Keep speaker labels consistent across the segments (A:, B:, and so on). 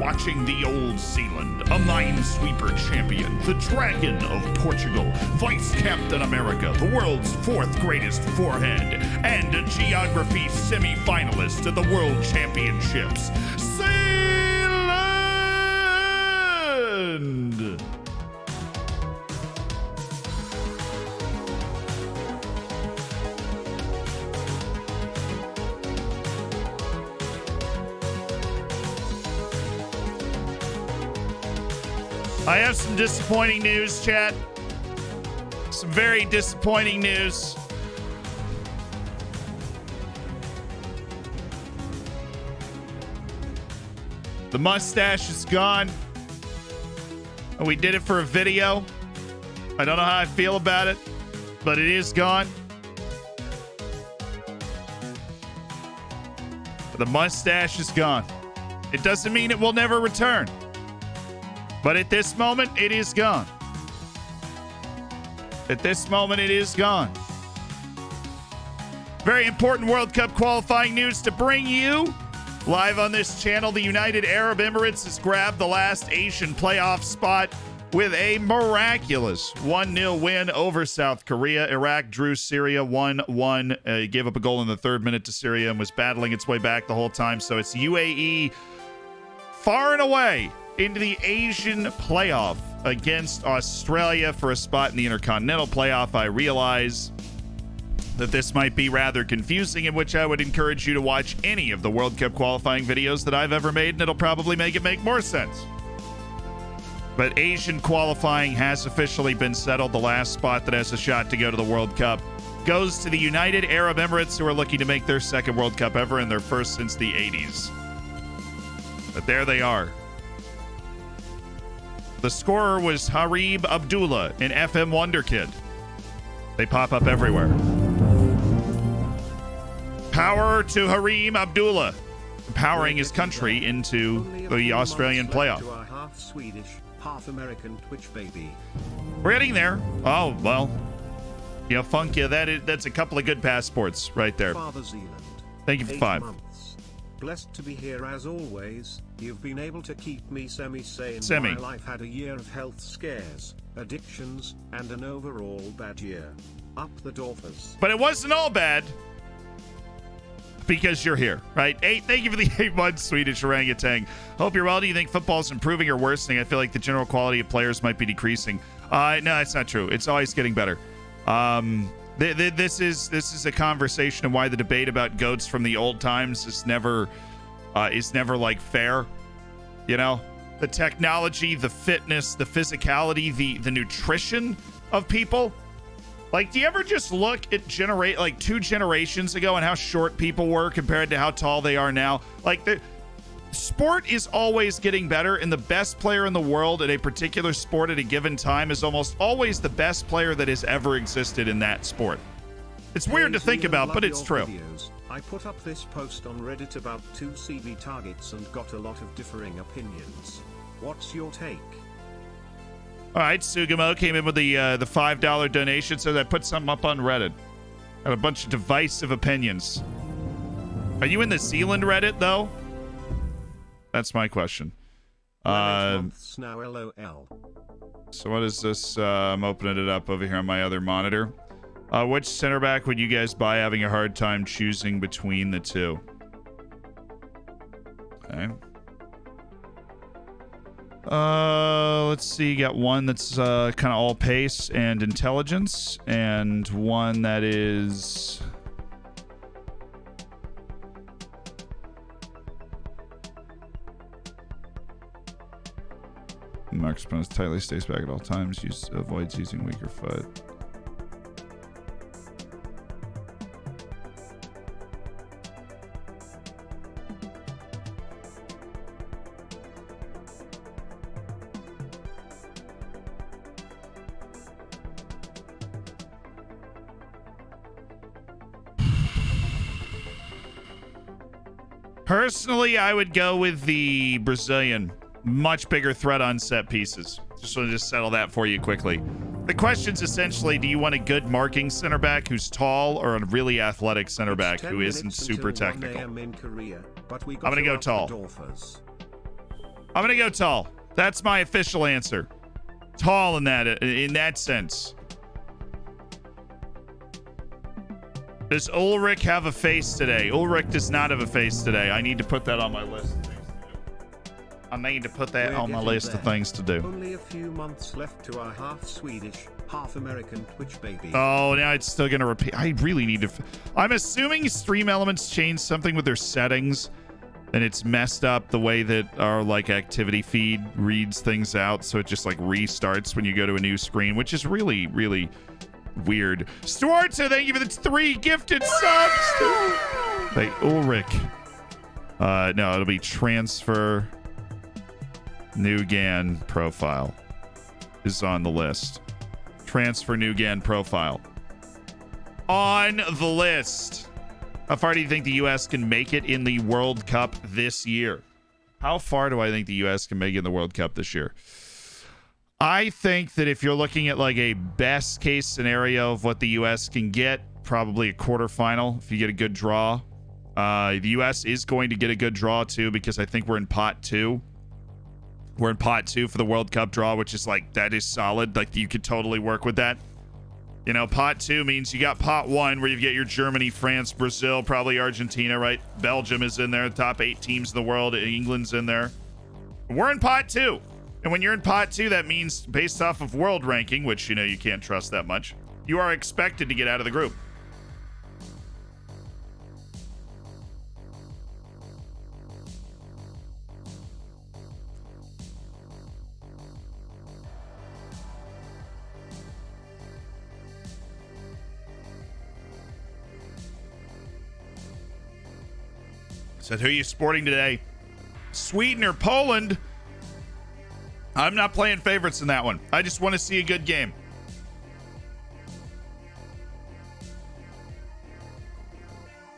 A: Watching the Old Zealand, a minesweeper champion, the Dragon of Portugal, Vice Captain America, the world's fourth greatest forehead, and a geography semi-finalist at the World Championships, Zealand! I have some disappointing news, chat. Some very disappointing news. The mustache is gone. And we did it for a video. I don't know how I feel about it, but it is gone. The mustache is gone. It doesn't mean it will never return. But at this moment, it is gone. At this moment, it is gone. Very important World Cup qualifying news to bring you. Live on this channel, the United Arab Emirates has grabbed the last Asian playoff spot with a miraculous 1-0 win over South Korea. Iraq drew Syria 1-1. Gave up a goal in the 3rd minute to Syria and was battling its way back the whole time. So it's UAE far and away into the Asian playoff against Australia for a spot in the Intercontinental playoff. I realize that this might be rather confusing, in which I would encourage you to watch any of the World Cup qualifying videos that I've ever made, and it'll probably make it make more sense. But Asian qualifying has officially been settled. The last spot that has a shot to go to the World Cup goes to the United Arab Emirates, who are looking to make their 2nd World Cup ever and their 1st since the 80s. But there they are. The scorer was Harib Abdullah in FM Wonderkid. They pop up everywhere. Power to Harim Abdullah, empowering his country into the Australian playoff.
B: Half Swedish, half American Twitch baby.
A: We're getting there. Oh, well. You know, Funk, yeah, that's a couple of good passports right there.
B: Father Zealand.
A: Thank you for 5.
B: Months. Blessed to be here as always. You've been able to keep me semi-sane.
A: Semi.
B: My life had a year of health scares, addictions, and an overall bad year. Up the Dolphins.
A: But it wasn't all bad. Because you're here, right? Thank you for the 8 months, Swedish orangutan. Hope you're well. Do you think football's improving or worsening? I feel like the general quality of players might be decreasing. No, that's not true. It's always getting better. This is a conversation of why the debate about goats from the old times is never like fair. You know, the technology, the fitness, the physicality, the nutrition of people. Like, do you ever just look at 2 generations ago and how short people were compared to how tall they are now? Like, the sport is always getting better, and the best player in the world at a particular sport at a given time is almost always the best player that has ever existed in that sport. It's weird to think about, but it's true.
B: I put up this post on Reddit about 2 CB targets and got a lot of differing opinions. What's your take?
A: All right, Sugamo came in with the $5 donation, so I put something up on Reddit. Got a bunch of divisive opinions. Are you in the Zealand Reddit, though? That's my question.
B: Now, LOL.
A: So what is this? I'm opening it up over here on my other monitor. Which center back would you guys buy, having a hard time choosing between the two? Okay. Let's see. You got one that's kind of all pace and intelligence, and one that is... Marks opponents tightly, stays back at all times, avoids using weaker foot. Personally, I would go with the Brazilian. Much bigger threat on set pieces. Just want to settle that for you quickly. The question's essentially, do you want a good marking center back who's tall, or a really athletic center back who isn't super technical? I'm going to go tall. I'm going to go tall. That's my official answer. Tall in that sense. Does Ulrich have a face today? Ulrich does not have a face today. I need to put that on my list. I need to put that on my list of things to do.
B: Only a few months left to our half Swedish, half American Twitch baby.
A: Oh, now it's still going to repeat. I really need to... I'm assuming Stream Elements changed something with their settings, and it's messed up the way that our like activity feed reads things out, so it just like restarts when you go to a new screen, which is really, really weird. Stuarta, thank you for the 3 gifted subs. Hey, Ulrich. No, it'll be transfer... New GAN profile is on the list. Transfer new GAN profile. On the list. How far do you think the U.S. can make it in the World Cup this year? How far do I think the U.S. can make it in the World Cup this year? I think that if you're looking at like a best case scenario of what the U.S. can get, probably a quarterfinal if you get a good draw. The U.S. is going to get a good draw too, because I think we're in pot 2. We're in pot 2 for the World Cup draw, which is like, that is solid. Like, you could totally work with that. You know, pot 2 means you got pot 1 where you get your Germany, France, Brazil, probably Argentina, right? Belgium is in there, the top 8 teams in the world. England's in there. We're in pot 2. And when you're in pot 2, that means based off of world ranking, which, you know, you can't trust that much, you are expected to get out of the group. Said, who are you sporting today? Sweden or Poland? I'm not playing favorites in that one. I just want to see a good game.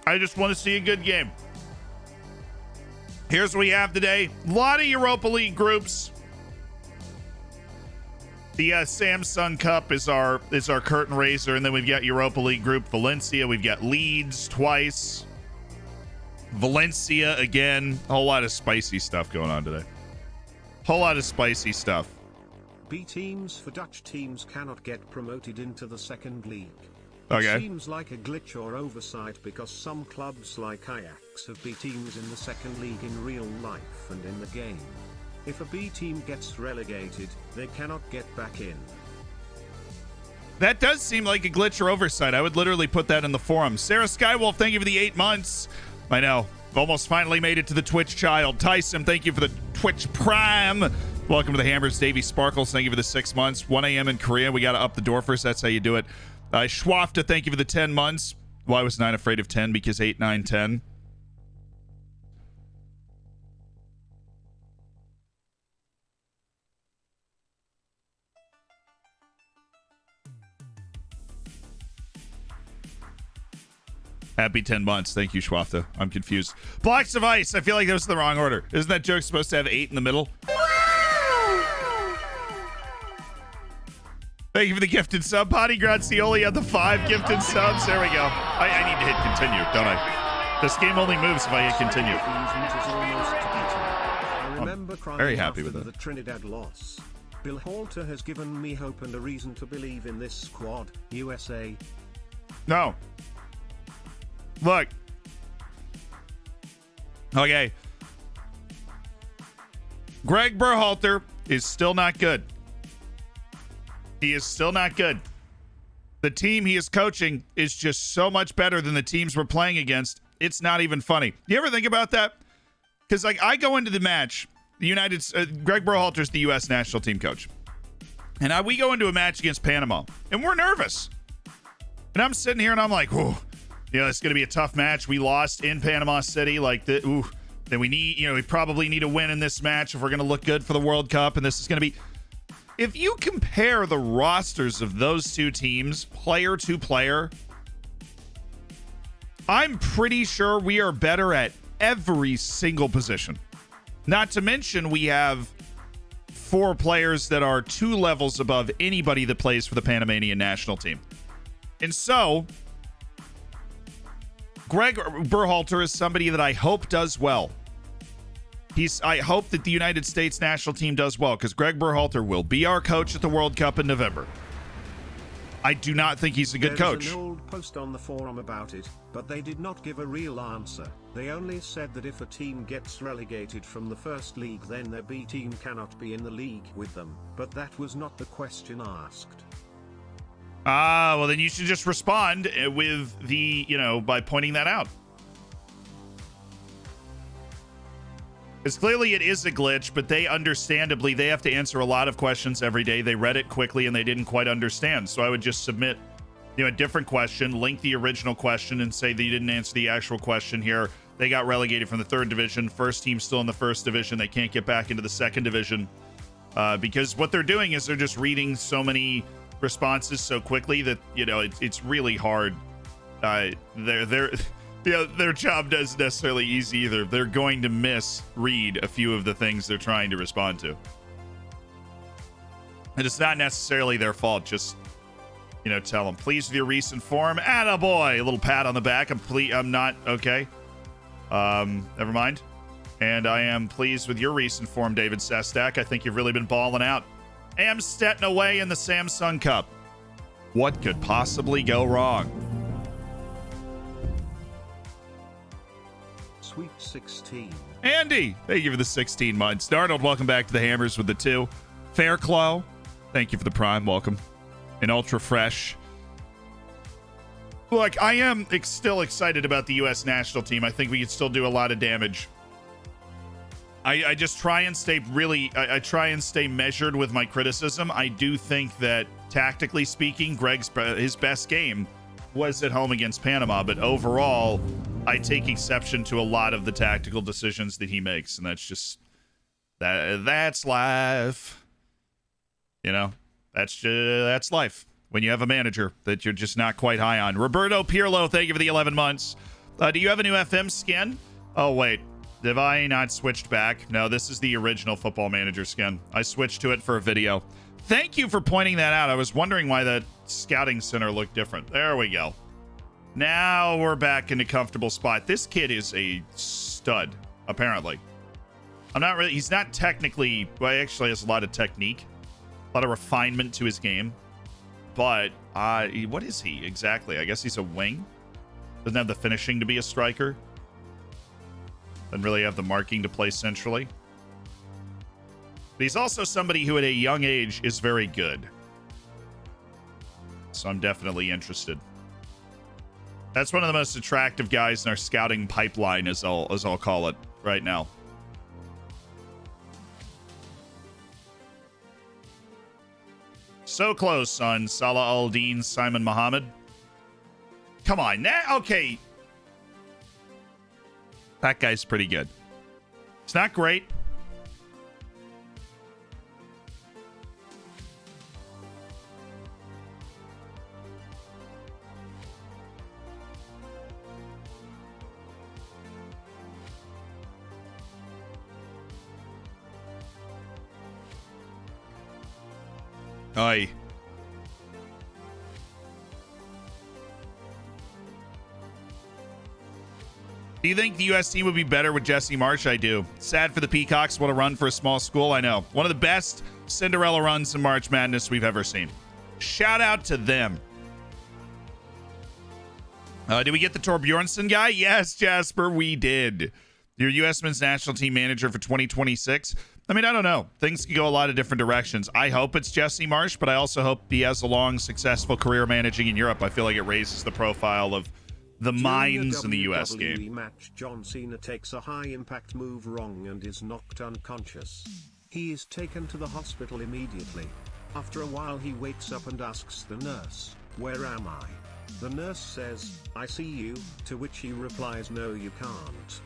A: I just want to see a good game. Here's what we have today. A lot of Europa League groups. The Samsung Cup is our curtain raiser, and then we've got Europa League group Valencia. We've got Leeds twice. Valencia again. A whole lot of spicy stuff going on today. Whole lot of spicy stuff.
B: B teams for Dutch teams cannot get promoted into the second league.
A: Okay.
B: It seems like a glitch or oversight because some clubs like Ajax have B teams in the second league in real life and in the game. If a B team gets relegated, they cannot get back in.
A: That does seem like a glitch or oversight. I would literally put that in the forum. Sarah Skywolf, thank you for the 8 months. I know. Almost finally made it to the Twitch child. Tyson, thank you for the Twitch Prime. Welcome to the Hammers. Davey Sparkles, thank you for the 6 months. 1 a.m. in Korea. We got to up the door first. That's how you do it. Schwafta, thank you for the 10 months. Why was 9 afraid of 10? Because 8, 9, 10. Happy 10 months. Thank you, Schwafta. I'm confused. Blocks of ice. I feel like that was the wrong order. Isn't that joke supposed to have 8 in the middle? Thank you for the gifted sub. Potty Grazioli on the 5 gifted subs. There we go. I need to hit continue, don't I? This game only moves if I hit continue. I'm very happy with it.
B: The Trinidad loss. Bill Halter has given me hope and a reason to believe in this squad, USA.
A: No. Look. Okay. Greg Berhalter is still not good. He is still not good. The team he is coaching is just so much better than the teams we're playing against. It's not even funny. You ever think about that? Because like I go into the match, Greg Berhalter's the U.S. national team coach, and we go into a match against Panama, and we're nervous. And I'm sitting here and I'm like, "Whoa, it's going to be a tough match. We lost in Panama City. Then we need, we probably need a win in this match if we're going to look good for the World Cup. And this is going to be." If you compare the rosters of those two teams, player to player, I'm pretty sure we are better at every single position. Not to mention we have 4 players that are 2 levels above anybody that plays for the Panamanian national team. And so, Greg Berhalter is somebody that I hope does well. I hope that the United States national team does well, because Greg Berhalter will be our coach at the World Cup in November. I do not think he's a good coach.
B: There's an old post on the forum about it, but they did not give a real answer. They only said that if a team gets relegated from the first league, then their B team cannot be in the league with them. But that was not the question asked.
A: Well, then you should just respond with by pointing that out. Because clearly it is a glitch, but they have to answer a lot of questions every day. They read it quickly and they didn't quite understand. So I would just submit, a different question, link the original question and say that you didn't answer the actual question here. They got relegated from the 3rd division. First team still in the 1st division. They can't get back into the 2nd division. Because what they're doing is they're just reading so many responses so quickly that, it's really hard. Their job doesn't necessarily easy either. They're going to misread a few of the things they're trying to respond to. And it's not necessarily their fault. Just, tell them, pleased with your recent form. Attaboy! A little pat on the back. I'm not, okay. Never mind. And I am pleased with your recent form, David Sestak. I think you've really been balling out. Amstetten away in the Samsung Cup. What could possibly go wrong?
B: Sweet 16.
A: Andy, thank you for the 16 months. Darnold, welcome back to the Hammers with the 2. Fairclaw, thank you for the Prime. Welcome. And Ultra Fresh. Look, I am still excited about the U.S. national team. I think we can still do a lot of damage. I just try and stay I try and stay measured with my criticism. I do think that, tactically speaking, his best game was at home against Panama, but overall, I take exception to a lot of the tactical decisions that he makes, and that's just that's life. That's life when you have a manager that you're just not quite high on. Roberto Pirlo, thank you for the 11 months. Do you have a new FM skin? Oh wait, have I not switched back? No, this is the original Football Manager skin. I switched to it for a video. Thank you for pointing that out. I was wondering why that scouting center looked different. There we go. Now we're back in a comfortable spot. This kid is a stud, apparently. He's not technically, well, he actually has a lot of technique, a lot of refinement to his game. But what is he exactly? I guess he's a wing. Doesn't have the finishing to be a striker. Doesn't really have the marking to play centrally. But he's also somebody who at a young age is very good. So I'm definitely interested. That's one of the most attractive guys in our scouting pipeline, as I'll call it right now. So close on Salah Al-Din, Simon Muhammad. Come on, okay. That guy's pretty good. It's not great. Aye. Do you think the U.S. team would be better with Jesse Marsh? I do. Sad for the Peacocks. What a run for a small school. I know. One of the best Cinderella runs in March Madness we've ever seen. Shout out to them. Did we get the Torbjornsson guy? Yes, Jasper, we did. Your U.S. men's national team manager for 2026. I mean, I don't know. Things can go a lot of different directions. I hope it's Jesse Marsh, but I also hope he has a long, successful career managing in Europe. I feel like it raises the profile of the minds in the U.S. game.
B: Match, John Cena takes a high-impact move wrong and is knocked unconscious. He is taken to the hospital immediately. After a while he wakes up and asks the nurse, "Where am I?" The nurse says, "I see you," to which he replies, "No, you can't."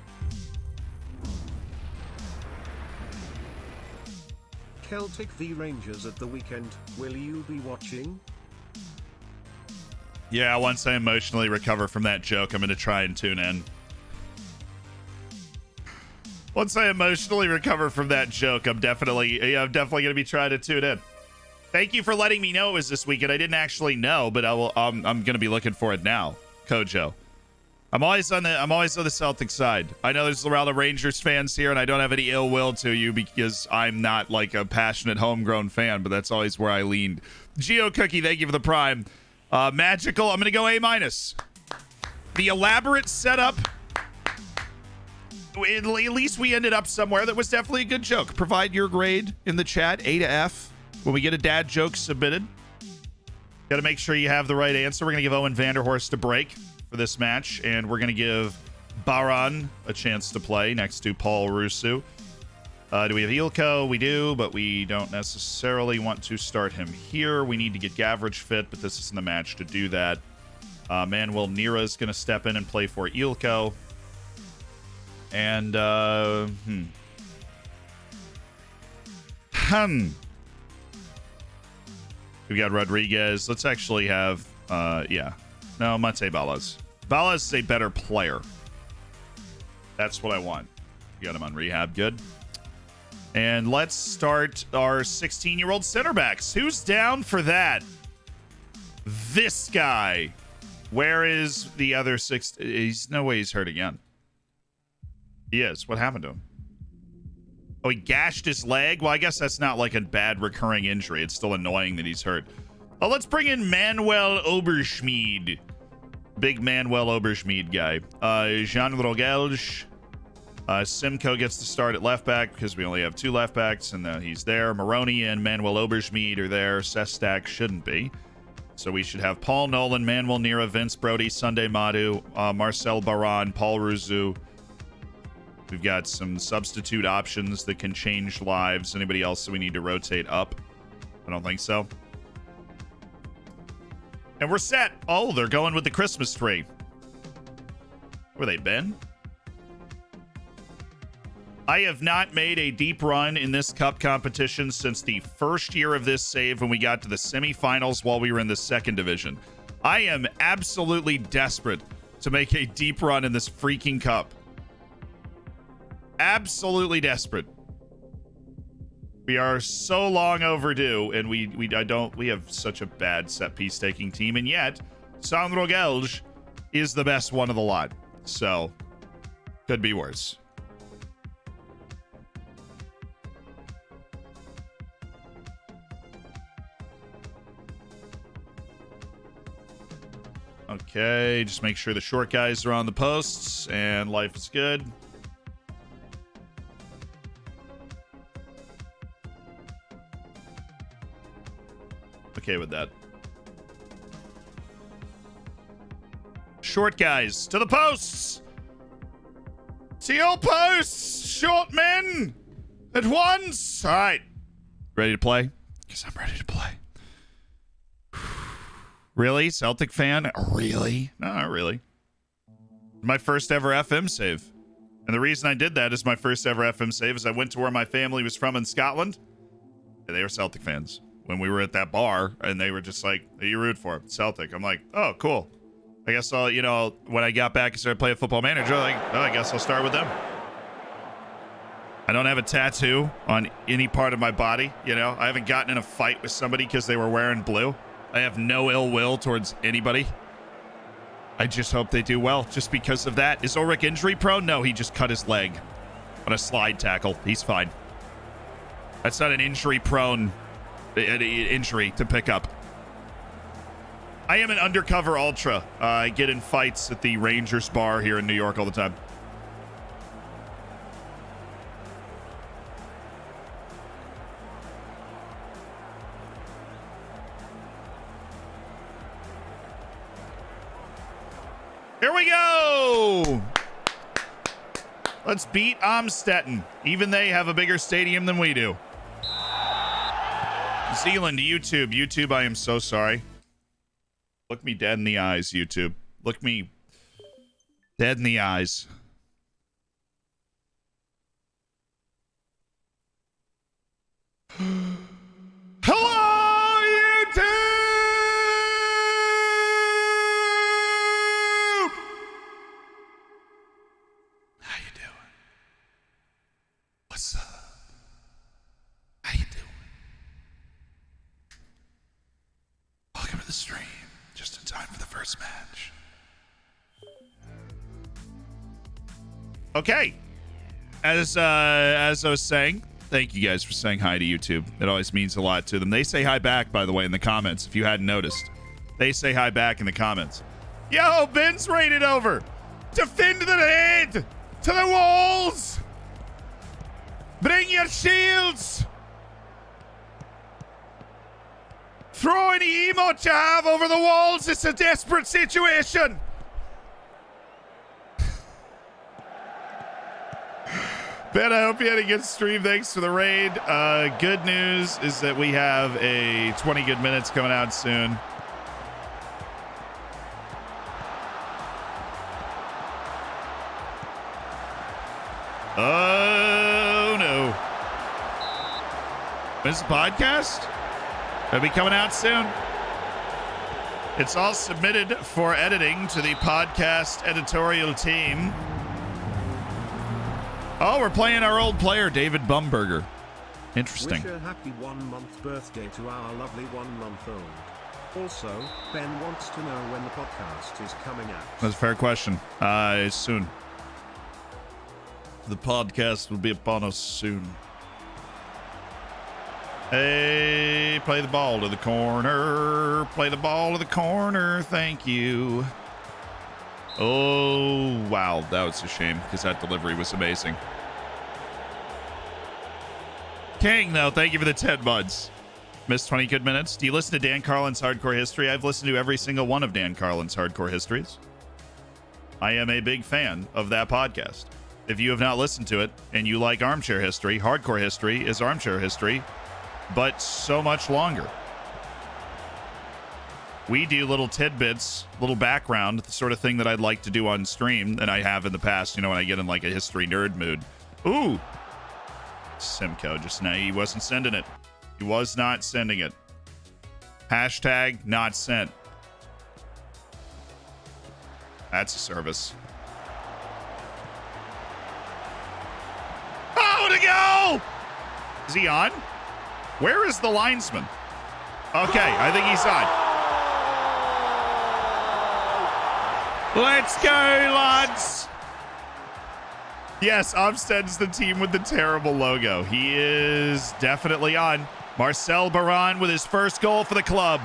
B: Celtic v Rangers at the weekend, will you be watching?
A: Yeah, once I emotionally recover from that joke, I'm going to try and tune in. Once I emotionally recover from that joke, I'm definitely going to be trying to tune in. Thank you for letting me know it was this weekend. I didn't actually know, but I'm going to be looking for it now. Kojo. I'm always on the Celtic side. I know there's a lot of Rangers fans here, and I don't have any ill will to you because I'm not like a passionate homegrown fan, but that's always where I leaned. Geo Cookie, thank you for the prime. Magical, I'm going to go A-. The elaborate setup, at least we ended up somewhere that was definitely a good joke. Provide your grade in the chat, A to F. When we get a dad joke submitted, got to make sure you have the right answer. We're going to give Owen Vanderhorst a break for this match, and we're going to give Baran a chance to play next to Paul Rusu. Do we have Ilko? We do, but we don't necessarily want to start him here. We need to get Gavrich fit, but this isn't the match to do that. Manuel Nira is going to step in and play for Ilko. And, we got Rodriguez. Let's actually have, No, Mate Balas. Balas is a better player. That's what I want. We got him on rehab. Good. And let's start our 16-year-old center backs. Who's down for that? This guy. Where is the other six? He's no way he's hurt again. He is. What happened to him? Oh, he gashed his leg? Well, I guess that's not like a bad recurring injury. It's still annoying that he's hurt. Oh, let's bring in Manuel Oberschmied. Big Manuel Oberschmied guy. Jean Rogelj. Simcoe gets to start at left back because we only have two left backs, and he's there. Maroney and Manuel Oberschmied are there. Sestak shouldn't be. So we should have Paul Nolan, Manuel Nira, Vince Brody, Sunday Madu, Marcel Baran, Paul Ruzu. We've got some substitute options that can change lives. Anybody else that we need to rotate up? I don't think so. And we're set. Oh, they're going with the Christmas tree. Where they been? I have not made a deep run in this cup competition since the first year of this save when we got to the semifinals while we were in the second division. I am absolutely desperate to make a deep run in this freaking cup. Absolutely desperate. We are so long overdue, and we have such a bad set piece taking team, and yet Sandro Gelj is the best one of the lot. So could be worse. Okay, just make sure the short guys are on the posts and life is good. Okay with that. Short guys to the posts. Teal posts. Short men at once. All right. Ready to play? Because I'm ready to play. Really? Celtic fan? Really? No, not really. My first ever FM save. And the reason I did that is my first ever FM save is I went to where my family was from in Scotland. And they were Celtic fans. When we were at that bar, and they were just like, "Who you root for?" Celtic. I'm like, "Oh, cool. I guess I'll, when I got back and started playing Football Manager, like, oh, I guess I'll start with them." I don't have a tattoo on any part of my body, you know? I haven't gotten in a fight with somebody because they were wearing blue. I have no ill will towards anybody. I just hope they do well just because of that. Is Ulrich injury prone? No, he just cut his leg on a slide tackle. He's fine. That's not an injury prone injury to pick up. I am an undercover ultra. I get in fights at the Rangers bar here in New York all the time. Here we go. Let's beat Amstetten. Even they have a bigger stadium than we do. Zealand, YouTube. YouTube, I am so sorry. Look me dead in the eyes, YouTube. Look me dead in the eyes. Hello, YouTube! How you doing? What's up? How you doing? Welcome to the stream. Just in time for the first match. Okay. As I was saying, thank you guys for saying hi to YouTube. It always means a lot to them. They say hi back, by the way, in the comments, if you hadn't noticed. They say hi back in the comments. Yo, Ben's raided over. Defend the head to the walls. Bring your shields. Throw any emote you have over the walls. It's a desperate situation. Ben, I hope you had a good stream. Thanks for the raid. Good news is that we have a 20 good minutes coming out soon. Oh, no. When's the podcast? It'll be coming out soon. It's all submitted for editing to the podcast editorial team. Oh, we're playing our old player, David Bumberger. Interesting.
B: Wish a happy 1 month birthday to our lovely 1 month old. Also, Ben wants to know when the podcast is coming out.
A: That's a fair question. Soon. The podcast will be upon us soon. Hey, play the ball to the corner. Play the ball to the corner. Thank you. Oh, wow. That was a shame because that delivery was amazing. King, though, thank you for the 10 buds. Missed 20 good minutes. Do you listen to Dan Carlin's Hardcore History? I've listened to every single one of Dan Carlin's Hardcore Histories. I am a big fan of that podcast. If you have not listened to it and you like armchair history, Hardcore History is armchair history, but so much longer. We do little tidbits, little background, the sort of thing that I'd like to do on stream, and I have in the past, you know, when I get in like a history nerd mood. Ooh! Simcoe just now, he wasn't sending it. He was not sending it. Hashtag not sent. That's a service. Oh, to go! Is he on? Where is the linesman? Okay, I think he's on. Let's go, lads! Yes, Amsted's the team with the terrible logo. He is definitely on. Marcel Baran with his first goal for the club.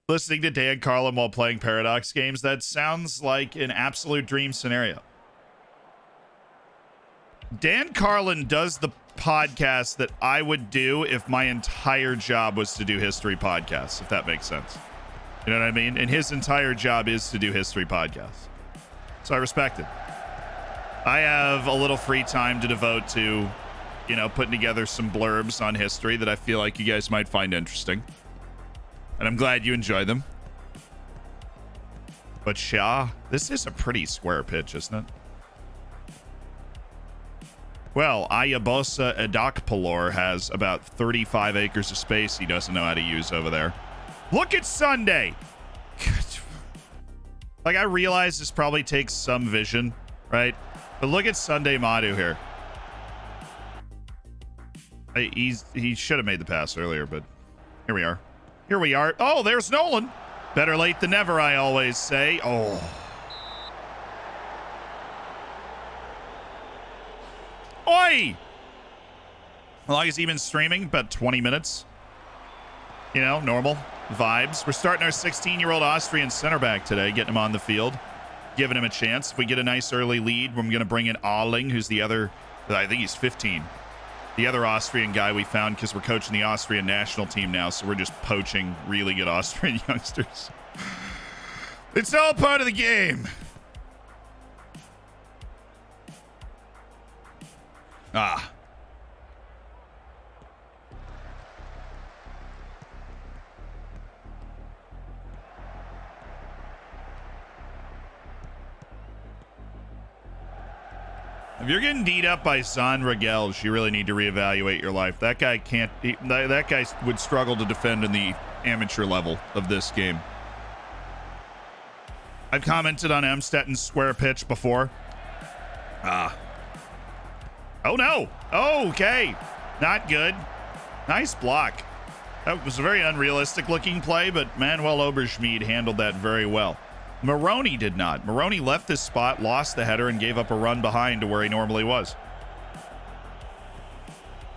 A: Listening to Dan Carlin while playing Paradox games, that sounds like an absolute dream scenario. Dan Carlin does the podcast that I would do if my entire job was to do history podcasts, if that makes sense. You know what I mean? And his entire job is to do history podcasts. So I respect it. I have a little free time to devote to, you know, putting together some blurbs on history that I feel like you guys might find interesting. And I'm glad you enjoy them. But Shah, this is a pretty square pitch, isn't it? Well, Ayabosa Edokpolor has about 35 acres of space he doesn't know how to use over there. Look at Sunday. Like, I realize this probably takes some vision, right? But look at Sunday Madu here. He should have made the pass earlier, but here we are. Here we are. Oh, there's Nolan. Better late than never, I always say. Oh. Oi! How long has he been streaming? About 20 minutes. You know, normal vibes. We're starting our 16-year-old Austrian center back today, getting him on the field, giving him a chance. If we get a nice early lead, we're going to bring in Ahling, who's the other, I think he's 15. The other Austrian guy we found because we're coaching the Austrian national team now, so we're just poaching really good Austrian youngsters. It's all part of the game. Ah. If you're getting beat up by San Ragelj, you really need to reevaluate your life. That guy can't. That guy would struggle to defend in the amateur level of this game. I've commented on Amstetten's square pitch before. Ah. Oh no. Oh, okay. Not good. Nice block. That was a very unrealistic looking play, but Manuel Oberschmied handled that very well. Maroney did not. Maroney left this spot, lost the header, and gave up a run behind to where he normally was.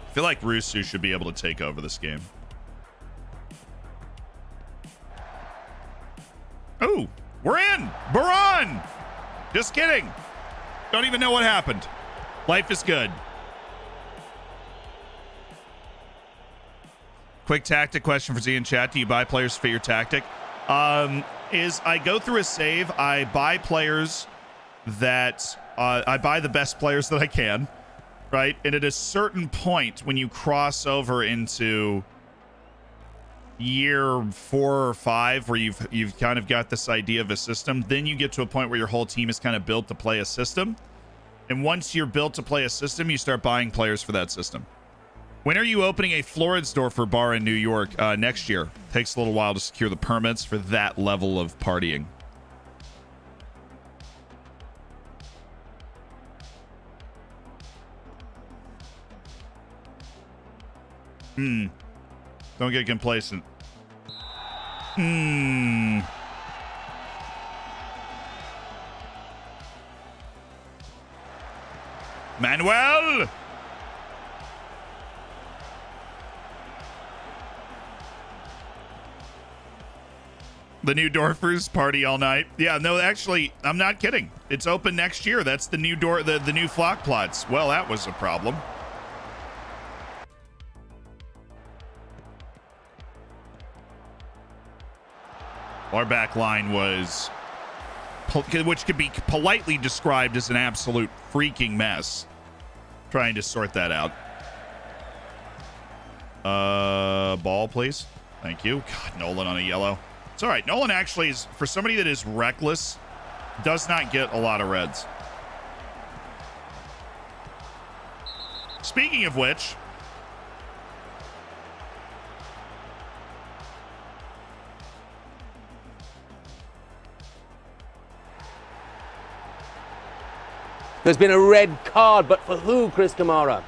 A: I feel like Rusu should be able to take over this game. Oh, we're in! Baran! Just kidding. Don't even know what happened. Life is good. Quick tactic question for Z in chat. Do you buy players to fit your tactic? Is I go through a save, I buy players that I buy the best players that I can, right? And at a certain point, when you cross over into year 4 or 5, where you've kind of got this idea of a system, then you get to a point where your whole team is kind of built to play a system. And once you're built to play a system, you start buying players for that system. When are you opening a Floridsdorfer bar in New York? Next year. Takes a little while to secure the permits for that level of partying. Don't get complacent. Manuel! The new Dorfers party all night. Yeah, no, actually, I'm not kidding. It's open next year. That's the new the new flock plots. Well, that was a problem. Our back line was, which could be politely described as an absolute freaking mess. Trying to sort that out. Ball, please. Thank you. God, Nolan on a yellow. It's all right. Nolan actually is, for somebody that is reckless, does not get a lot of reds. Speaking of which,
C: there's been a red card, but for who, Chris Kamara?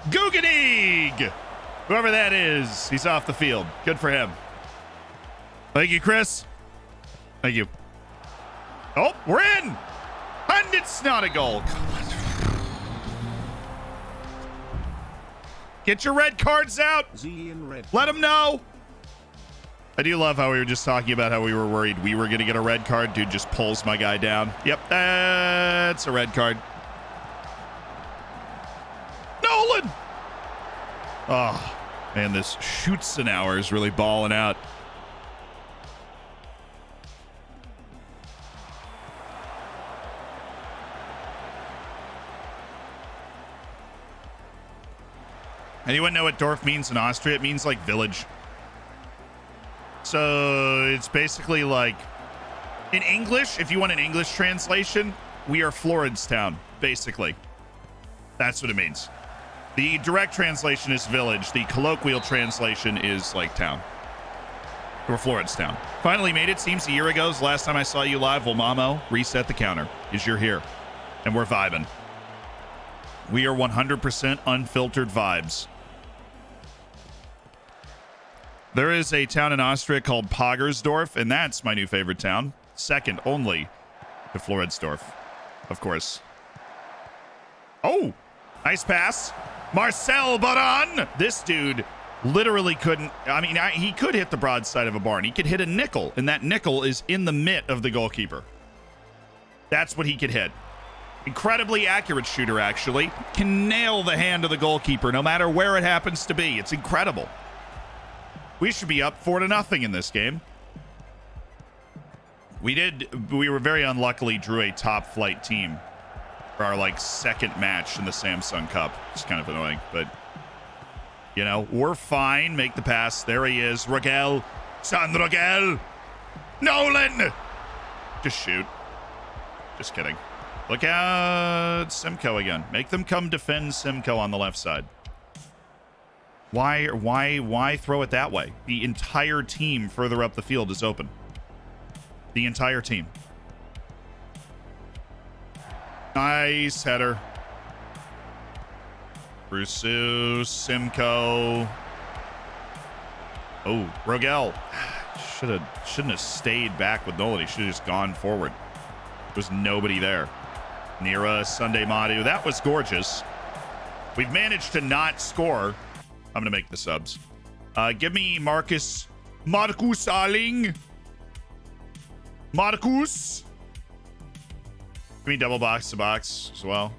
A: Gugadig! Whoever that is, he's off the field. Good for him. Thank you, Chris. Thank you. Oh, we're in! And it's not a goal. Get your red cards out. Let them know. I do love how we were just talking about how we were worried we were going to get a red card. Dude just pulls my guy down. Yep, that's a red card. Nolan! Oh, man, this Schutzenauer is really balling out. Anyone know what Dorf means in Austria? It means like village. So it's basically like, in English, if you want an English translation, we are Floridstown, basically. That's what it means. The direct translation is village. The colloquial translation is like town. Or Florenstown. Finally made it. Seems a year ago is the last time I saw you live. Well, Mamo, reset the counter because you're here. And we're vibing. We are 100% unfiltered vibes. There is a town in Austria called Pagersdorf, and that's my new favorite town. Second only to Floridsdorf, of course. Oh, nice pass. Marcel Baran. This dude literally couldn't. I mean, he could hit the broadside of a barn. He could hit a nickel, and that nickel is in the mitt of the goalkeeper. That's what he could hit. Incredibly accurate shooter, actually. Can nail the hand of the goalkeeper no matter where it happens to be. It's incredible. We should be up 4-0 in this game. We were very unluckily drew a top flight team for our like second match in the Samsung Cup. It's kind of annoying, but you know, we're fine. Make the pass. There he is. Rogel. San Rogel. Nolan. Just shoot. Just kidding. Look at Simcoe again. Make them come defend Simcoe on the left side. Why throw it that way? The entire team further up the field is open. The entire team. Nice header. Rusu, Simcoe. Oh, Rogel. Shouldn't have stayed back with Nolan. He should have just gone forward. There was nobody there. Nira, Sunday Madu. That was gorgeous. We've managed to not score. I'm going to make the subs. Give me Marcus Arling. Marcus. Give me double box to box as well.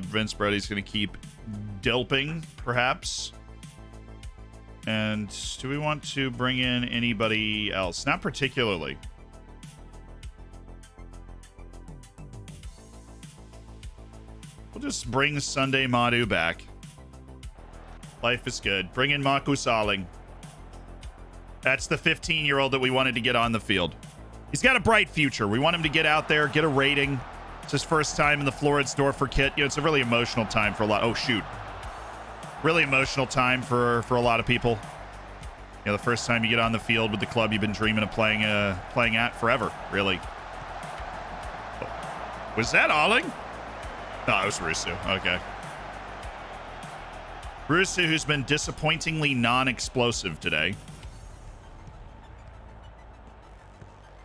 A: Vince Brody's going to keep delping, perhaps. And do we want to bring in anybody else? Not particularly. We'll just bring Sunday Madu back. Life is good. Bring in Marcus Arling. That's the 15-year-old that we wanted to get on the field. He's got a bright future. We want him to get out there, get a rating. It's his first time in the Floridsdorfer kit. You know, it's a really emotional time for a lot. Oh, shoot. Really emotional time for a lot of people. You know, the first time you get on the field with the club you've been dreaming of playing at forever, really. Was that Arling? No, it was Rusu. Okay. Rusu, who's been disappointingly non-explosive today.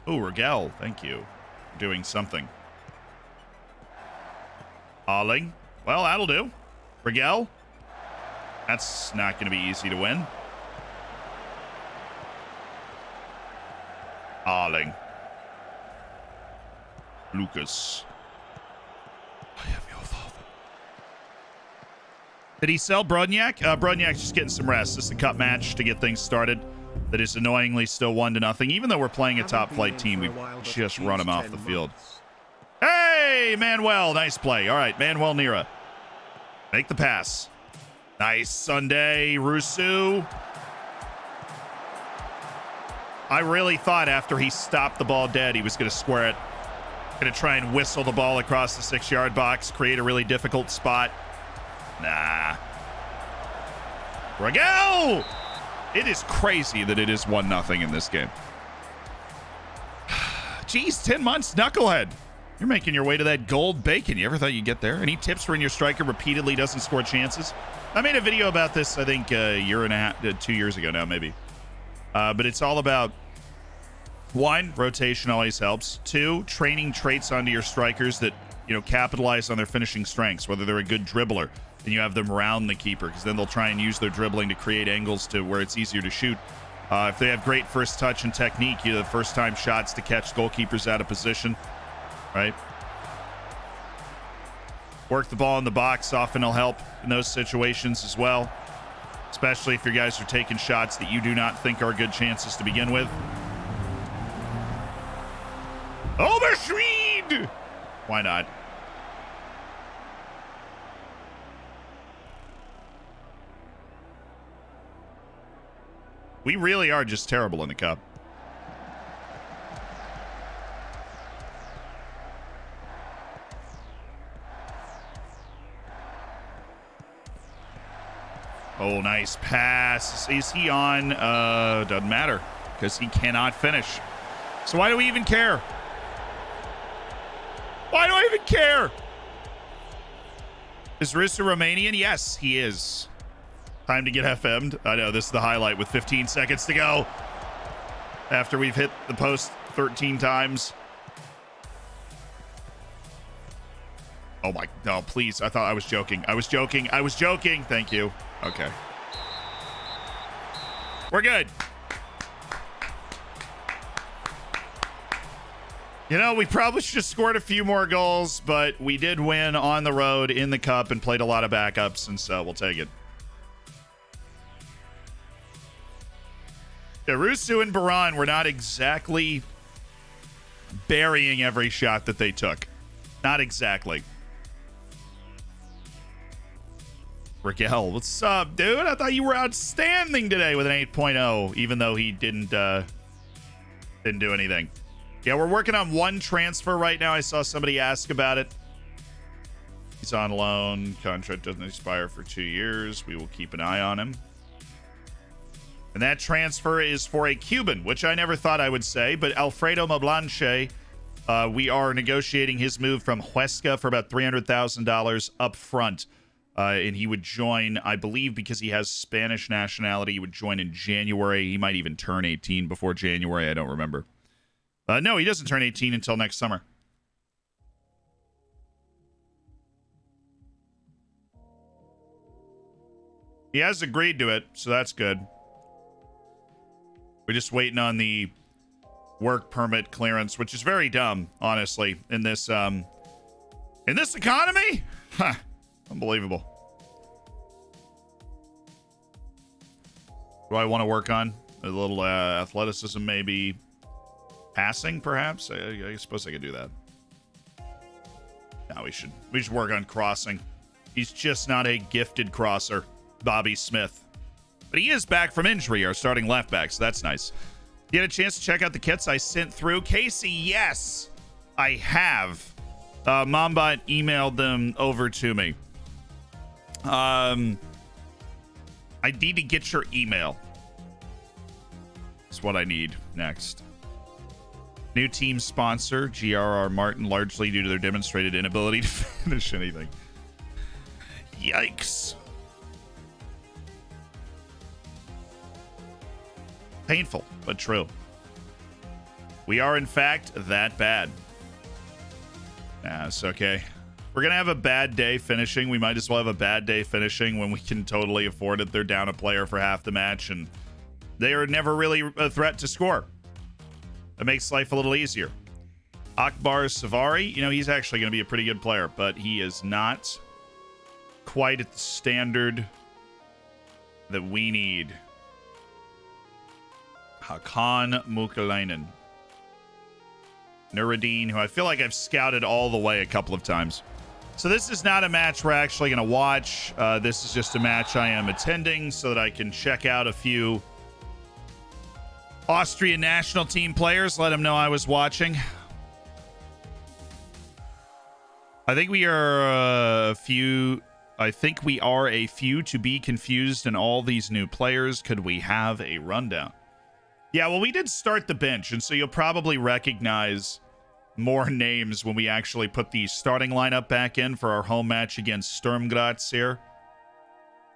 A: Oh, Rogel. Thank you. Doing something. Arling. Well, that'll do. Rogel. That's not going to be easy to win. Arling. Lucas. I am your father. Did he sell Broignac? Broignac's just getting some rest. This is a cup match to get things started. That is annoyingly still 1-0. Even though we're playing a top flight team, we've just run him off the field. Hey, Manuel. Nice play. All right, Manuel Nira. Make the pass. Nice Sunday. Rusu. I really thought after he stopped the ball dead, he was going to square it. Going to try and whistle the ball across the 6-yard box, create a really difficult spot. Nah. Rogel! It is crazy that it is 1-0 in this game. Jeez, 10 months, knucklehead. You're making your way to that gold bacon. You ever thought you'd get there? Any tips for when your striker repeatedly doesn't score chances? I made a video about this, I think, a year and a half, 2 years ago now, maybe. But it's all about, 1, rotation always helps. 2, training traits onto your strikers that, you know, capitalize on their finishing strengths, whether they're a good dribbler, and you have them round the keeper, because then they'll try and use their dribbling to create angles to where it's easier to shoot. If they have great first touch and technique, you know, the first time shots to catch goalkeepers out of position, right? Work the ball in the box often will help in those situations as well, especially if your guys are taking shots that you do not think are good chances to begin with. Oberschmied! Why not? We really are just terrible in the cup. Oh, nice pass. Is he on? Doesn't matter because he cannot finish. So why do we even care? Why do I even care? Is Rissa Romanian? Yes, he is. Time to get FM'd. I know, this is the highlight with 15 seconds to go. After we've hit the post 13 times. Oh my, no, please. I thought I was joking. I was joking. I was joking. Thank you. Okay. We're good. You know, we probably should have scored a few more goals, but we did win on the road in the cup and played a lot of backups, and so we'll take it. Yeah, Rusu and Baran were not exactly burying every shot that they took. Not exactly. Raquel, what's up, dude? I thought you were outstanding today with an 8.0, even though he didn't do anything. Yeah, we're working on one transfer right now. I saw somebody ask about it. He's on loan. Contract doesn't expire for 2 years. We will keep an eye on him. And that transfer is for a Cuban, which I never thought I would say, but Alfredo Mablanche, we are negotiating his move from Huesca for about $300,000 up front. And he would join, I believe, because he has Spanish nationality, he would join in January. He might even turn 18 before January. I don't remember. No, he doesn't turn 18 until next summer. He has agreed to it, so that's good. We're just waiting on the work permit clearance, which is very dumb, honestly, in this economy. Huh. Unbelievable. What do I want to work on? A little athleticism, maybe. Passing, perhaps? I suppose I could do that. No, we should work on crossing. He's just not a gifted crosser, Bobby Smith. But he is back from injury, our starting left back, so that's nice. You had a chance to check out the kits I sent through? Casey, yes, I have. Mombot emailed them over to me. I need to get your email. That's what I need next. New team sponsor, GRR Martin, largely due to their demonstrated inability to finish anything. Yikes. Painful, but true. We are, in fact, that bad. Nah, it's okay. We're going to have a bad day finishing. We might as well have a bad day finishing when we can totally afford it. They're down a player for half the match, and they are never really a threat to score. It makes life a little easier. Akbar Savari, you know, he's actually going to be a pretty good player, but he is not quite at the standard that we need. Hakan Mukalainen. Nuruddin, who I feel like I've scouted all the way a couple of times. So this is not a match we're actually going to watch. This is just a match I am attending so that I can check out a few Austrian national team players. Let them know I was watching. I think we are a few to be confused in all these new players. Could we have a rundown? Yeah, well, we did start the bench, and so you'll probably recognize more names when we actually put the starting lineup back in for our home match against Sturm Graz here.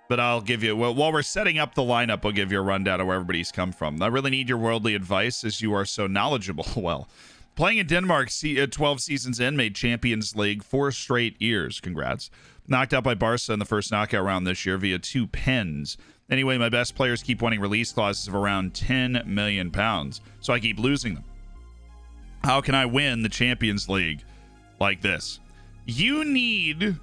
A: But I'll give you, well, while we're setting up the lineup, I'll give you a rundown of where everybody's come from. I really need your worldly advice as you are so knowledgeable. Well, playing in Denmark 12 seasons in, made Champions League 4 straight years. Congrats. Knocked out by Barca in the first knockout round this year via 2 pens. Anyway, my best players keep wanting release clauses of around 10 million pounds, so I keep losing them. How can I win the Champions League like this? You need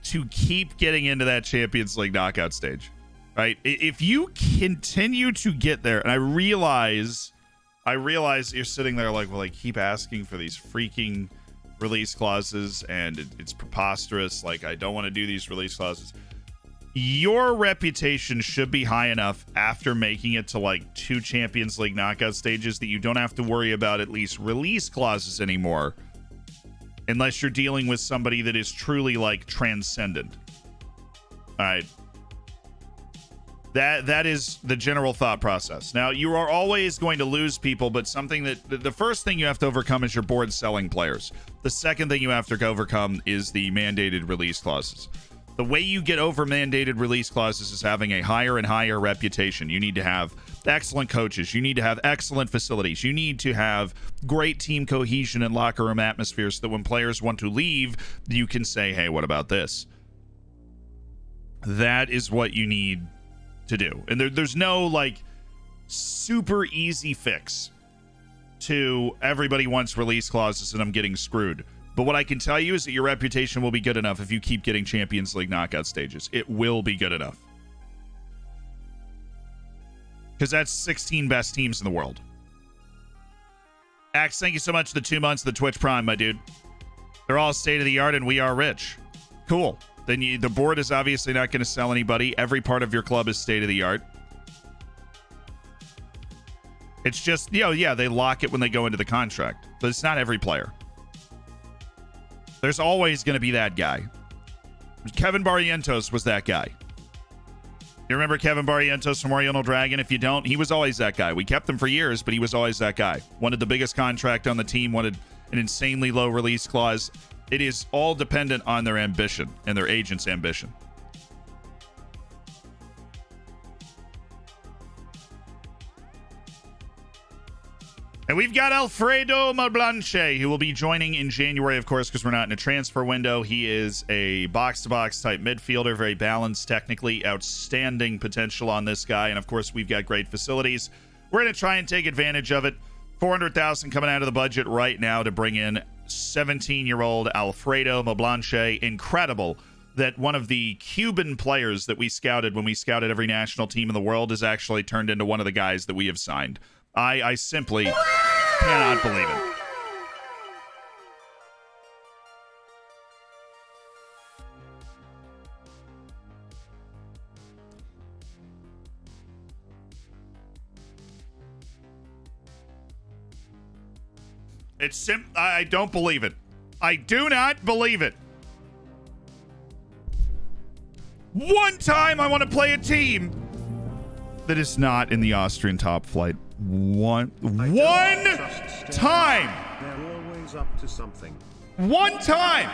A: to keep getting into that Champions League knockout stage, right? If you continue to get there, and I realize you're sitting there like, well, I keep asking for these freaking release clauses, and it's preposterous. Like, I don't want to do these release clauses. Your reputation should be high enough after making it to like 2 Champions League knockout stages that you don't have to worry about at least release clauses anymore, unless you're dealing with somebody that is truly like transcendent. All right. That is the general thought process. Now, you are always going to lose people, but something that the first thing you have to overcome is your board selling players. The second thing you have to overcome is the mandated release clauses. The way you get over mandated release clauses is having a higher and higher reputation. You need to have excellent coaches. You need to have excellent facilities. You need to have great team cohesion and locker room atmosphere so that when players want to leave, you can say, hey, what about this? That is what you need to do. And there's no like super easy fix to everybody wants release clauses and I'm getting screwed. But what I can tell you is that your reputation will be good enough if you keep getting Champions League knockout stages. It will be good enough. Because that's 16 best teams in the world. Axe, thank you so much for the 2 months of the Twitch Prime, my dude. They're all state of the art and we are rich. Cool. Then the board is obviously not going to sell anybody. Every part of your club is state of the art. It's just, yeah, they lock it when they go into the contract. But it's not every player. There's always going to be that guy. Kevin Barrientos was that guy. You remember Kevin Barrientos from Oriental Dragon? If you don't, he was always that guy. We kept him for years, but he was always that guy. Wanted the biggest contract on the team, wanted an insanely low release clause. It is all dependent on their ambition and their agent's ambition. And we've got Alfredo Mablanche, who will be joining in January, of course, because we're not in a transfer window. He is a box-to-box type midfielder, very balanced, technically outstanding potential on this guy. And, of course, we've got great facilities. We're going to try and take advantage of it. $400,000 coming out of the budget right now to bring in 17-year-old Alfredo Mablanche. Incredible that one of the Cuban players that we scouted when we scouted every national team in the world has actually turned into one of the guys that we have signed. I simply cannot believe it. I don't believe it. I do not believe it. One time I want to play a team that is not in the Austrian top flight. One time.
B: They're always up to something.
A: One time.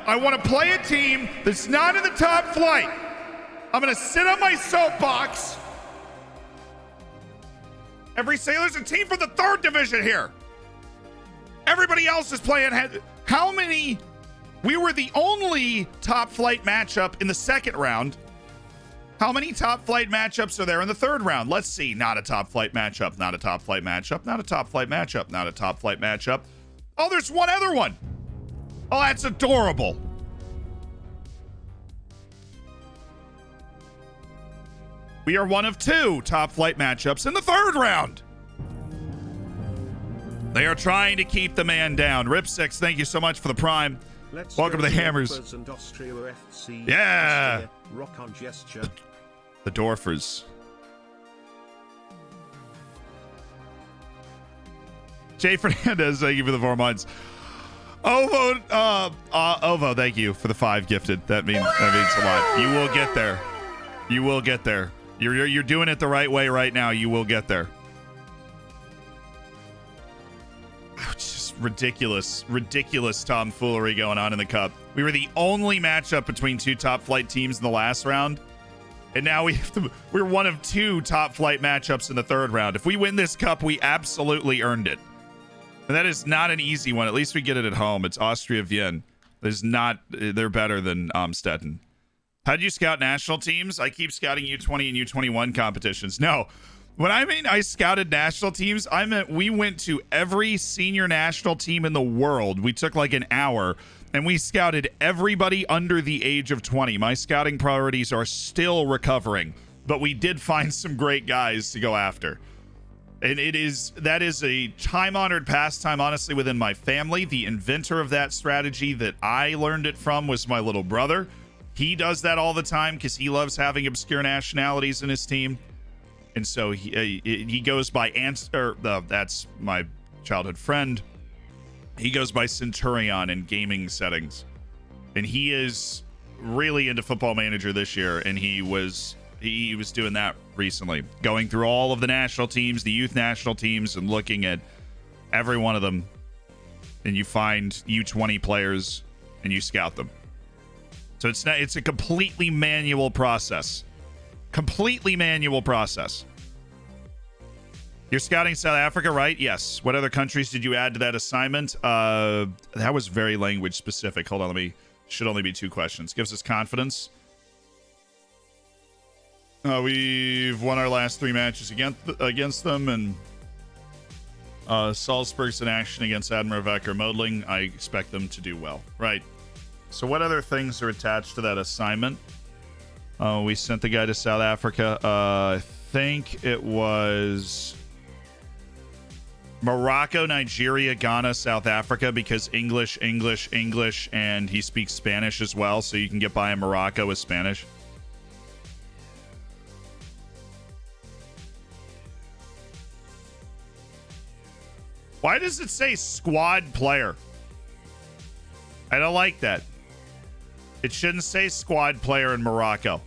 A: I want to play a team that's not in the top flight. I'm going to sit on my soapbox. There's a team from the 3rd division here. Everybody else is playing. How many? We were the only top flight matchup in the 2nd round. How many top flight matchups are there in the 3rd round? Let's see. Not a top flight matchup. Not a top flight matchup. Not a top flight matchup. Not a top flight matchup. Oh, there's one other one. Oh, that's adorable. We are one of 2 top flight matchups in the 3rd round. They are trying to keep the man down. Rip6, thank you so much for the Prime. Welcome to the Hammers.
B: And Austria FC,
A: yeah.
B: Austria, rock on gesture.
A: The Dorfers. Jay Fernandez, thank you for the 4 months. Ovo, thank you for the 5 gifted. That means a lot. You will get there. You will get there. You're doing it the right way right now. You will get there. Just ridiculous tomfoolery going on in the cup. We were the only matchup between 2 top flight teams in the last round. And now we're one of 2 top flight matchups in the 3rd round. If we win this cup, we absolutely earned it. And that is not an easy one. At least we get it at home. It's Austria Vienna. They're better than Amstetten. How'd you scout national teams? I keep scouting U20 and U21 competitions. No. When I mean I scouted national teams, I meant we went to every senior national team in the world. We took like an hour and we scouted everybody under the age of 20. My scouting priorities are still recovering, but we did find some great guys to go after. And that is a time-honored pastime, honestly, within my family. The inventor of that strategy that I learned it from was my little brother. He does that all the time because he loves having obscure nationalities in his team. And so he goes by that's my childhood friend. He goes by Centurion in gaming settings. And he is really into Football Manager this year, and he was doing that recently, going through all of the national teams, the youth national teams, and looking at every one of them. And you find U20 players and you scout them. So it's a completely manual process. Completely manual process. You're scouting South Africa, right? Yes. What other countries did you add to that assignment? That was very language specific. Hold on, should only be 2 questions. Gives us confidence. We've won our last 3 matches against them, and Salzburg's in action against Admiral Vecker Modling. I expect them to do well. Right. So what other things are attached to that assignment? We sent the guy to South Africa. I think it was Morocco, Nigeria, Ghana, South Africa, because English, and he speaks Spanish as well, so you can get by in Morocco with Spanish. Why does it say squad player? I don't like that. It shouldn't say squad player in Morocco.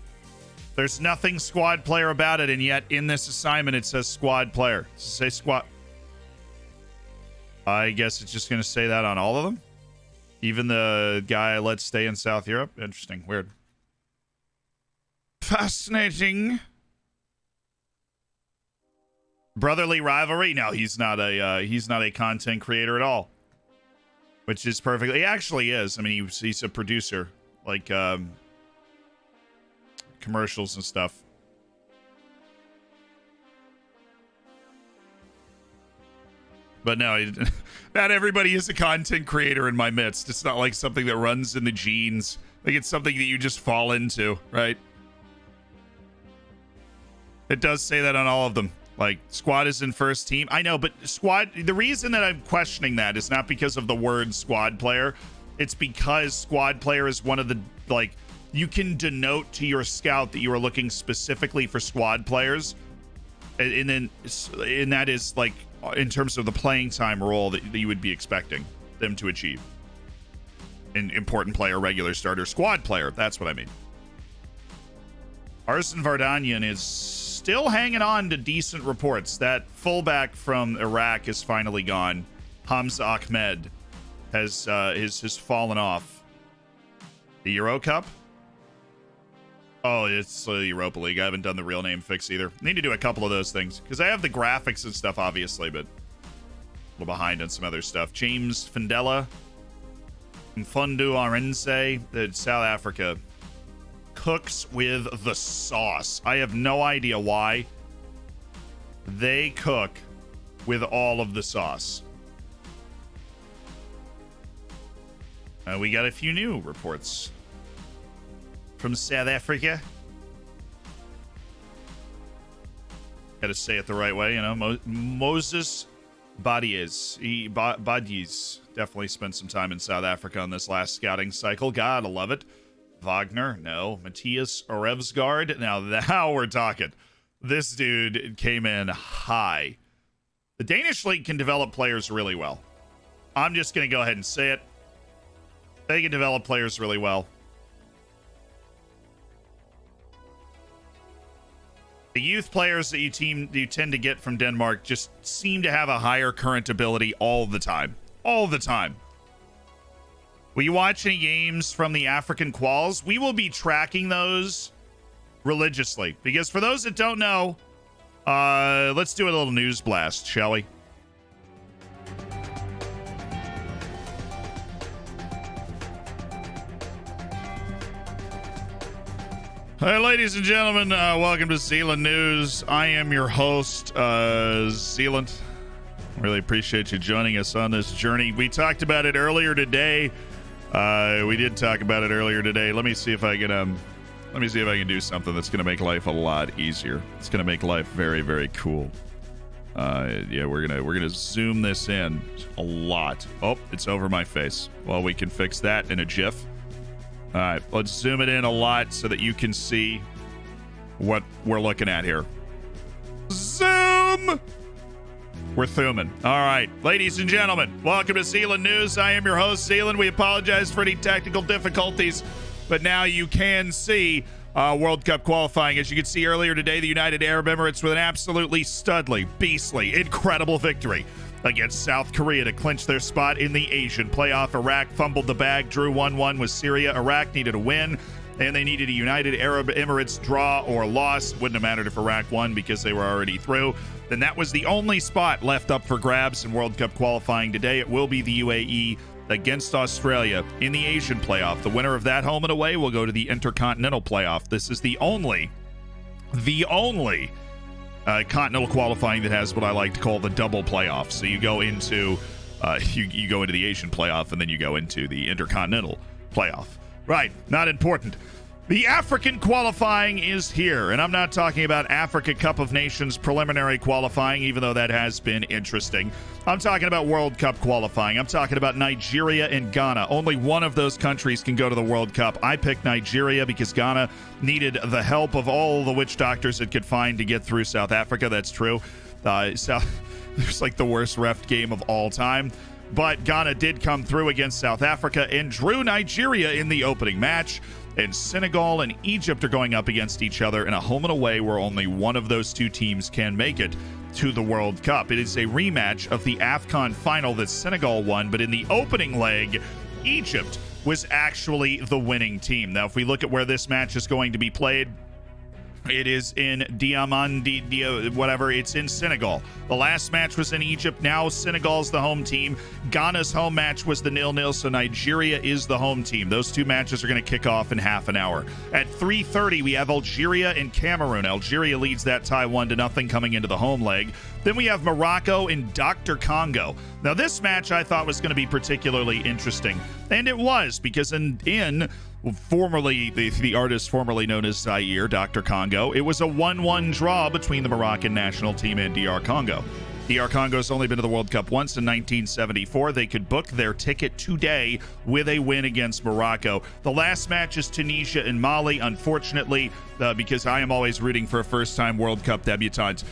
A: There's nothing squad player about it, and yet in this assignment it says squad player. Does it say squad? I guess it's just going to say that on all of them? Even the guy I let stay in South Europe? Interesting. Weird. Fascinating. Brotherly rivalry? No, he's not a content creator at all. Which is perfect. He actually is. I mean, he's a producer. Like, commercials and stuff. But no, not everybody is a content creator in my midst. It's not like something that runs in the genes. Like, it's something that you just fall into, right? It does say that on all of them. Like, squad is in first team. I know, but squad, the reason that I'm questioning that is not because of the word squad player. It's because squad player is one of the, like, you can denote to your scout that you are looking specifically for squad players. And that is, like, in terms of the playing time role that you would be expecting them to achieve. An important player, regular starter, squad player. That's what I mean. Arsene Vardanyan is still hanging on to decent reports. That fullback from Iraq is finally gone. Hamza Ahmed has fallen off. The Euro Cup? Oh, it's the Europa League. I haven't done the real name fix either. Need to do a couple of those things because I have the graphics and stuff, obviously, but a little behind on some other stuff. James Findella, Mfundu Arense, the South Africa cooks with the sauce. I have no idea why they cook with all of the sauce. We got a few new reports from South Africa. Gotta say it the right way, you know. Moses Badies definitely spent some time in South Africa on this last scouting cycle. Gotta love it. Wagner, no. Matthias Orevsgaard. Now we're talking. This dude came in high. The Danish league can develop players really well. I'm just going to go ahead and say it. They can develop players really well. The youth players that you tend to get from Denmark just seem to have a higher current ability all the time. All the time. Will you watch any games from the African quals? We will be tracking those religiously. Because for those that don't know, let's do a little news blast, shall we? Hey, ladies and gentlemen, welcome to Zealand News. I am your host, Zealand. Really appreciate you joining us on this journey. We talked about it earlier today. We did talk about it earlier today. Let me see if I can do something that's going to make life a lot easier. It's going to make life very, very cool. Yeah, we're gonna zoom this in a lot. Oh, it's over my face. Well, we can fix that in a GIF. All right, let's zoom it in a lot so that you can see what we're looking at here. Zoom! We're thumbing. All right, ladies and gentlemen, welcome to Zealand News. I am your host, Zealand. We apologize for any technical difficulties but now you can see World Cup qualifying. As you can see earlier today, the United Arab Emirates with an absolutely studly, beastly, incredible victory against South Korea to clinch their spot in the Asian playoff. Iraq fumbled the bag, drew 1-1 with Syria. Iraq needed a win, and they needed a United Arab Emirates draw or loss. Wouldn't have mattered if Iraq won because they were already through. Then that was the only spot left up for grabs in World Cup qualifying today. It will be the UAE against Australia in the Asian playoff. The winner of that home and away will go to the Intercontinental playoff. This is the only continental qualifying that has what I like to call the double playoff. So you go into you go into the Asian playoff, and then you go into the Intercontinental playoff. Right, not important. The African qualifying is here, and I'm not talking about Africa Cup of Nations preliminary qualifying, even though that has been interesting. I'm talking about World Cup qualifying. I'm talking about Nigeria and Ghana. Only one of those countries can go to the World Cup. I picked Nigeria because Ghana needed the help of all the witch doctors it could find to get through South Africa. That's true. It was like the worst ref game of all time. But Ghana did come through against South Africa and drew Nigeria in the opening match. And Senegal and Egypt are going up against each other in a home and away where only one of those two teams can make it to the World Cup. It is a rematch of the AFCON final that Senegal won, but in the opening leg, Egypt was actually the winning team. Now, if we look at where this match is going to be played, it is in whatever. It's in Senegal. The last match was in Egypt. Now Senegal's the home team. Ghana's home match was the 0-0, so Nigeria is the home team. Those two matches are going to kick off in half an hour. At 3:30, we have Algeria and Cameroon. Algeria leads that tie 1-0 coming into the home leg. Then we have Morocco and Dr. Congo. Now, this match I thought was going to be particularly interesting, and it was, because in formerly the artist formerly known as Zaire, Dr. Congo, it was a 1-1 draw between the Moroccan national team and DR Congo. DR Congo's only been to the World Cup once in 1974. They could book their ticket today with a win against Morocco. The last match is Tunisia and Mali. Unfortunately, because I am always rooting for a first-time World Cup debutant,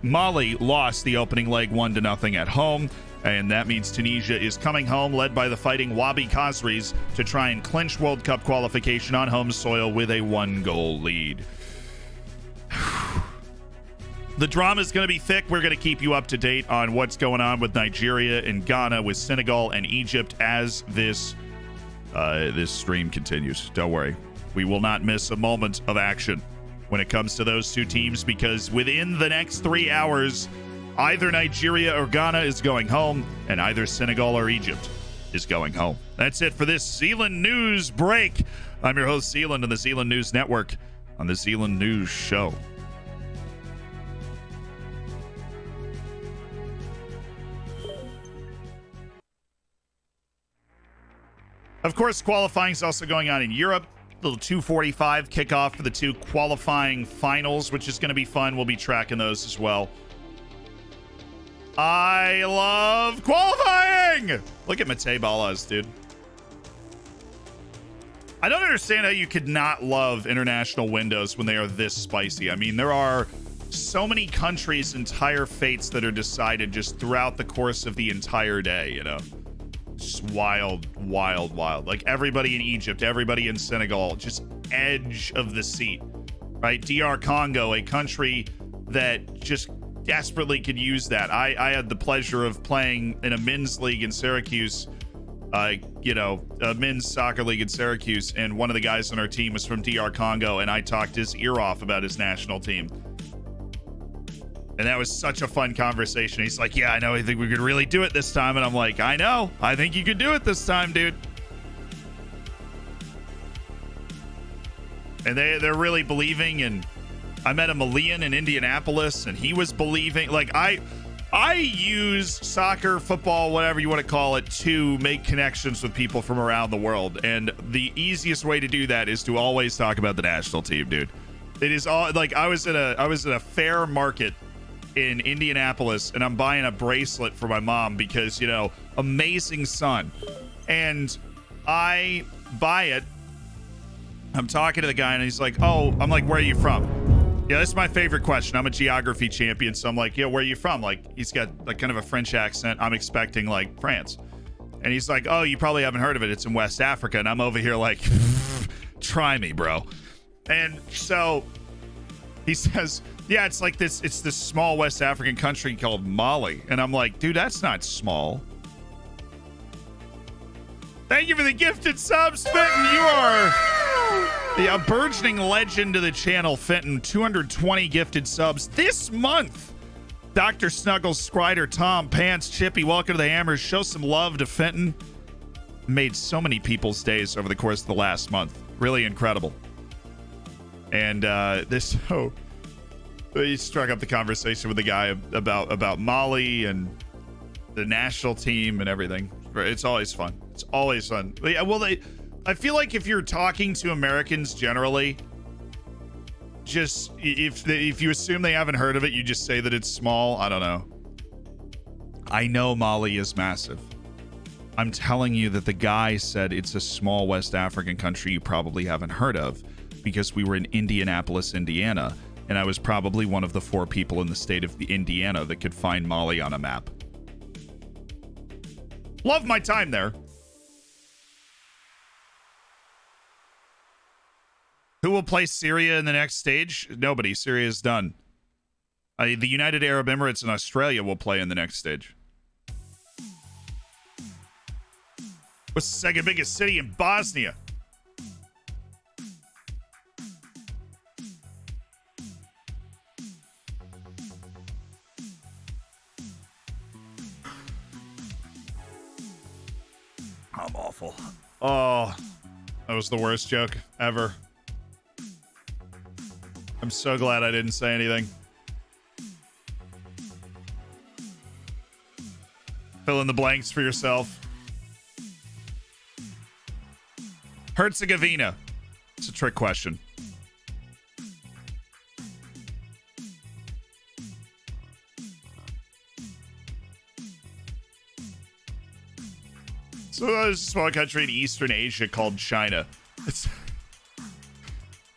A: Mali lost the opening leg 1-0 at home. And that means Tunisia is coming home, led by the Fighting Wabi Khazris, to try and clinch World Cup qualification on home soil with a 1-goal lead. The drama is going to be thick. We're going to keep you up to date on what's going on with Nigeria and Ghana, with Senegal and Egypt as this stream continues. Don't worry. We will not miss a moment of action when it comes to those two teams, because within the next 3 hours, either Nigeria or Ghana is going home, and either Senegal or Egypt is going home. That's it for this Zealand News break. I'm your host, Zealand, on the Zealand News Network on the Zealand News Show. Of course, qualifying is also going on in Europe. Little 2:45 kickoff for the two qualifying finals, which is going to be fun. We'll be tracking those as well. I love qualifying! Look at Matej Balas, dude. I don't understand how you could not love international windows when they are this spicy. I mean, there are so many countries' entire fates that are decided just throughout the course of the entire day, you know? Just wild, wild, wild. Like everybody in Egypt, everybody in Senegal, just edge of the seat, right? DR Congo, a country that just desperately could use that. I had the pleasure of playing in a men's league in Syracuse, a men's soccer league in Syracuse, and one of the guys on our team was from DR Congo, and I talked his ear off about his national team. And that was such a fun conversation. He's like, yeah, I know. I think we could really do it this time. And I'm like, I know. I think you could do it this time, dude. And they're really believing. And I met a Malian in Indianapolis, and he was believing. Like, I use soccer, football, whatever you want to call it, to make connections with people from around the world. And the easiest way to do that is to always talk about the national team, dude. It is all like I was at a fair market in Indianapolis, and I'm buying a bracelet for my mom because, amazing son. And I buy it. I'm talking to the guy, and he's like, oh, I'm like, where are you from? Yeah, that's my favorite question. I'm a geography champion, so I'm like, yeah, where are you from? Like, he's got like kind of a French accent. I'm expecting like France. And he's like, oh, you probably haven't heard of it. It's in West Africa. And I'm over here like, Try me, bro. And so he says, yeah, it's like this. It's this small West African country called Mali. And I'm like, dude, that's not small. Thank you for the gifted subs, Fenton. You are a burgeoning legend to the channel, Fenton. 220 gifted subs this month. Dr. Snuggles, Scrider, Tom, Pants, Chippy, welcome to the Hammers. Show some love to Fenton. Made so many people's days over the course of the last month. Really incredible. And he struck up the conversation with the guy about Mali and the national team and everything. It's always fun. It's always fun. Yeah, well, I feel like if you're talking to Americans generally, just if you assume they haven't heard of it, you just say that it's small. I don't know. I know Mali is massive. I'm telling you that the guy said it's a small West African country you probably haven't heard of, because we were in Indianapolis, Indiana, and I was probably one of the 4 people in the state of Indiana that could find Mali on a map. Love my time there. Who will play Syria in the next stage? Nobody. Syria is done. The United Arab Emirates and Australia will play in the next stage. What's the second biggest city in Bosnia? I'm awful. Oh, that was the worst joke ever. I'm so glad I didn't say anything. Fill in the blanks for yourself. Herzegovina. It's a trick question. So there's a small country in Eastern Asia called China. It's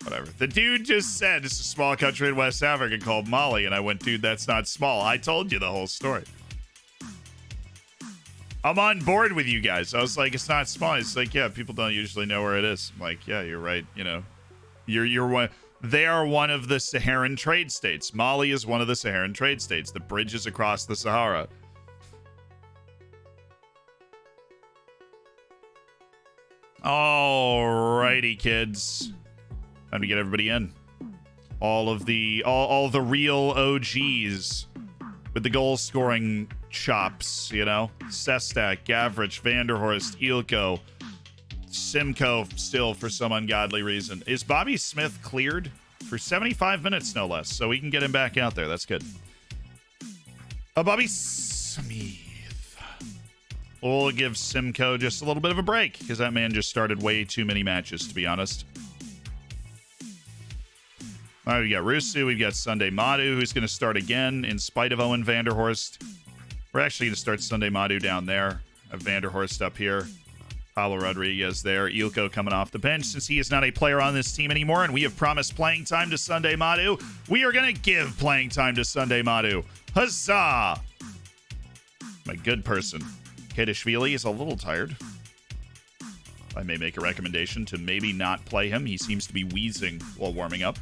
A: whatever. The dude just said it's a small country in West Africa called Mali, and I went, dude, that's not small. I told you the whole story. I'm on board with you guys. I was like, it's not small. It's like, yeah, people don't usually know where it is. I'm like, yeah, you're right. You know, you're one. They are one of the Saharan trade states. Mali is one of the Saharan trade states. The bridge is across the Sahara. Alrighty, kids. Time to get everybody in. All the real OGs with the goal scoring chops, you know? Sestak, Gavrich, Vanderhorst, Ilko, Simcoe still for some ungodly reason. Is Bobby Smith cleared? For 75 minutes, no less. So we can get him back out there. That's good. Bobby Smith. We'll give Simcoe just a little bit of a break, because that man just started way too many matches, to be honest. All right, we got Rusu. We've got Sunday Madu, who's going to start again in spite of Owen Vanderhorst. We're actually going to start Sunday Madu down there. Have Vanderhorst up here. Pablo Rodriguez there. Ilko coming off the bench since he is not a player on this team anymore, and we have promised playing time to Sunday Madu. We are going to give playing time to Sunday Madu. Huzzah! My good person. Kedishvili is a little tired. I may make a recommendation to maybe not play him. He seems to be wheezing while warming up.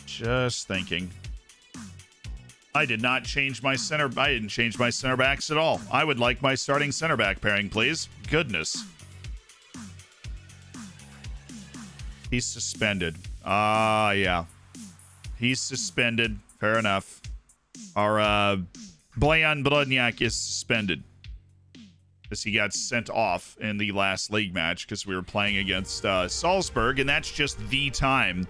A: Just thinking. I didn't change my center backs at all. I would like my starting center back pairing, please. Goodness. He's suspended. Yeah. He's suspended. Fair enough. Our Bojan Brodnjak is suspended because he got sent off in the last league match because we were playing against Salzburg, and that's just the time.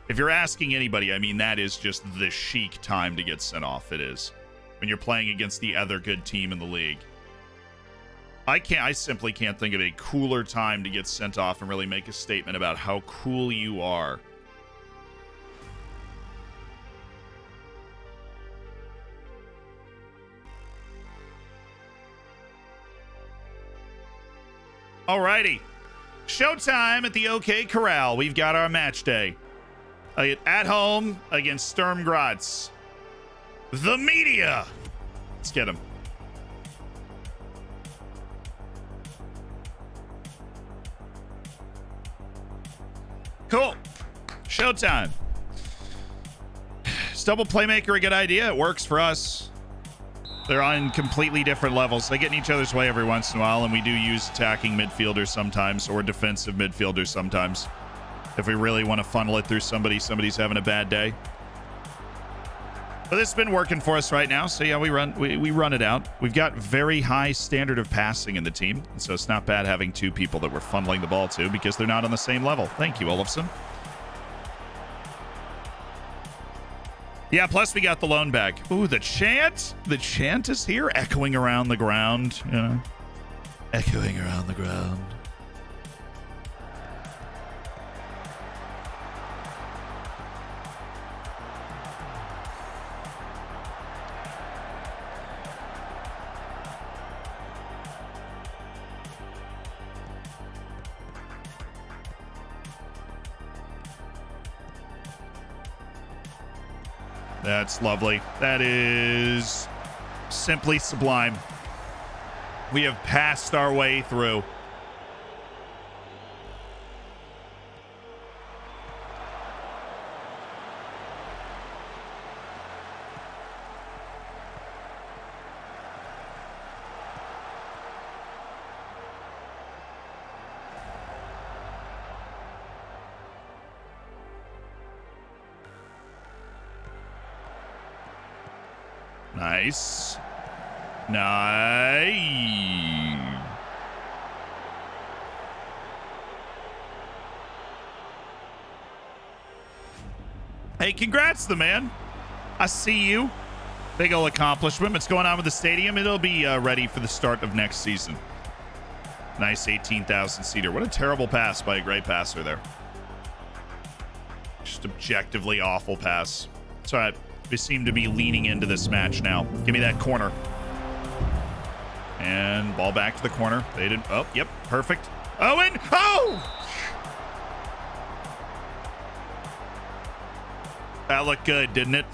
A: If you're asking anybody, I mean, that is just the chic time to get sent off. It is. When you're playing against the other good team in the league. I simply can't think of a cooler time to get sent off and really make a statement about how cool you are. Alrighty. Showtime at the OK Corral. We've got our match day. At home against Sturm Graz. The media. Let's get him. Cool. Showtime. Is double playmaker a good idea? It works for us. They're on completely different levels. They get in each other's way every once in a while, and we do use attacking midfielders sometimes or defensive midfielders sometimes. If we really want to funnel it through somebody's having a bad day. But this has been working for us right now. So yeah, we run it out. We've got very high standard of passing in the team. And so it's not bad having two people that we're funneling the ball to because they're not on the same level. Thank you, Olafson. Yeah, plus we got the loan bag. Ooh, the chant. The chant is here, echoing around the ground. You know, echoing around the ground. That's lovely. That is simply sublime. We have passed our way through. Nice. Nice. Hey, congrats to the man. I see you. Big ol' accomplishment. What's going on with the stadium? It'll be ready for the start of next season. Nice 18,000 seater. What a terrible pass by a great passer there. Just objectively awful pass. It's all right. We seem to be leaning into this match now. Give me that corner. And ball back to the corner. They didn't. Oh, yep. Perfect. Owen. Oh! That looked good, didn't it?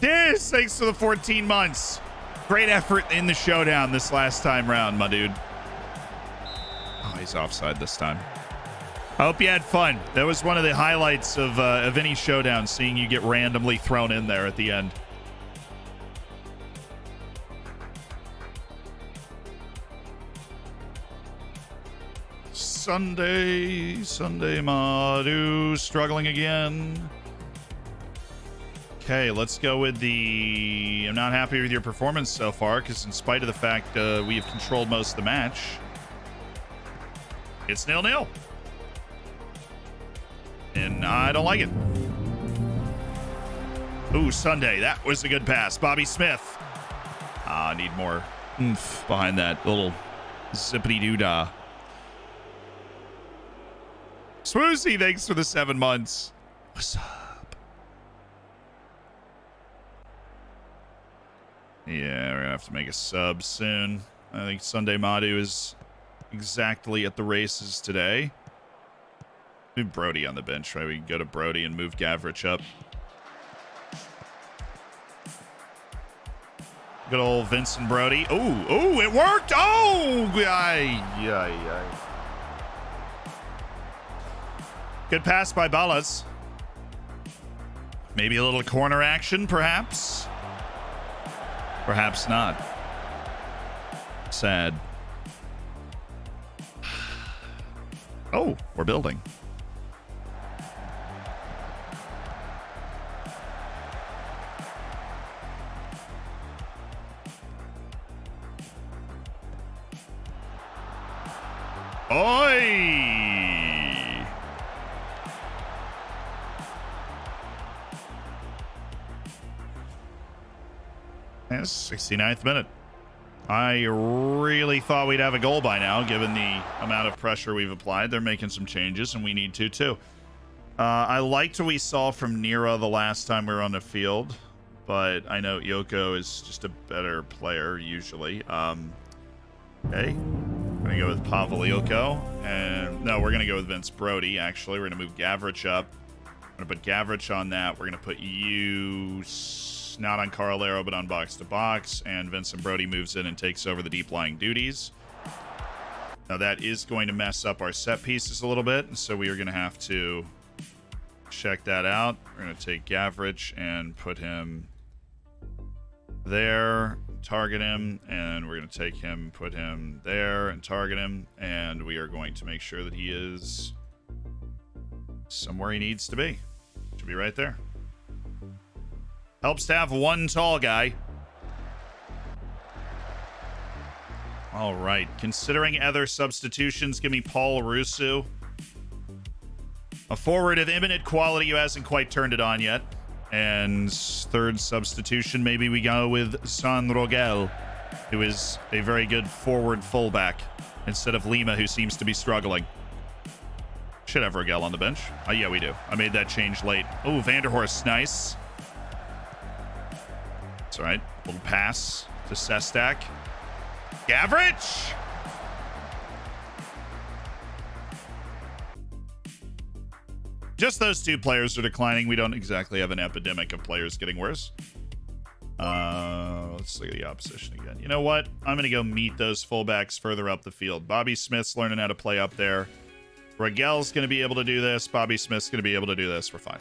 A: Yes, thanks for the 14 months. Great effort in the showdown this last time round, my dude. Oh, he's offside this time. I hope you had fun. That was one of the highlights of any showdown, seeing you get randomly thrown in there at the end. Sunday Madu struggling again. Okay, let's go with the... I'm not happy with your performance so far, because in spite of the fact we have controlled most of the match, it's 0-0. And I don't like it. Ooh, Sunday. That was a good pass. Bobby Smith. I need more oomph behind that little zippity-doo-dah. Swoozy, thanks for the 7 months. What's up? Yeah, we're going to have to make a sub soon. I think Sunday Madu is exactly at the races today. Move Brody on the bench, right? We can go to Brody and move Gavrich up. Good old Vincent Brody. Oh, it worked. Oh, yeah. Good pass by Ballas. Maybe a little corner action, perhaps. Perhaps not. Sad. Oh, we're building. Oi! Yes, 69th minute. I really thought we'd have a goal by now, given the amount of pressure we've applied. They're making some changes, and we need to, too. I liked what we saw from Nira the last time we were on the field, but I know Yoko is just a better player, usually. Okay. We're going to go with Pavel Yoko. And no, we're going to go with Vince Brody, actually. We're going to move Gavrich up. We're going to put Gavrich on that. We're going to put you... not on Carlero, but on box to box, and Vincent Brody moves in and takes over the deep lying duties. Now that is going to mess up our set pieces a little bit, so we are going to have to check that out. We're going to take Gavrich and put him there, target him, and we're going to take him, put him there, and target him, and we are going to make sure that he is somewhere he needs to be. Should be right there. Helps to have one tall guy. All right. Considering other substitutions, give me Paul Rusu. A forward of imminent quality who hasn't quite turned it on yet. And third substitution, maybe we go with San Rogel, who is a very good forward fullback, instead of Lima, who seems to be struggling. Should have Rogel on the bench. Oh, yeah, we do. I made that change late. Oh, Vanderhorst, nice. It's all right. Little pass to Sestak. Gavrich! Just those two players are declining. We don't exactly have an epidemic of players getting worse. Let's look at the opposition again. You know what? I'm going to go meet those fullbacks further up the field. Bobby Smith's learning how to play up there. Rogel's going to be able to do this. Bobby Smith's going to be able to do this. We're fine.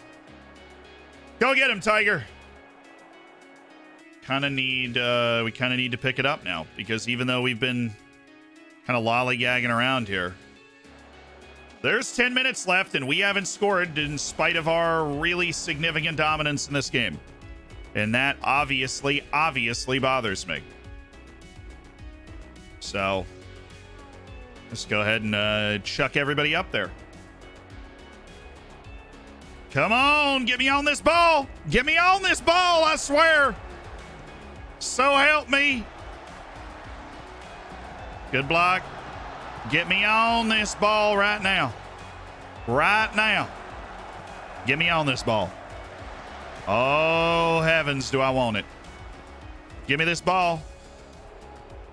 A: Go get him, Tiger. We kind of need to pick it up now, because even though we've been kind of lollygagging around here, there's 10 minutes left and we haven't scored in spite of our really significant dominance in this game. And that obviously bothers me. So let's go ahead and chuck everybody up there. Come on, get me on this ball. Get me on this ball, I swear. So help me. Good block. Get me on this ball right now. Right now. Get me on this ball. Oh, heavens, do I want it. Give me this ball.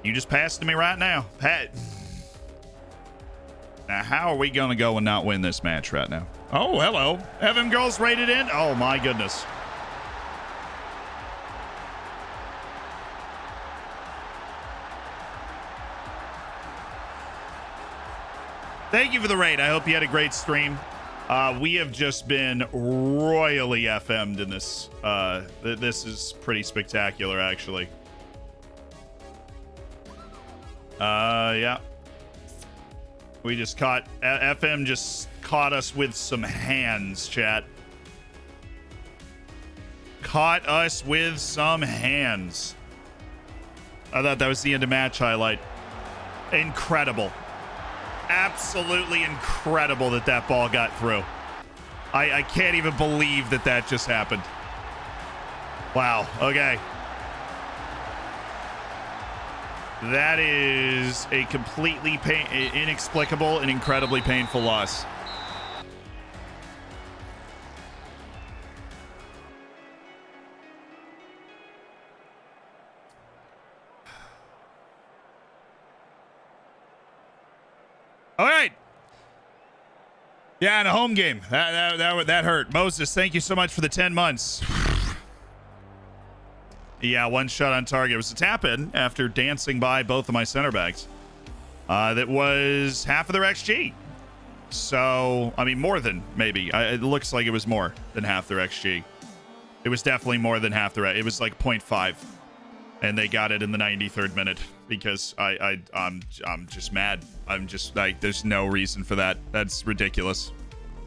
A: You just passed to me right now. Pat. Now, how are we going to go and not win this match right now? Oh, hello. Evan Girls rated in. Oh, my goodness. Thank you for the raid. I hope you had a great stream. We have just been royally FM'd in this. This is pretty spectacular, actually. Yeah. We just caught... FM just caught us with some hands, chat. Caught us with some hands. I thought that was the end of match highlight. Incredible. Absolutely incredible that that ball got through. I can't even believe that that just happened. Wow. Okay. That is a completely inexplicable and incredibly painful loss. All right. Yeah, in a home game. That hurt. Moses, thank you so much for the 10 months. Yeah, one shot on target. It was a tap-in after dancing by both of my center backs. That was half of their XG. So, I mean, more than maybe. It looks like it was more than half their XG. It was definitely more than half their... It was like 0.5. And they got it in the 93rd minute because I'm just mad. I'm just like, there's no reason for that. That's ridiculous.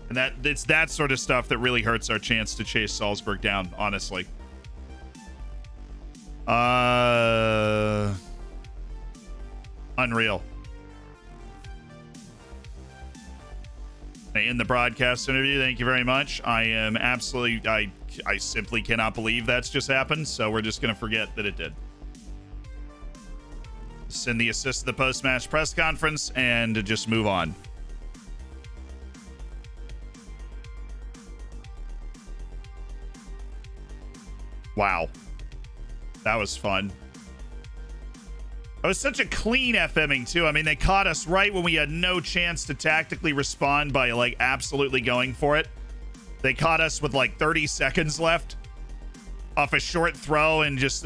A: And it's that sort of stuff that really hurts our chance to chase Salzburg down, honestly. Unreal. In the broadcast interview, thank you very much. I am absolutely... I simply cannot believe that's just happened, so we're just going to forget that it did. Send the assist to the post-match press conference and just move on. Wow. That was fun. It was such a clean FMing, too. I mean, they caught us right when we had no chance to tactically respond by, like, absolutely going for it. They caught us with, like, 30 seconds left off a short throw, and just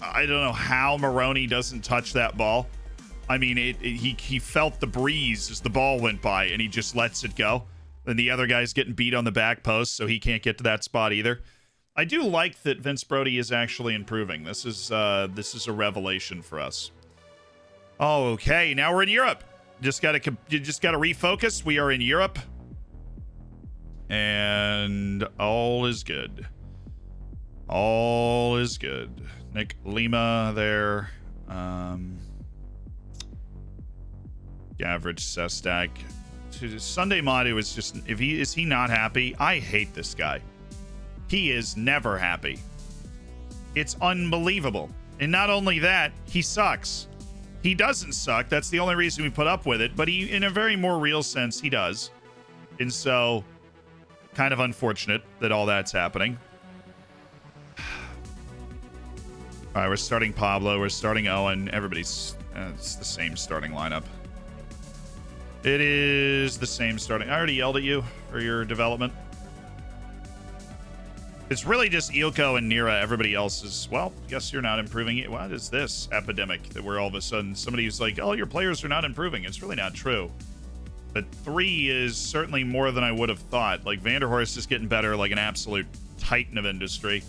A: I don't know how Maroney doesn't touch that ball. I mean, he felt the breeze as the ball went by, and he just lets it go. And the other guy's getting beat on the back post, so he can't get to that spot either. I do like that Vince Brody is actually improving. This is a revelation for us. Okay, now we're in Europe. You just gotta refocus. We are in Europe, and all is good. All is good. Nick Lima there. Average Sestak. Sunday Madu is just, is he not happy? I hate this guy. He is never happy. It's unbelievable. And not only that, he sucks. He doesn't suck. That's the only reason we put up with it. But he, in a very more real sense, he does. And so, kind of unfortunate that all that's happening. All right, we're starting Pablo. We're starting Owen. Everybody's, it's the same starting lineup. It is the same starting. I already yelled at you for your development. It's really just Ilko and Nira. Everybody else is, well, guess you're not improving it. What is this epidemic that we're all of a sudden, somebody's like, oh, your players are not improving. It's really not true. But 3 is certainly more than I would have thought. Like, Vanderhorst is getting better, like an absolute titan of industry.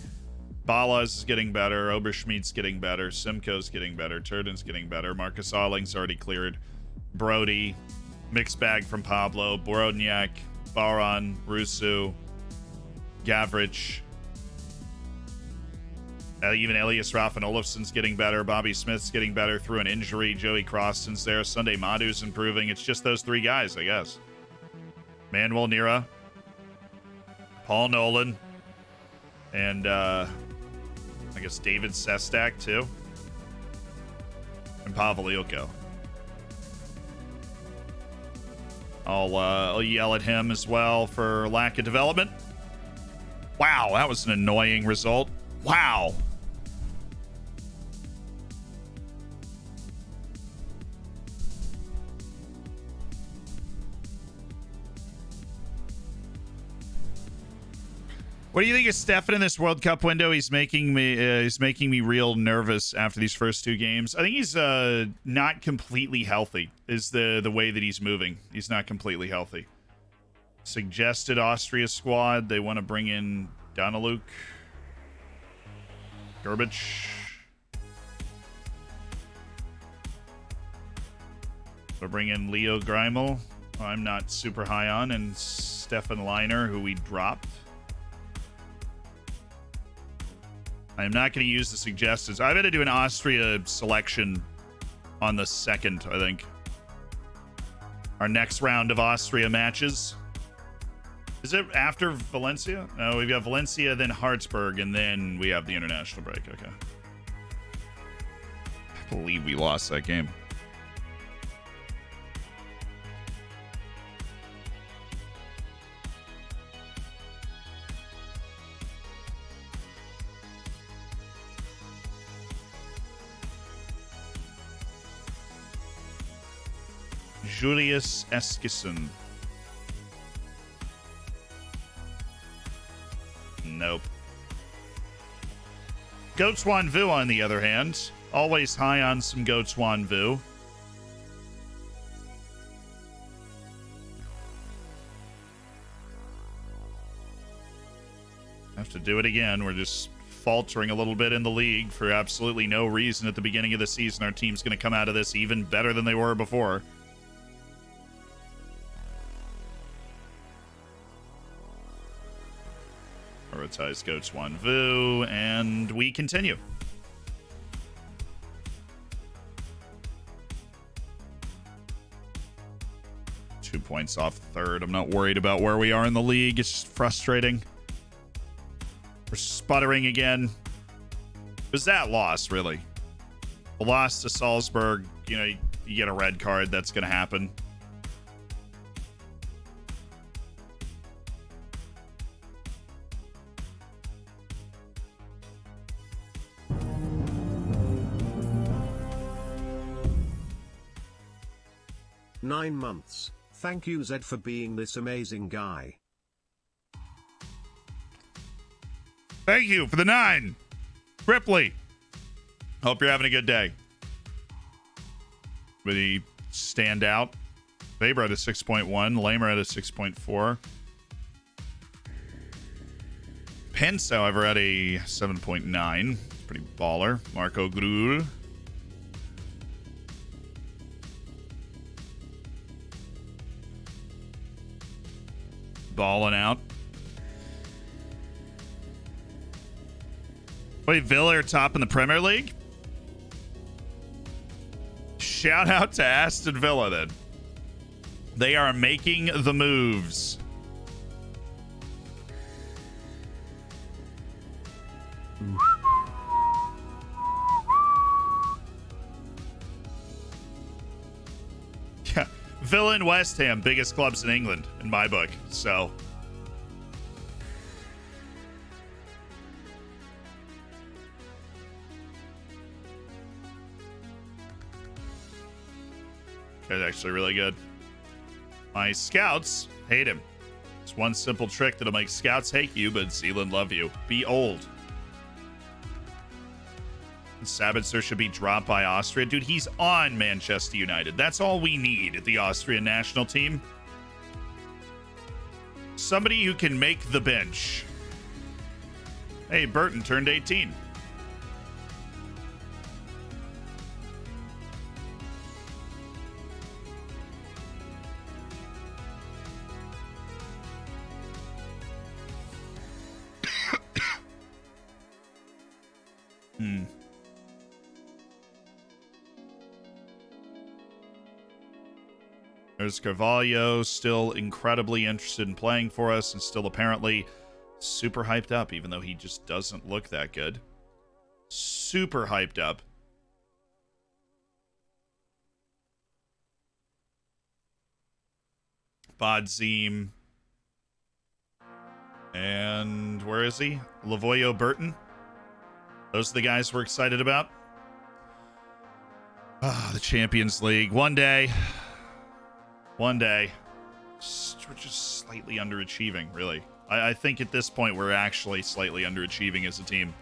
A: Balas is getting better. Oberschmidt's getting better. Simcoe's getting better. Turden's getting better. Marcus Alling's already cleared. Brody. Mixed bag from Pablo, Borodniak, Baron, Rusu, Gavrich. Even Elias Raffin Olafson's getting better. Bobby Smith's getting better through an injury. Joey Croston's there. Sunday Madu's improving. It's just those 3 guys, I guess. Manuel Nira, Paul Nolan, and I guess David Sestak, too. And Pavel Ilko. I'll yell at him as well for lack of development. Wow, that was an annoying result. Wow. What do you think of Stefan in this World Cup window? He's making me real nervous after these first 2 games. I think he's not completely healthy. Is the way that he's moving. He's not completely healthy. Suggested Austria squad. They want to bring in Donaluk, Gerbich. They'll bring in Leo Greimel, who I'm not super high on, and Stefan Leiner, who we dropped. I'm not going to use the suggestions. I'm going to do an Austria selection on the 2nd, I think. Our next round of Austria matches. Is it after Valencia? No, we've got Valencia, then Hartberg, and then we have the international break. Okay. I believe we lost that game. Julius Eskison. Nope. Goatswan Vu, on the other hand. Always high on some Goatswan Vu. Have to do it again. We're just faltering a little bit in the league for absolutely no reason at the beginning of the season. Our team's going to come out of this even better than they were before. Prioritize Goatswan Vu, and we continue. Two points off third. I'm not worried about where we are in the league. It's just frustrating. We're sputtering again. It was that loss, really. The loss to Salzburg, you know, you get a red card. That's going to happen.
B: "9 months. Thank you, Zed, for being this amazing guy."
A: Thank you for the 9. Ripley. Hope you're having a good day. Anybody stand out? Weber at a 6.1. Lamer at a 6.4. Pence, however, at a 7.9. Pretty baller. Marco Grul. Balling out. Wait, Villa are top in the Premier League? Shout out to Aston Villa then. They are making the moves. Yeah, Villa and West Ham, biggest clubs in England in my book. So that's actually really good. My scouts hate him. It's one simple trick that'll make scouts hate you, but Zealand love you. Be old. Sabitzer should be dropped by Austria. Dude, he's on Manchester United. That's all we need at the Austrian national team. Somebody who can make the bench. Hey, Burton turned 18. There's Carvalho, still incredibly interested in playing for us and still apparently super hyped up, even though he just doesn't look that good. Super hyped up. Bodzim. And where is he? Lavoyo Burton. Those are the guys we're excited about. Ah, the Champions League. One day. One day. We're just slightly underachieving, really. I think at this point we're actually slightly underachieving as a team.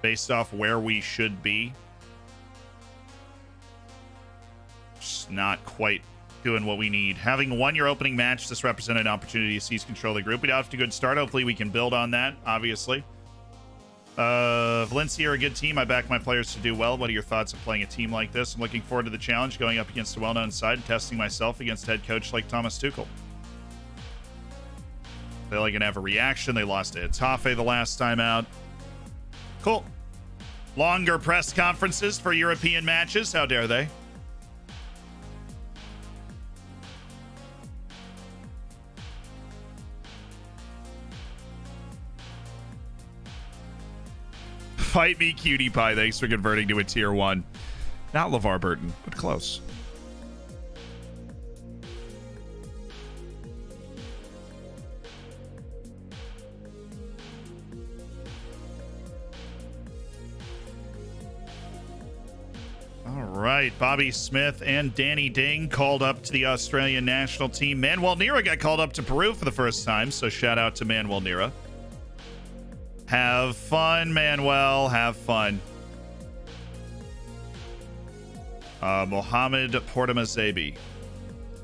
A: Based off where we should be. Just not quite doing what we need. Having won your opening match, this represented an opportunity to seize control of the group. We got off to a good start. Hopefully we can build on that, obviously. Valencia are a good team. I back my players to do well. What are your thoughts of playing a team like this? I'm looking forward to the challenge, going up against a well-known side and testing myself against head coach like Thomas Tuchel. They're going to have a reaction. They lost to Etafe the last time out. Cool. Longer press conferences for European matches. How dare they? Fight me, cutie pie. Thanks for converting to a tier 1. Not LeVar Burton, but close. All right, Bobby Smith and Danny Ding called up to the Australian national team. Manuel Nira got called up to Peru for the first time, so shout out to Manuel Nira. Have fun, Manuel. Have fun. Mohamed Portamazebi.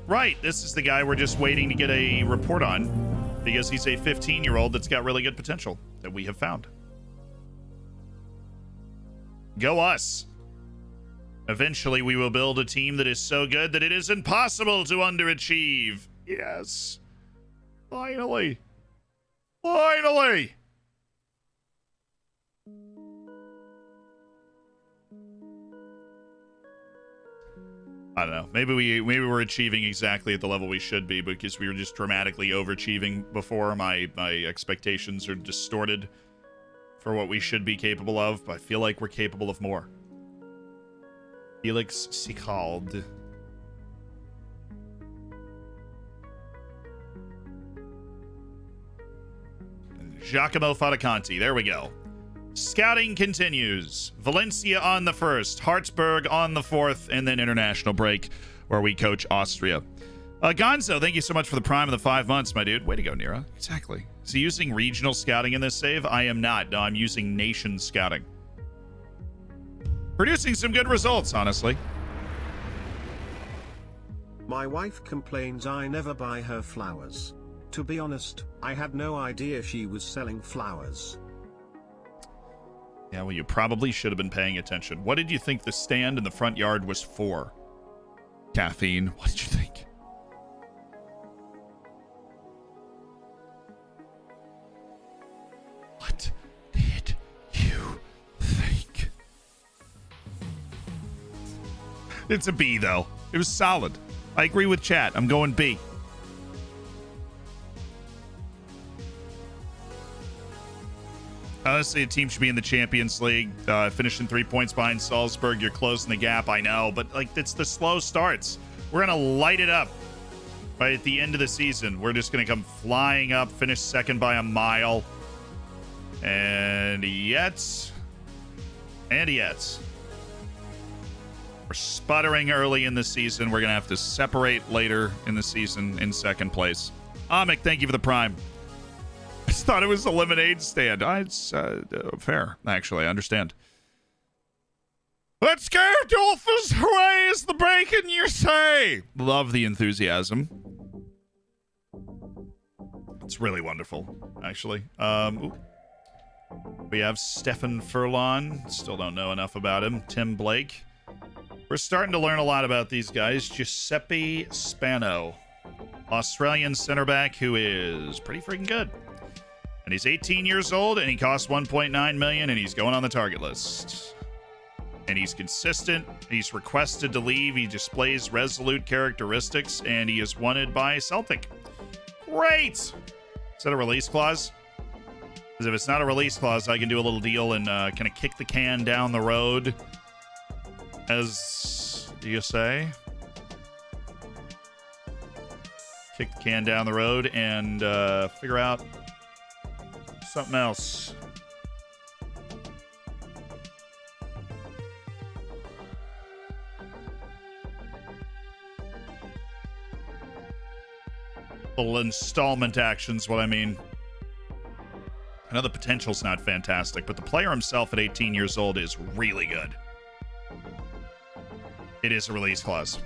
A: Right, this is the guy we're just waiting to get a report on because he's a 15-year-old that's got really good potential that we have found. Go us. Eventually, we will build a team that is so good that it is impossible to underachieve. Yes. Finally. Finally. I don't know. Maybe we're achieving exactly at the level we should be because we were just dramatically overachieving before. My expectations are distorted for what we should be capable of, but I feel like we're capable of more. Felix Sicald. And Giacomo Fatacanti. There we go. Scouting continues. Valencia on the 1st, Hartberg on the 4th, and then international break where we coach Austria. Gonzo, thank you so much for the prime of the 5 months, my dude. Way to go, Nira. Exactly. Is he using regional scouting in this save? I am not. No, I'm using nation scouting. Producing some good results, honestly.
B: My wife complains I never buy her flowers. To be honest, I had no idea she was selling flowers.
A: Yeah, well, you probably should have been paying attention. What did you think the stand in the front yard was for? Caffeine. What did you think? What did you think? It's a B, though. It was solid. I agree with chat. I'm going B. Honestly, a team should be in the Champions League. Finishing 3 points behind Salzburg. You're closing the gap, I know. But, like, it's the slow starts. We're going to light it up right at the end of the season. We're just going to come flying up, finish second by a mile. And yet. We're sputtering early in the season. We're going to have to separate later in the season in second place. Amik, thank you for the prime. I just thought it was a lemonade stand. It's fair, actually. I understand. Let's go, Dolphins! Hooray is the bacon, you say! Love the enthusiasm. It's really wonderful, actually. We have Stefan Furlan. Still don't know enough about him. Tim Blake. We're starting to learn a lot about these guys. Giuseppe Spano. Australian center back who is pretty freaking good. And he's 18 years old, and he costs 1.9 million, and he's going on the target list. And he's consistent. He's requested to leave. He displays resolute characteristics, and he is wanted by Celtic. Great! Is that a release clause? Because if it's not a release clause, I can do a little deal and kind of kick the can down the road, as you say. Kick the can down the road and figure out something else. Little installment actions, what I mean. I know the potential's not fantastic, but the player himself at 18 years old is really good. It is a release clause.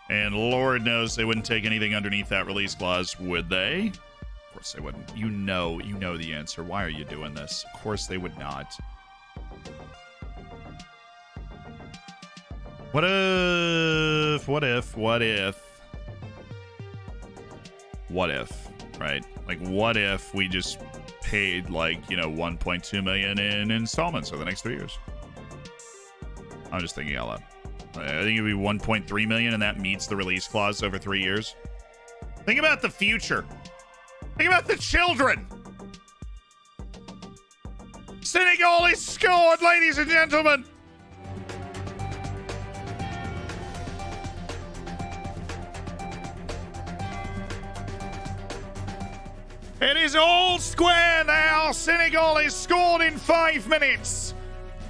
A: And Lord knows they wouldn't take anything underneath that release clause, would they? Of course they wouldn't. You know the answer. Why are you doing this? Of course they would not. What if, right? Like, what if we just paid, like, 1.2 million in installments over the next 3 years? I'm just thinking out loud. I think it'd be 1.3 million, and that meets the release clause over 3 years. Think about the future. Think about the children. Senegal is scored, ladies and gentlemen. It is all square now. Senegal is scored in 5 minutes.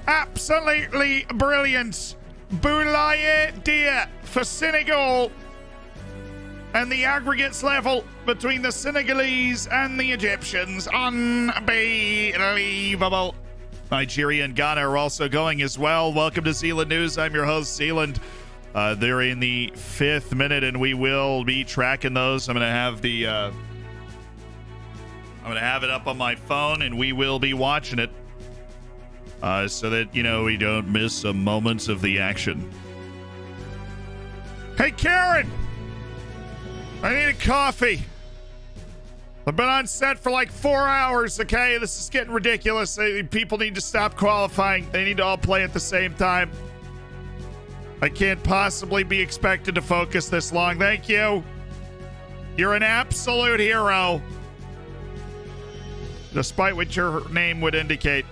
A: Absolutely brilliant. Boulaye Dia for Senegal. And the aggregates level between the Senegalese and the Egyptians. Unbelievable. Nigeria and Ghana are also going as well. Welcome to Zealand News. I'm your host, Zealand. They're in the 5th minute, and we will be tracking those. I'm going to have it up on my phone, and we will be watching it so that, we don't miss a moment of the action. Hey, Karen! I need a coffee. I've been on set for like 4 hours, okay? This is getting ridiculous. People need to stop qualifying. They need to all play at the same time. I can't possibly be expected to focus this long. Thank you. You're an absolute hero. Despite what your name would indicate.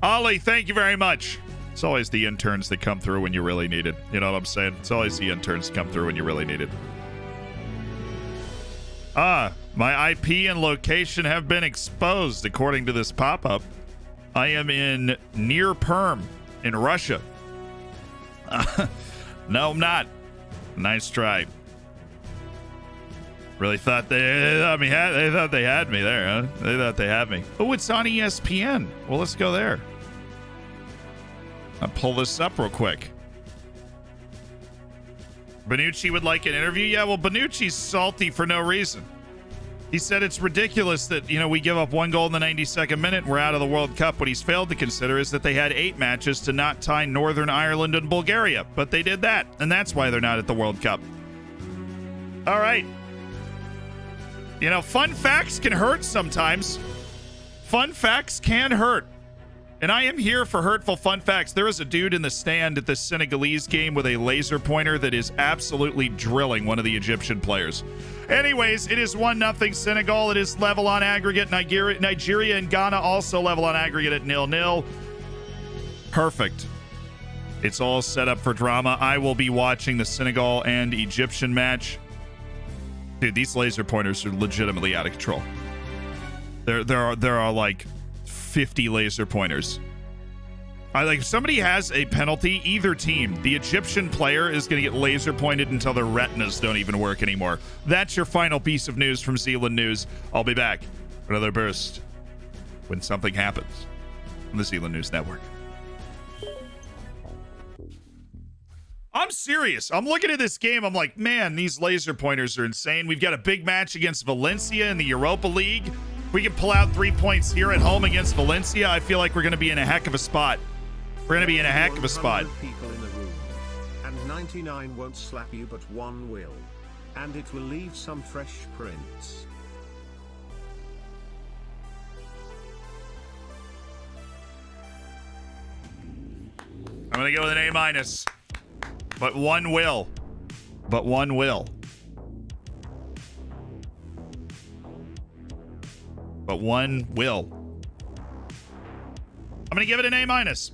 A: Ollie, thank you very much. It's always the interns that come through when you really need it. You know what I'm saying? It's always the interns that come through when you really need it. My IP and location have been exposed, according to this pop-up. I am in near Perm in Russia. No, I'm not. Nice try. Really thought they thought they had me there, huh? They thought they had me. Oh, it's on ESPN. Well, let's go there. I'll pull this up real quick. Bonucci would like an interview? Yeah, well, Bonucci's salty for no reason. He said it's ridiculous that, we give up 1 goal in the 92nd minute and we're out of the World Cup. What he's failed to consider is that they had 8 matches to not tie Northern Ireland and Bulgaria. But they did that, and that's why they're not at the World Cup. All right. Fun facts can hurt sometimes. Fun facts can hurt. And I am here for hurtful fun facts. There is a dude in the stand at the Senegalese game with a laser pointer that is absolutely drilling one of the Egyptian players. Anyways, it is 1-0 Senegal. It is level on aggregate. Nigeria and Ghana also level on aggregate at 0-0. Perfect. It's all set up for drama. I will be watching the Senegal and Egyptian match. Dude, these laser pointers are legitimately out of control. There are like 50 laser pointers. If somebody has a penalty, either team, the Egyptian player is going to get laser pointed until their retinas don't even work anymore. That's your final piece of news from Zealand News. I'll be back for another burst when something happens on the Zealand News Network. I'm serious. I'm looking at this game. I'm like, man, these laser pointers are insane. We've got a big match against Valencia in the Europa League. We can pull out 3 points here at home against Valencia. I feel like we're going to be in a heck of a spot. We're going to be in a heck of a spot.
B: People in the room, and 99 won't slap you, but 1 will. And it will leave some fresh prints.
A: I'm going to go with an A-. But 1 will. But 1 will. But 1 will. I'm going to give it an A-.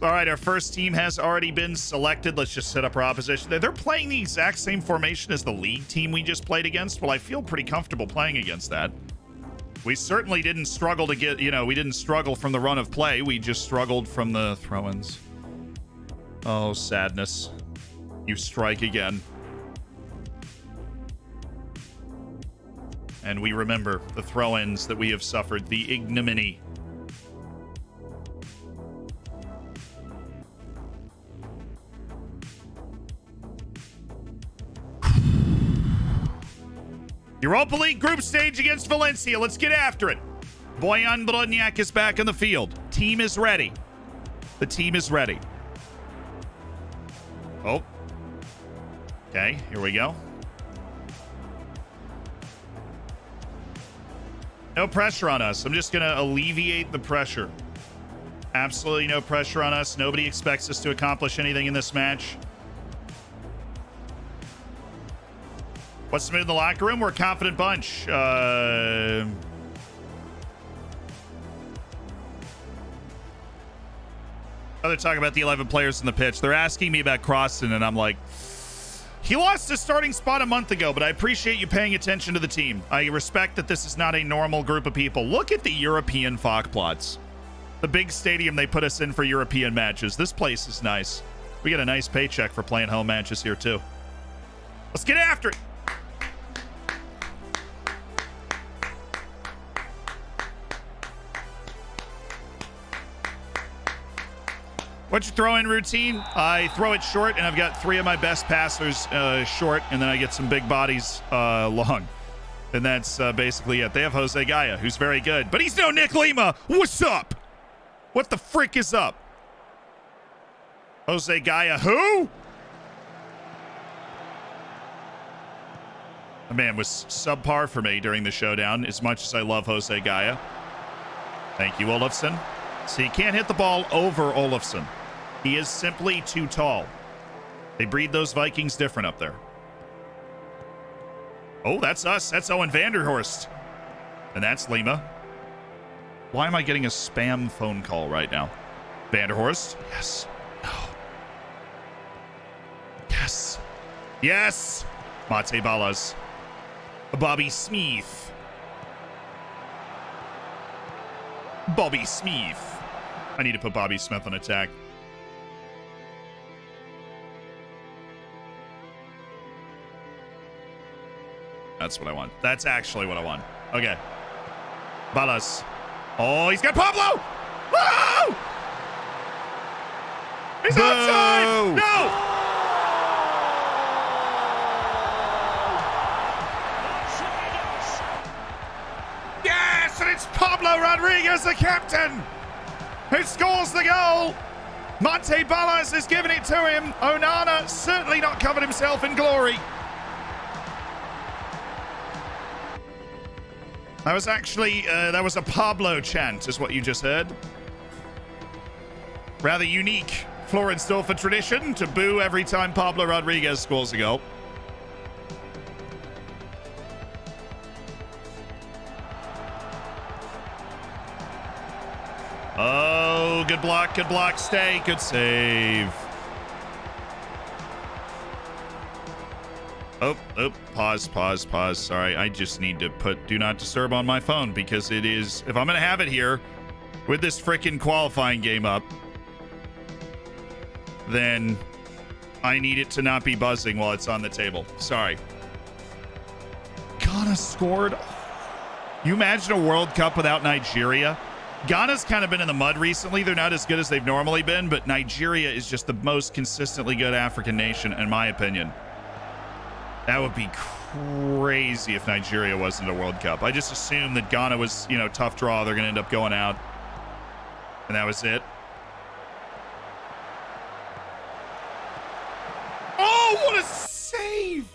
A: All right, our first team has already been selected. Let's just set up our opposition. They're playing the exact same formation as the league team we just played against. Well, I feel pretty comfortable playing against that. We certainly didn't struggle to get, we didn't struggle from the run of play. We just struggled from the throw-ins. Oh, sadness. You strike again. And we remember the throw-ins that we have suffered, the ignominy. Europa League group stage against Valencia. Let's get after it. Bojan Brodnjak is back in the field. Team is ready. The team is ready. Oh. Okay, here we go. No pressure on us. I'm just going to alleviate the pressure. Absolutely no pressure on us. Nobody expects us to accomplish anything in this match. What's the mood in the locker room? We're a confident bunch. Oh, they're talking about the 11 players in the pitch. They're asking me about Croston, and I'm like, he lost his starting spot a month ago, but I appreciate you paying attention to the team. I respect that this is not a normal group of people. Look at the European Fachplatz. The big stadium they put us in for European matches. This place is nice. We get a nice paycheck for playing home matches here, too. Let's get after it. What's your throw-in routine? I throw it short, and I've got 3 of my best passers short, and then I get some big bodies long. And that's basically it. They have Jose Gaia, who's very good, but he's no Nick Lima. What's up? What the frick is up? Jose Gaia, who? The man was subpar for me during the showdown, as much as I love Jose Gaia. Thank you, Olofsson. So you can't hit the ball over Olofsson. He is simply too tall. They breed those Vikings different up there. Oh, that's us. That's Owen Vanderhorst. And that's Lima. Why am I getting a spam phone call right now? Vanderhorst? Yes. No. Yes. Yes. Mate Balas. Bobby Smith. Bobby Smith. I need to put Bobby Smith on attack. That's what I want. That's actually what I want. Okay. Balas. Oh, he's got Pablo! Oh! He's outside! No! Yes, and it's Pablo Rodriguez, the captain, who scores the goal. Monte Balas is giving it to him. Onana certainly not covered himself in glory. That was actually, that was a Pablo chant, is what you just heard. Rather unique Florensdorfer tradition to boo every time Pablo Rodriguez scores a goal. Oh, good block, stay, good save. Oh, pause. Sorry, I just need to put do not disturb on my phone because it is, if I'm going to have it here with this frickin' qualifying game up, then I need it to not be buzzing while it's on the table. Sorry. Ghana scored. You imagine a World Cup without Nigeria? Ghana's kind of been in the mud recently. They're not as good as they've normally been, but Nigeria is just the most consistently good African nation, in my opinion. That would be crazy if Nigeria wasn't a World Cup. I just assumed that Ghana was, you know, tough draw. They're going to end up going out. And that was it. Oh, what a save!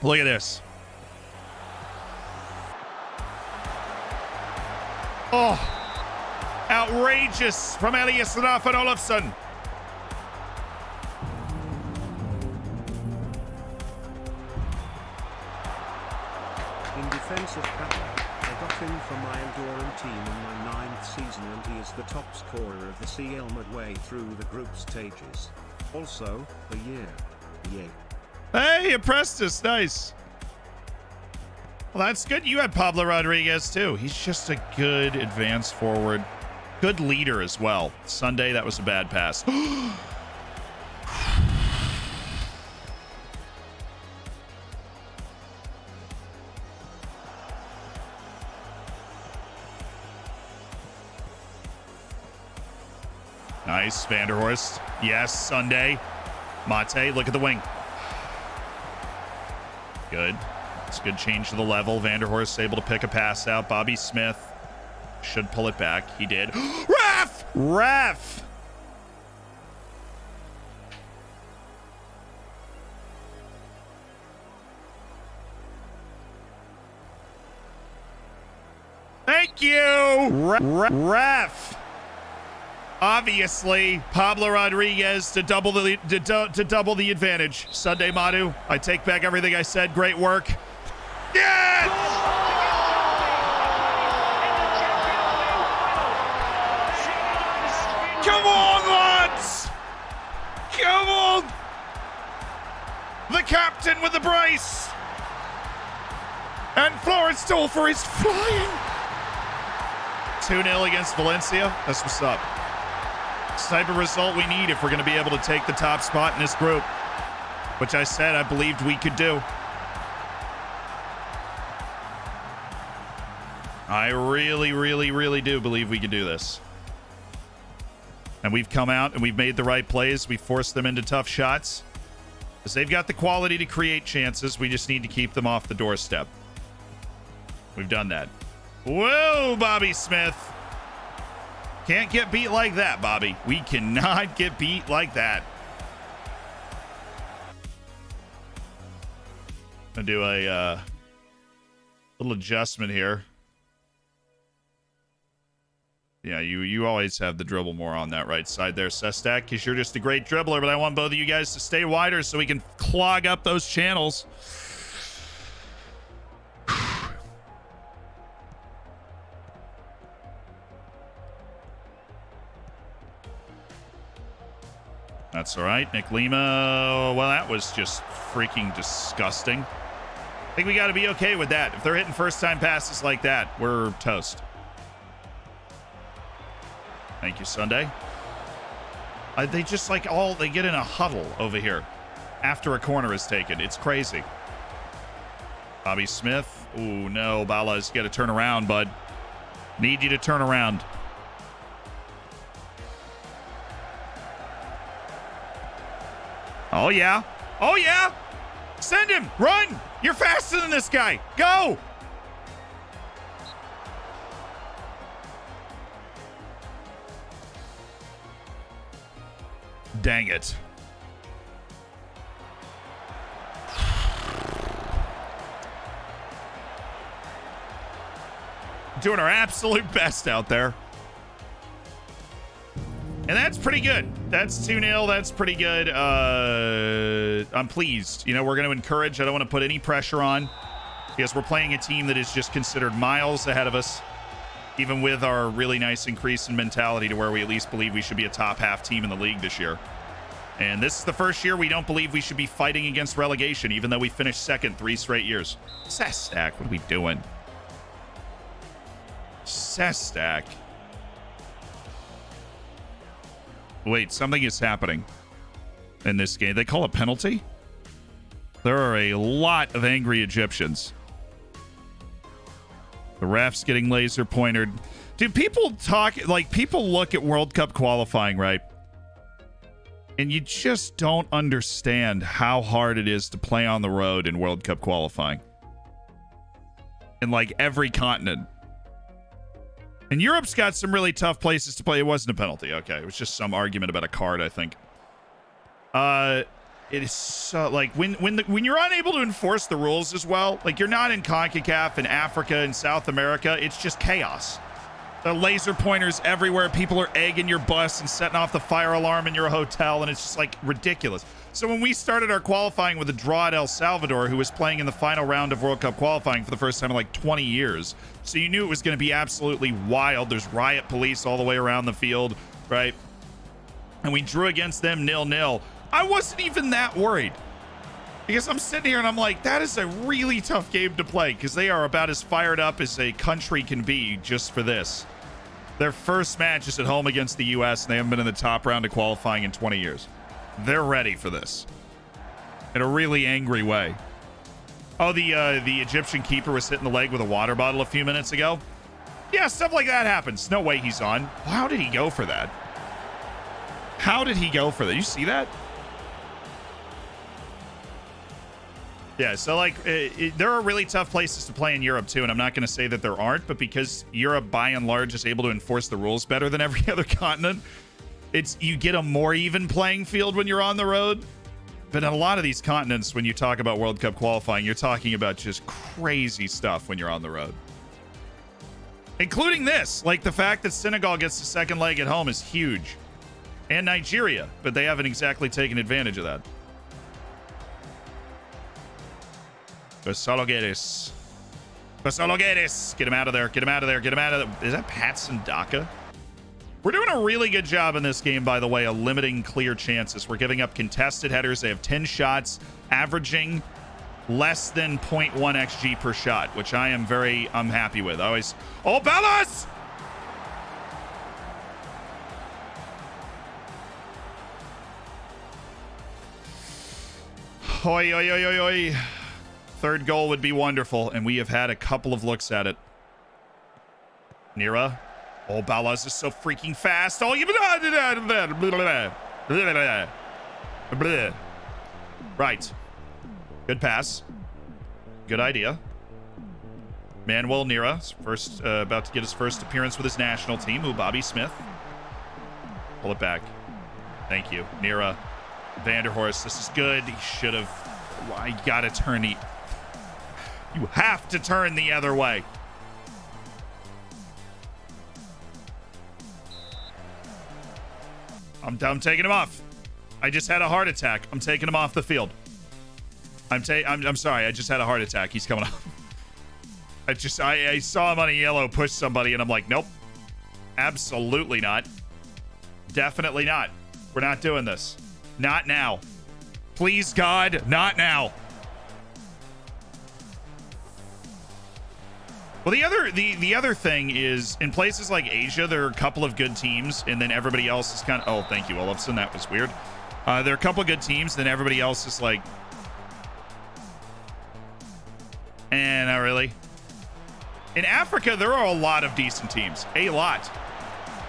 A: Look at this. Oh, outrageous from Elias Raffan Olofsson.
B: In defense of Papa, I got him from my Andorran team in my 9th season and he is the top scorer of the CL midway through the group stages. Also, a year. Yay.
A: Hey, impressed us. Nice. Well, that's good. You had Pablo Rodriguez, too. He's just a good advance forward. Good leader as well. Sunday, that was a bad pass. Nice, Vanderhorst. Yes, Sunday. Mate, look at the wing. Good. It's a good change to the level. Vanderhorst able to pick a pass out. Bobby Smith should pull it back. He did. Ref! Ref! Thank you! Ref! Obviously, Pablo Rodriguez to double the advantage. Sunday Madu, I take back everything I said. Great work. Yes! Come on, lads! Come on! The captain with the brace. And Florensdorfer is flying. 2-0 against Valencia. That's what's up. It's the type of result we need if we're going to be able to take the top spot in this group, which I said I believed we could do. I really, really, really do believe we can do this. And we've come out and we've made the right plays. We forced them into tough shots because they've got the quality to create chances. We just need to keep them off the doorstep. We've done that. Whoa, Bobby Smith. Can't get beat like that, Bobby. We cannot get beat like that. I'm going to do a little adjustment here. Yeah, you always have the dribble more on that right side there, Sestak, because you're just a great dribbler, but I want both of you guys to stay wider so we can clog up those channels. That's all right. Nick Lima, well, that was just freaking disgusting. I think we got to be okay with that. If they're hitting first-time passes like that, we're toast. Thank you, Sunday. They just like they get in a huddle over here. after a corner is taken. It's crazy. Bobby Smith. Ooh, no. Bala's got to turn around, bud. Need you to turn around. Oh, yeah. Oh, yeah. Send him. Run. You're faster than this guy. Go. Dang it. Doing our absolute best out there. And that's pretty good. That's 2-0. That's pretty good. I'm pleased. You know, we're going to encourage. I don't want to put any pressure on because we're playing a team that is just considered miles ahead of us, even with our really nice increase in mentality to where we at least believe we should be a top half team in the league this year. And this is the first year we don't believe we should be fighting against relegation, even though we finished second 3 straight years. Sestak, what are we doing? Sestak. Wait, something is happening in this game. They call a penalty? There are a lot of angry Egyptians. The ref's getting laser pointed. Dude, people talk, like, people look at World Cup qualifying, right? And you just don't understand how hard it is to play on the road in World Cup qualifying. In, like, every continent. And Europe's got some really tough places to play. It wasn't a penalty. Okay, it was just some argument about a card, I think. It is so, like, when you're unable to enforce the rules as well, like, you're not in CONCACAF and Africa and South America, it's just chaos. There are laser pointers everywhere. People are egging your bus and setting off the fire alarm in your hotel, and it's just, like, ridiculous. So when we started our qualifying with a draw at El Salvador, who was playing in the final round of World Cup qualifying for the first time in, like, 20 years, so you knew it was going to be absolutely wild. There's riot police all the way around the field, right? And we drew against them 0-0. I wasn't even that worried because I'm sitting here and I'm like, that is a really tough game to play because they are about as fired up as a country can be just for this. Their first match is at home against the U.S. and they haven't been in the top round of qualifying in 20 years. They're ready for this in a really angry way. Oh, the Egyptian keeper was hitting the leg with a water bottle a few minutes ago. Yeah, stuff like that happens. No way he's on. How did he go for that? How did he go for that? You see that? Yeah, so, like, there are really tough places to play in Europe, too, and I'm not going to say that there aren't, but because Europe, by and large, is able to enforce the rules better than every other continent, you get a more even playing field when you're on the road. But in a lot of these continents, when you talk about World Cup qualifying, you're talking about just crazy stuff when you're on the road. Including this. Like, the fact that Senegal gets the second leg at home is huge. And Nigeria, but they haven't exactly taken advantage of that. Basalogueres. Get him out of there. Get him out of there. Get him out of there. Is that Smugdoka? We're doing a really good job in this game, by the way, of limiting clear chances. We're giving up contested headers. They have 10 shots, averaging less than 0.1 XG per shot, which I'm happy with. Oh, Bellas! Oi, oi, oi, oi, oi. Third goal would be wonderful, and we have had a couple of looks at it. Nira. Oh, Ballas is so freaking fast. Oh, you... Right. Good pass. Good idea. Manuel Nira, first, about to get his first appearance with his national team. Ooh, Bobby Smith. Pull it back. Thank you. Nira. Vanderhorst, this is good. He should have... I gotta turn the... You have to turn the other way. I'm taking him off. I just had a heart attack. I'm taking him off the field. I'm sorry. I just had a heart attack. He's coming off. I saw him on a yellow push somebody, and I'm like, nope. Absolutely not. Definitely not. We're not doing this. Not now. Please, God, not now. Well, the other thing is, in places like Asia, there are a couple of good teams, and then everybody else is kind of... Oh, thank you, Olafson. That was weird. There are a couple good teams, then everybody else is like, not really. In Africa, there are a lot of decent teams. A lot.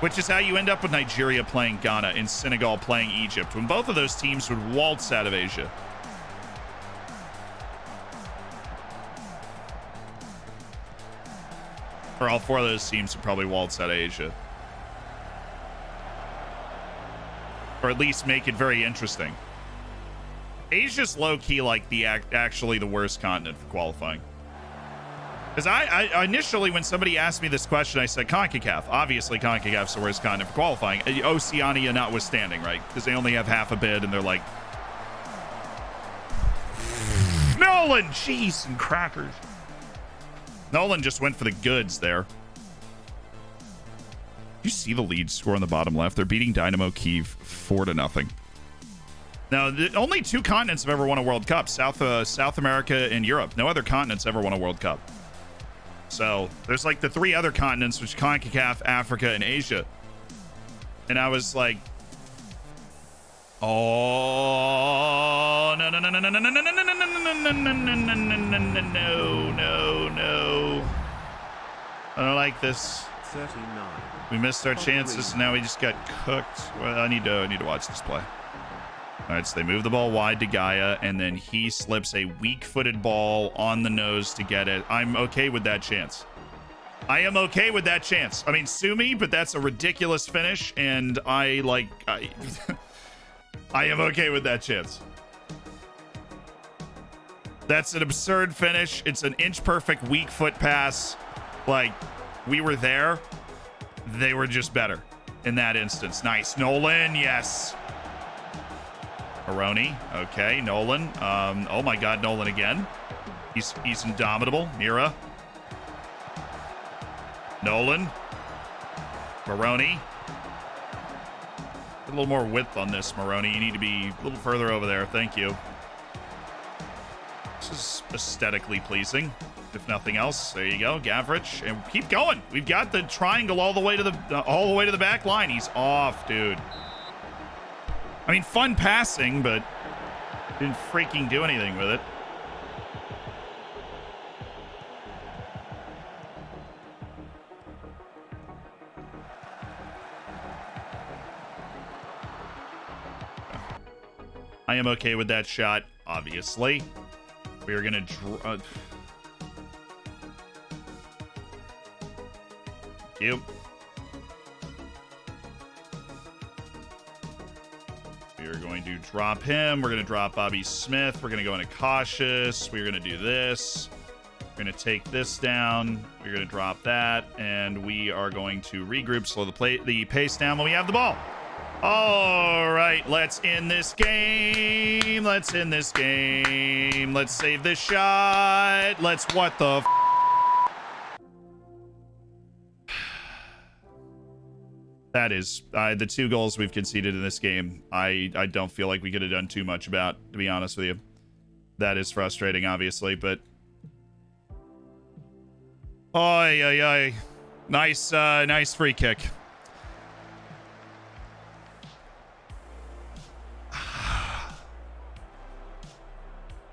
A: Which is how you end up with Nigeria playing Ghana and Senegal playing Egypt, when both of those teams would waltz out of Asia. Or all four of those teams would probably waltz out of Asia. Or at least make it very interesting. Asia's low-key like actually the worst continent for qualifying. Because I initially, when somebody asked me this question, I said CONCACAF. Obviously, CONCACAF's the worst continent for qualifying. Oceania notwithstanding, right? Because they only have half a bid, and they're like... Nolan! Cheese and crackers. Nolan just went for the goods there. You see the lead score on the bottom left? They're beating Dynamo Kyiv 4-0. Now, only two continents have ever won a World Cup. South America and Europe. No other continents ever won a World Cup. So, there's like the three other continents, which CONCACAF, Africa, and Asia. And I was like, oh, no. I don't like this.
B: 39.
A: We missed our chances, and now we just got cooked. Well, I need to watch this play. All right, so they move the ball wide to Gaia, and then he slips a weak-footed ball on the nose to get it. I'm okay with that chance. I am okay with that chance. I mean, sue me, but that's a ridiculous finish, and I am okay with that chance. That's an absurd finish. It's an inch-perfect weak foot pass. Like, we were there. They were just better in that instance. Nice. Nolan, yes. Aroni, okay. Nolan. Oh my God, Nolan again. He's indomitable. Mira. Nolan. Maroni. A little more width on this, Maroni. You need to be a little further over there. Thank you. This is aesthetically pleasing, if nothing else. There you go, Gavrich, and keep going. We've got the triangle all the way to the back line. He's off, dude. I mean, fun passing, but didn't freaking do anything with it. I am okay with that shot, obviously. We are going to draw. You. We are going to drop him. We're going to drop Bobby Smith. We're going to go into cautious. We're going to do this. We're going to take this down. We're going to drop that. And we are going to regroup, slow the pace down when we have the ball. All right, let's end this game. Let's end this game. Let's save this shot. Let's what the f. That is the two goals we've conceded in this game. I don't feel like we could have done too much about, to be honest with you. That is frustrating, obviously, but oy. Nice free kick.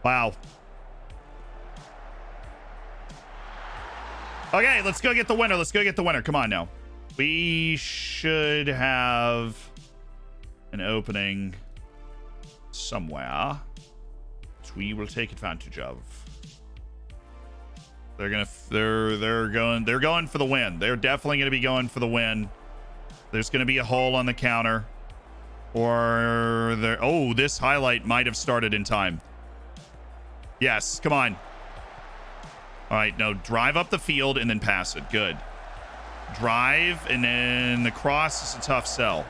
A: Wow. Okay, let's go get the winner. Let's go get the winner. Come on now. We should have an opening somewhere, which we will take advantage of. They're going for the win. They're definitely going to be going for the win. There's going to be a hole on the counter, or there. Oh, this highlight might have started in time. Yes, come on. All right, no, drive up the field and then pass it. Good. Drive, and then the cross is a tough sell.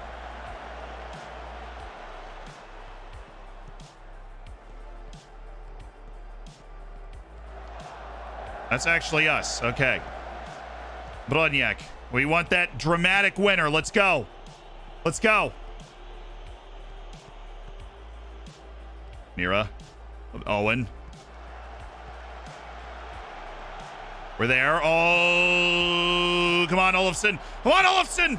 A: That's actually us. Okay. Brodniak. We want that dramatic winner. Let's go. Let's go. Mira. Owen. We're there. Oh, come on, Olofsson. Come on, Olofsson.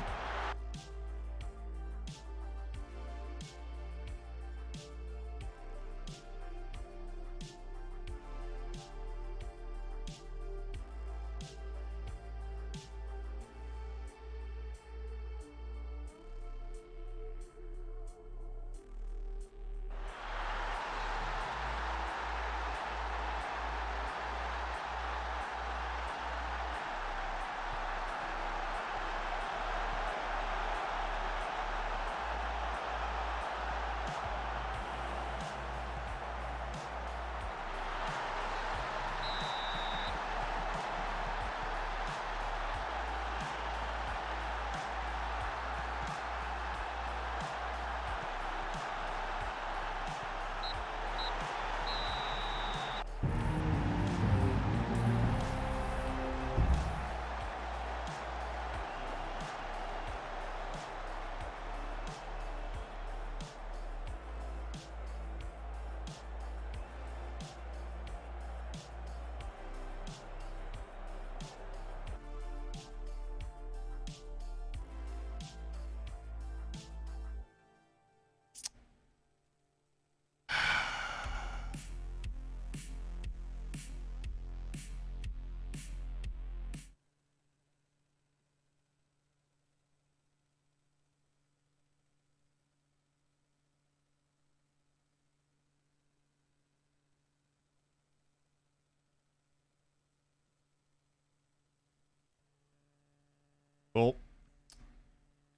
A: Cool.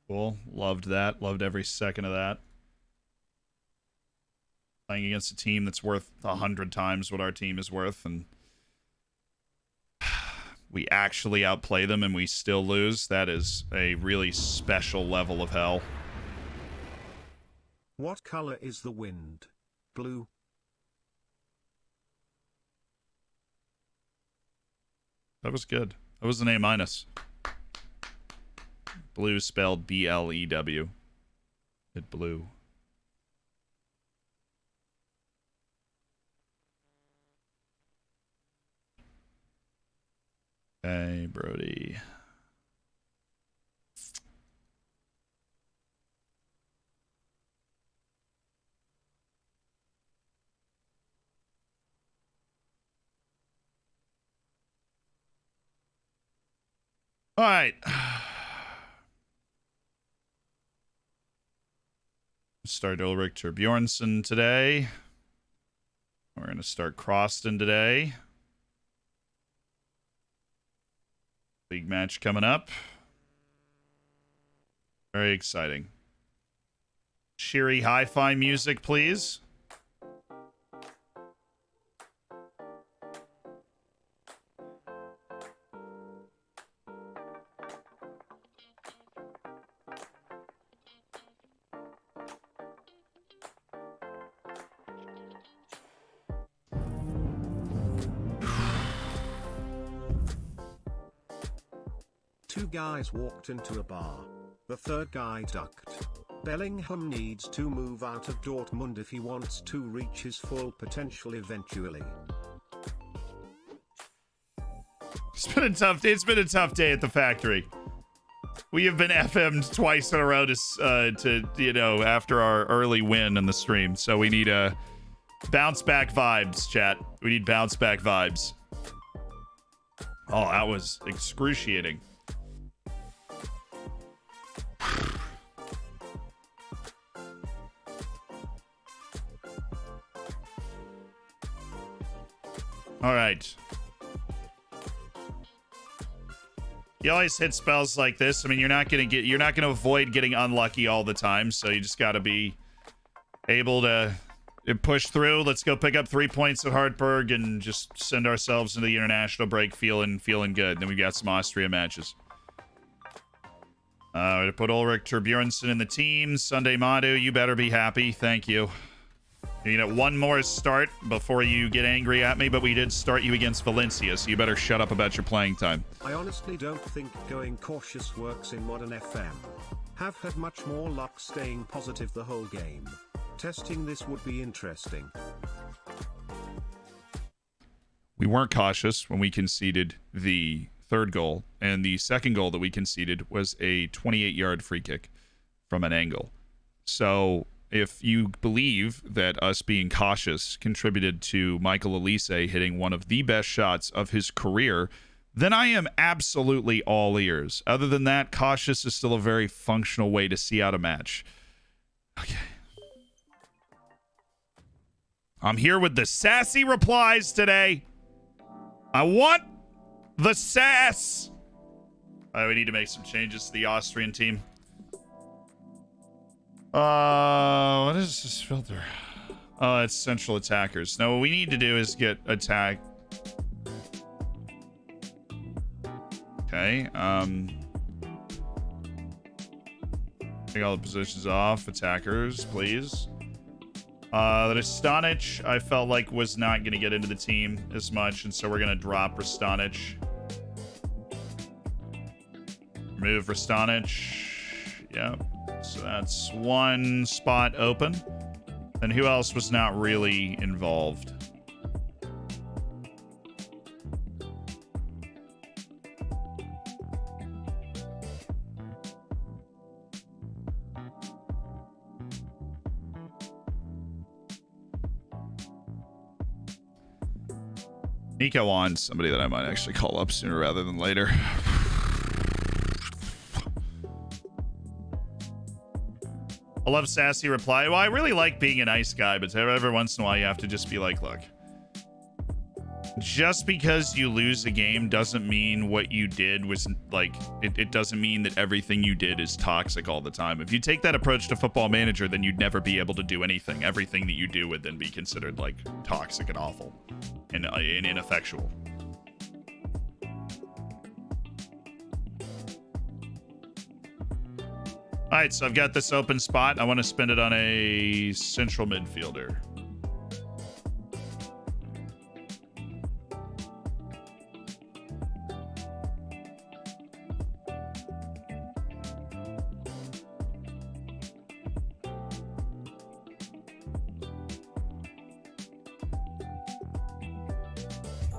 A: Cool. Loved that. Loved every second of that. Playing against a team that's worth 100 times what our team is worth, and we actually outplay them and we still lose. That is a really special level of hell.
B: What color is the wind? Blue.
A: That was good. That was an A-. Blue spelled B-L-E-W. It blew. Hey, Brody. All right. Start Ulrich Bjornsson today. We're going to start Croston today. League match coming up. Very exciting. Cheery hi-fi music, please.
B: Two guys walked into a bar. The third guy ducked. Bellingham needs to move out of Dortmund if he wants to reach his full potential eventually.
A: It's been a tough day at the factory. We have been FM'd twice in a row to after our early win in the stream. So we need bounce back vibes, chat. We need bounce back vibes. Oh, that was excruciating. All right. You always hit spells like this. I mean, you're not gonna avoid getting unlucky all the time. So you just gotta be able to push through. Let's go pick up 3 points at Hartberg and just send ourselves into the international break feeling good. Then we've got some Austria matches. We're gonna put Ulrich Bjornsson in the team. Sunday Madu, you better be happy. Thank you. You know, one more start before you get angry at me, but we did start you against Valencia, so you better shut up about your playing time.
B: I honestly don't think going cautious works in modern FM. Have had much more luck staying positive the whole game. Testing this would be interesting.
A: We weren't cautious when we conceded the third goal, and the second goal that we conceded was a 28-yard free kick from an angle. So if you believe that us being cautious contributed to Michael Elise hitting one of the best shots of his career, then I am absolutely all ears. Other than that, cautious is still a very functional way to see out a match. Okay. I'm here with the sassy replies today. I want the sass. All right, we need to make some changes to the Austrian team. What is this filter? Oh, it's central attackers. No, what we need to do is get attack. Okay, take all the positions off. Attackers, please. The Rastonic, I felt like was not going to get into the team as much, and so we're going to drop Rastonic. Remove Rastonic. Yeah. So that's one spot open. And who else was not really involved? Nico on somebody that I might actually call up sooner rather than later. I love sassy reply. Well, I really like being a nice guy, but every once in a while you have to just be like, look, Just because you lose a game doesn't mean what you did was like, it doesn't mean that everything you did is toxic all the time. If you take that approach to Football Manager, then you'd never be able to do anything. Everything that you do would then be considered like toxic and awful and ineffectual. All right, so I've got this open spot. I want to spend it on a central midfielder.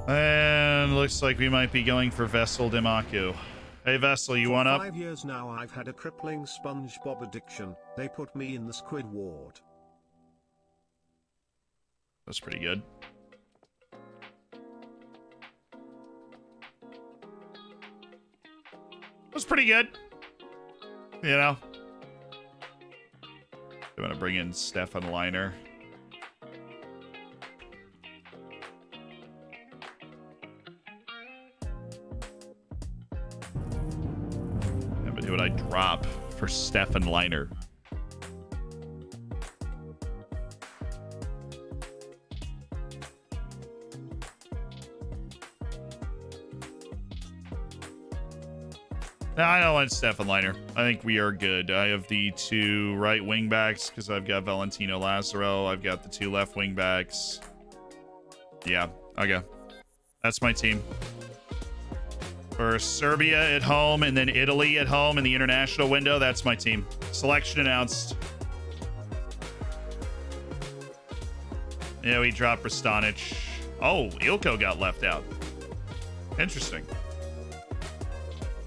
A: And looks like we might be going for Vessel Demaku. Hey, Vessel, you want up?
B: 5 years now I've had a crippling SpongeBob addiction. They put me in the squid ward.
A: That's pretty good. That's pretty good. You know? I'm going to bring in Stefan Leiner. Who would I drop for Stefan Leiner? No, I don't want Stefan Leiner. I think we are good. I have the 2 right wing backs because I've got Valentino Lazaro. I've got the 2 left wing backs. Yeah, okay. That's my team. For Serbia at home and then Italy at home in the international window, that's my team. Selection announced. Yeah, we dropped Rastanic. Oh, Ilko got left out. Interesting.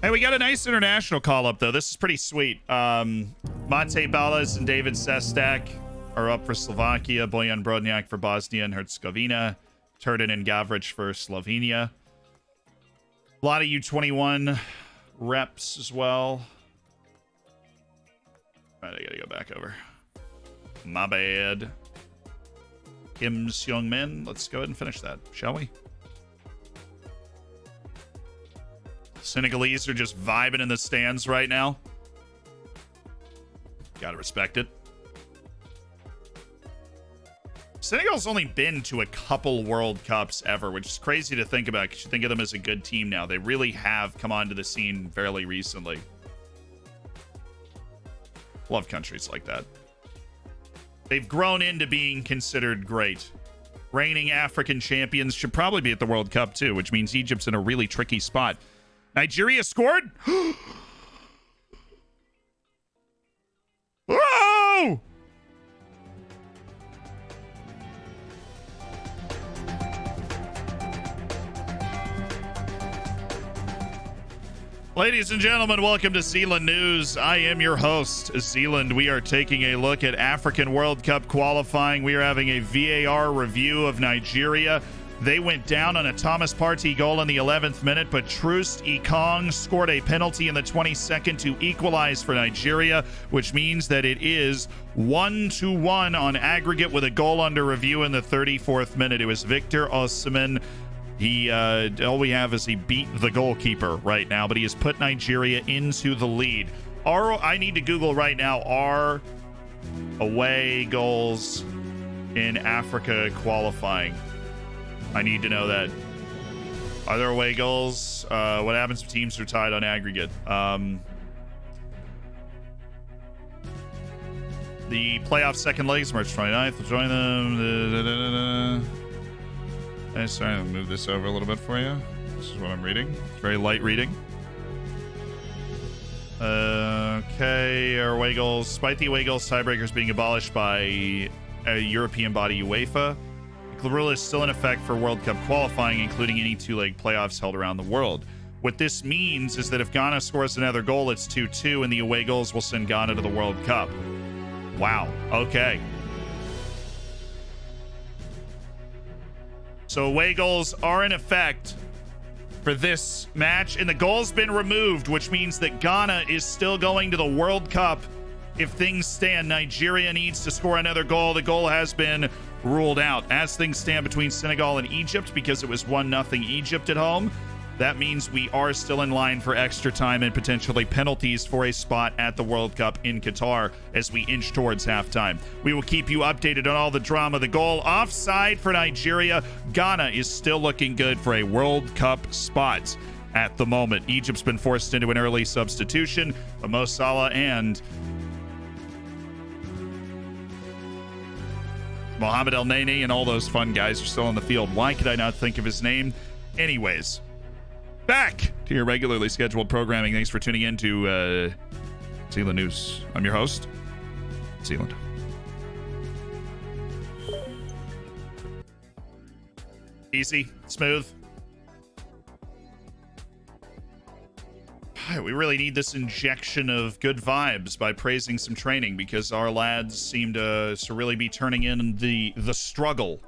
A: Hey, we got a nice international call-up, though. This is pretty sweet. Mate Balas and David Sestak are up for Slovakia. Bojan Brodnjak for Bosnia and Herzegovina. Turdin and Gavric for Slovenia. A lot of U21 reps as well. All right, I gotta go back over. My bad. Kim Seung-min. Let's go ahead and finish that, shall we? Senegalese are just vibing in the stands right now. Gotta respect it. Senegal's only been to a couple World Cups ever, which is crazy to think about because you think of them as a good team now. They really have come onto the scene fairly recently. Love countries like that. They've grown into being considered great. Reigning African champions should probably be at the World Cup too, which means Egypt's in a really tricky spot. Nigeria scored? Whoa! Ladies and gentlemen, welcome to Zealand News. I am your host, Zealand. We are taking a look at African World Cup qualifying. We are having a VAR review of Nigeria. They went down on a Thomas Partey goal in the 11th minute, but Troost Ekong scored a penalty in the 22nd to equalize for Nigeria, which means that it is 1-1 on aggregate with a goal under review in the 34th minute. It was Victor Osimhen. All we have is he beat the goalkeeper right now, but he has put Nigeria into the lead. I need to Google right now, are away goals in Africa qualifying? I need to know that. Are there away goals? What happens if teams are tied on aggregate? The playoff second legs, March 29th. We'll join them. Sorry, I'll move this over a little bit for you. This is what I'm reading. It's very light reading. Okay, our away goals. Despite the away goals tiebreakers being abolished by a European body, UEFA, the rule is still in effect for World Cup qualifying, including any two-leg playoffs held around the world. What this means is that if Ghana scores another goal, it's 2-2, and the away goals will send Ghana to the World Cup. Wow. Okay. So away goals are in effect for this match, and the goal's been removed, which means that Ghana is still going to the World Cup if things stand. Nigeria needs to score another goal. The goal has been ruled out. As things stand between Senegal and Egypt, because it was 1-0 Egypt at home, that means we are still in line for extra time and potentially penalties for a spot at the World Cup in Qatar as we inch towards halftime. We will keep you updated on all the drama. The goal offside for Nigeria. Ghana is still looking good for a World Cup spot at the moment. Egypt's been forced into an early substitution, but Mo Salah and Mohamed El Neni and all those fun guys are still on the field. Why could I not think of his name? Anyways, back to your regularly scheduled programming. Thanks for tuning in to Zealand News. I'm your host, Zealand. Easy, smooth. We really need this injection of good vibes by praising some training, because our lads seem to really be turning in the struggle.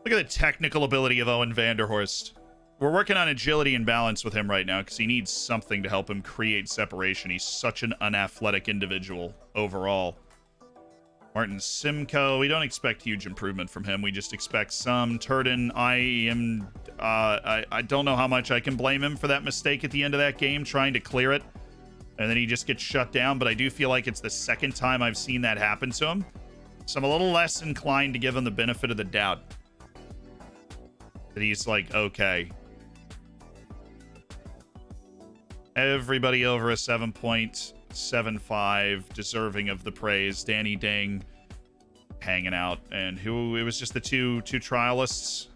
A: Look at the technical ability of Owen van der Horst. We're working on agility and balance with him right now because he needs something to help him create separation. He's such an unathletic individual overall. Martin Simcoe, we don't expect huge improvement from him. We just expect some. Turden, I don't know how much I can blame him for that mistake at the end of that game, trying to clear it, and then he just gets shut down. But I do feel like it's the second time I've seen that happen to him, so I'm a little less inclined to give him the benefit of the doubt that he's like, okay. Everybody over a 7.75 deserving of the praise. Danny Ding hanging out, and it was just the two trialists.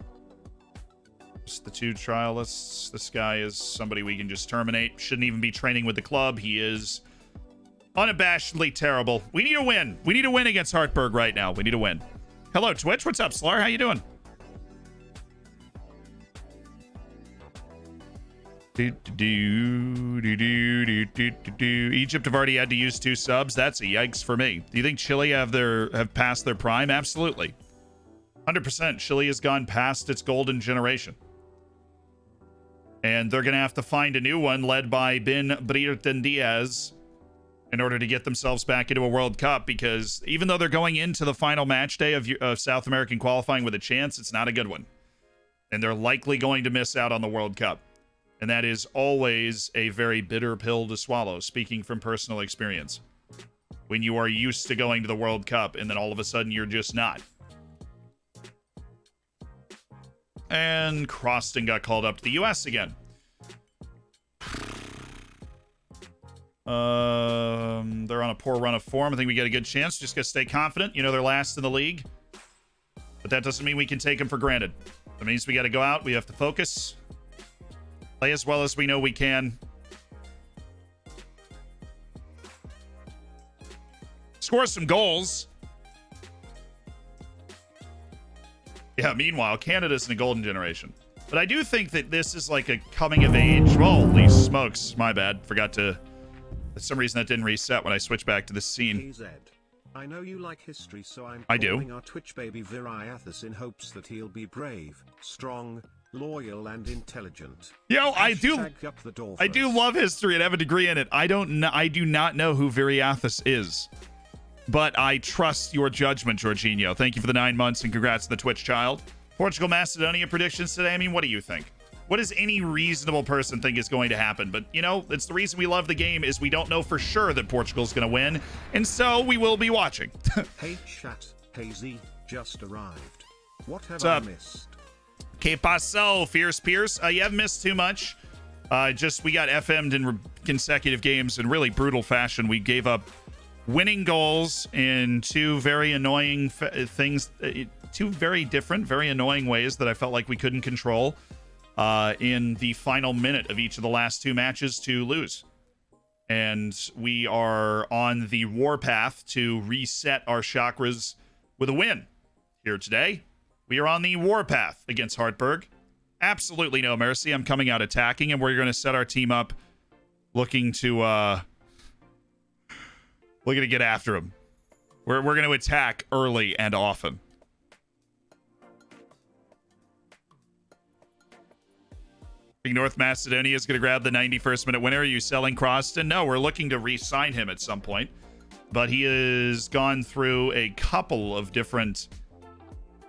A: Just the two trialists. This guy is somebody we can just terminate. Shouldn't even be training with the club. He is unabashedly terrible. We need a win. We need a win against Hartberg right now. We need a win. Hello, Twitch. What's up, Slar? How you doing? Egypt have already had to use 2 subs. That's a yikes for me. Do you think Chile have passed their prime? Absolutely. 100%. Chile has gone past its golden generation. And they're going to have to find a new one led by Ben Brighton Diaz in order to get themselves back into a World Cup, because even though they're going into the final match day of South American qualifying with a chance, it's not a good one. And they're likely going to miss out on the World Cup. And that is always a very bitter pill to swallow, speaking from personal experience. When you are used to going to the World Cup and then all of a sudden you're just not. And Croston got called up to the U.S. again. They're on a poor run of form. I think we get a good chance. Just got to stay confident. You know, they're last in the league. But that doesn't mean we can take them for granted. That means we got to go out. We have to focus. Play as well as we know we can. Score some goals. Yeah, meanwhile, Canada's in a golden generation. But I do think that this is like a coming of age. Holy smokes. My bad. Forgot to... For some reason that didn't reset when I switched back to this scene.
B: I know you like history, so I'm
A: calling
B: our Twitch baby Viriathus in hopes that he'll be brave, strong, loyal, and intelligent.
A: Yo, I do love history and have a degree in it. I do not know who Viriathus is, but I trust your judgment, Jorginho. Thank you for the 9 months and congrats to the Twitch child. Portugal Macedonia predictions today. I mean, what do you think? What does any reasonable person think is going to happen? But, you know, it's the reason we love the game is we don't know for sure that Portugal's going to win. And so we will be watching.
B: Hey, chat. Hazy just arrived. What have
A: I
B: missed?
A: Que paso, Fierce Pierce? You haven't missed too much. We got FM'd in consecutive games in really brutal fashion. We gave up winning goals in 2 very annoying things. 2 very different, very annoying ways that I felt like we couldn't control. In the final minute of each of the last 2 matches to lose. And we are on the warpath to reset our chakras with a win here today. We are on the warpath against Hartberg. Absolutely no mercy. I'm coming out attacking, and we're going to set our team up looking to get after him. We're going to attack early and often. North Macedonia is going to grab the 91st minute winner. Are you selling Croston? No, we're looking to re-sign him at some point. But he has gone through a couple of different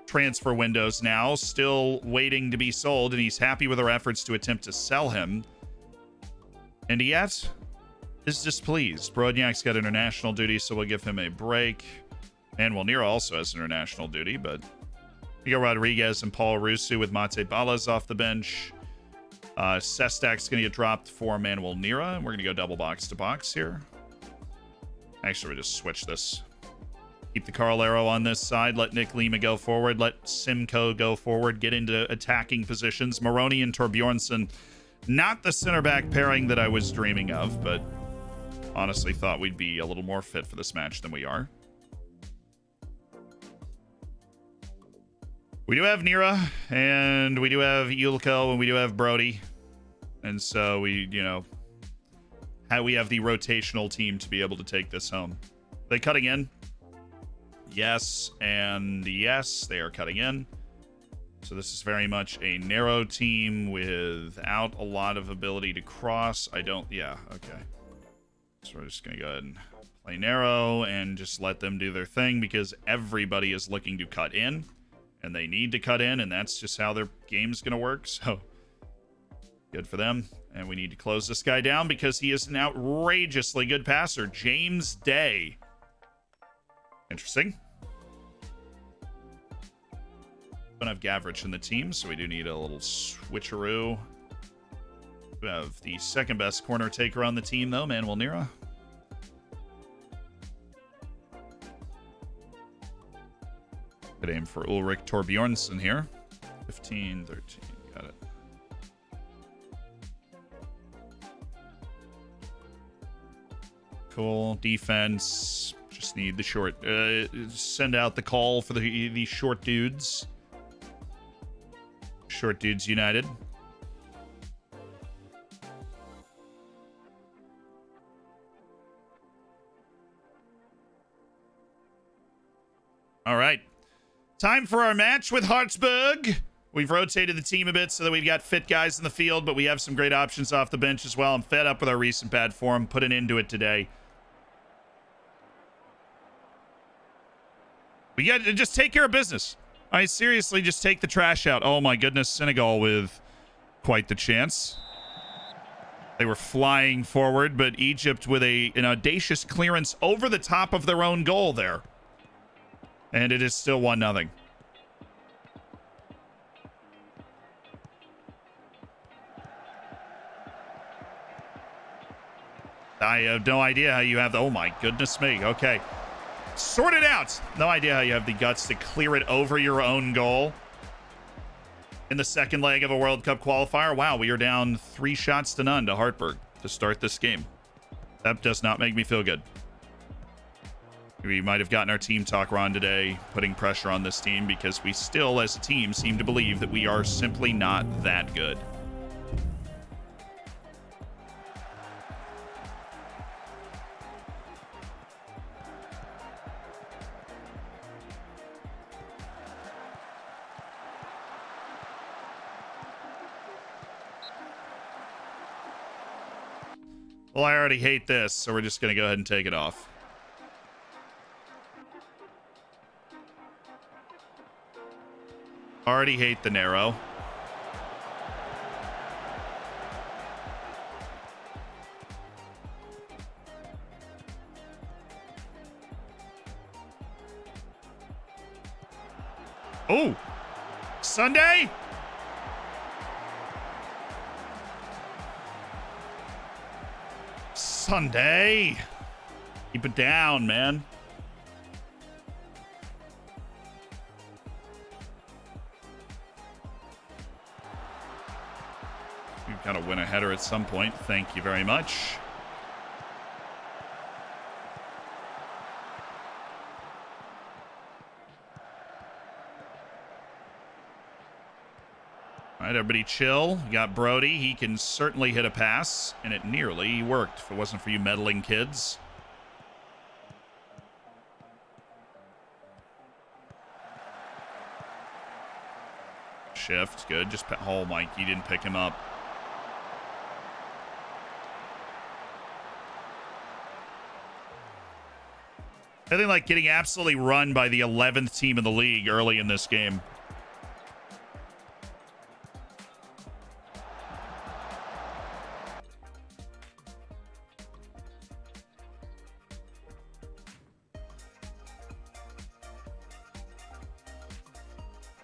A: transfer windows now, still waiting to be sold, and he's happy with our efforts to attempt to sell him. And yet is displeased. Brodniak's got international duty, so we'll give him a break. And Nira also has international duty, but Miguel Rodriguez and Paul Rusu with Mate Balas off the bench. Sestak's going to get dropped for Manuel Nira, and we're going to go double box to box here. Actually, we'll just switch this. Keep the Carl Arrow on this side. Let Nick Lima go forward. Let Simcoe go forward. Get into attacking positions. Moroni and Torbjornsson. Not the center back pairing that I was dreaming of, but honestly thought we'd be a little more fit for this match than we are. We do have Nira, and we do have Yulko, and we do have Brody. And so we, you know, we have the rotational team to be able to take this home. Are they cutting in? Yes, and yes, they are cutting in. So this is very much a narrow team without a lot of ability to cross. Yeah, okay. So we're just going to go ahead and play narrow and just let them do their thing because everybody is looking to cut in. And they need to cut in, and that's just how their game's going to work. So, good for them. And we need to close this guy down because he is an outrageously good passer. James Day. Interesting. Don't have Gavrich in the team, so we do need a little switcheroo. We have the second best corner taker on the team, though, Manuel Nira. Good aim for Ulrich Torbjornsson here. 15, 13. Got it. Cool. Defense. Just need the short. Send out the call for the short dudes. Short dudes united. All right. Time for our match with Hartberg. We've rotated the team a bit so that we've got fit guys in the field, but we have some great options off the bench as well. I'm fed up with our recent bad form. Put an end to it today. We got to just take care of business. I seriously just take the trash out. Oh my goodness, Senegal with quite the chance. They were flying forward, but Egypt with an audacious clearance over the top of their own goal there. And it is still 1-0. I have no idea how you have the... Oh, my goodness me. Okay. Sort it out. No idea how you have the guts to clear it over your own goal in the second leg of a World Cup qualifier. Wow, we are down 3 shots to none to Hartberg to start this game. That does not make me feel good. We might have gotten our team talk wrong today, putting pressure on this team because we still, as a team, seem to believe that we are simply not that good. Well, I already hate this, so we're just going to go ahead and take it off. Already hate the narrow. Oh! Sunday? Sunday. Keep it down, man. You've got to win a header at some point. Thank you very much. All right, everybody chill. You got Brody. He can certainly hit a pass, and it nearly worked if it wasn't for you meddling kids. Shift, good. Oh, Mike, you didn't pick him up. I think like getting absolutely run by the 11th team in the league early in this game.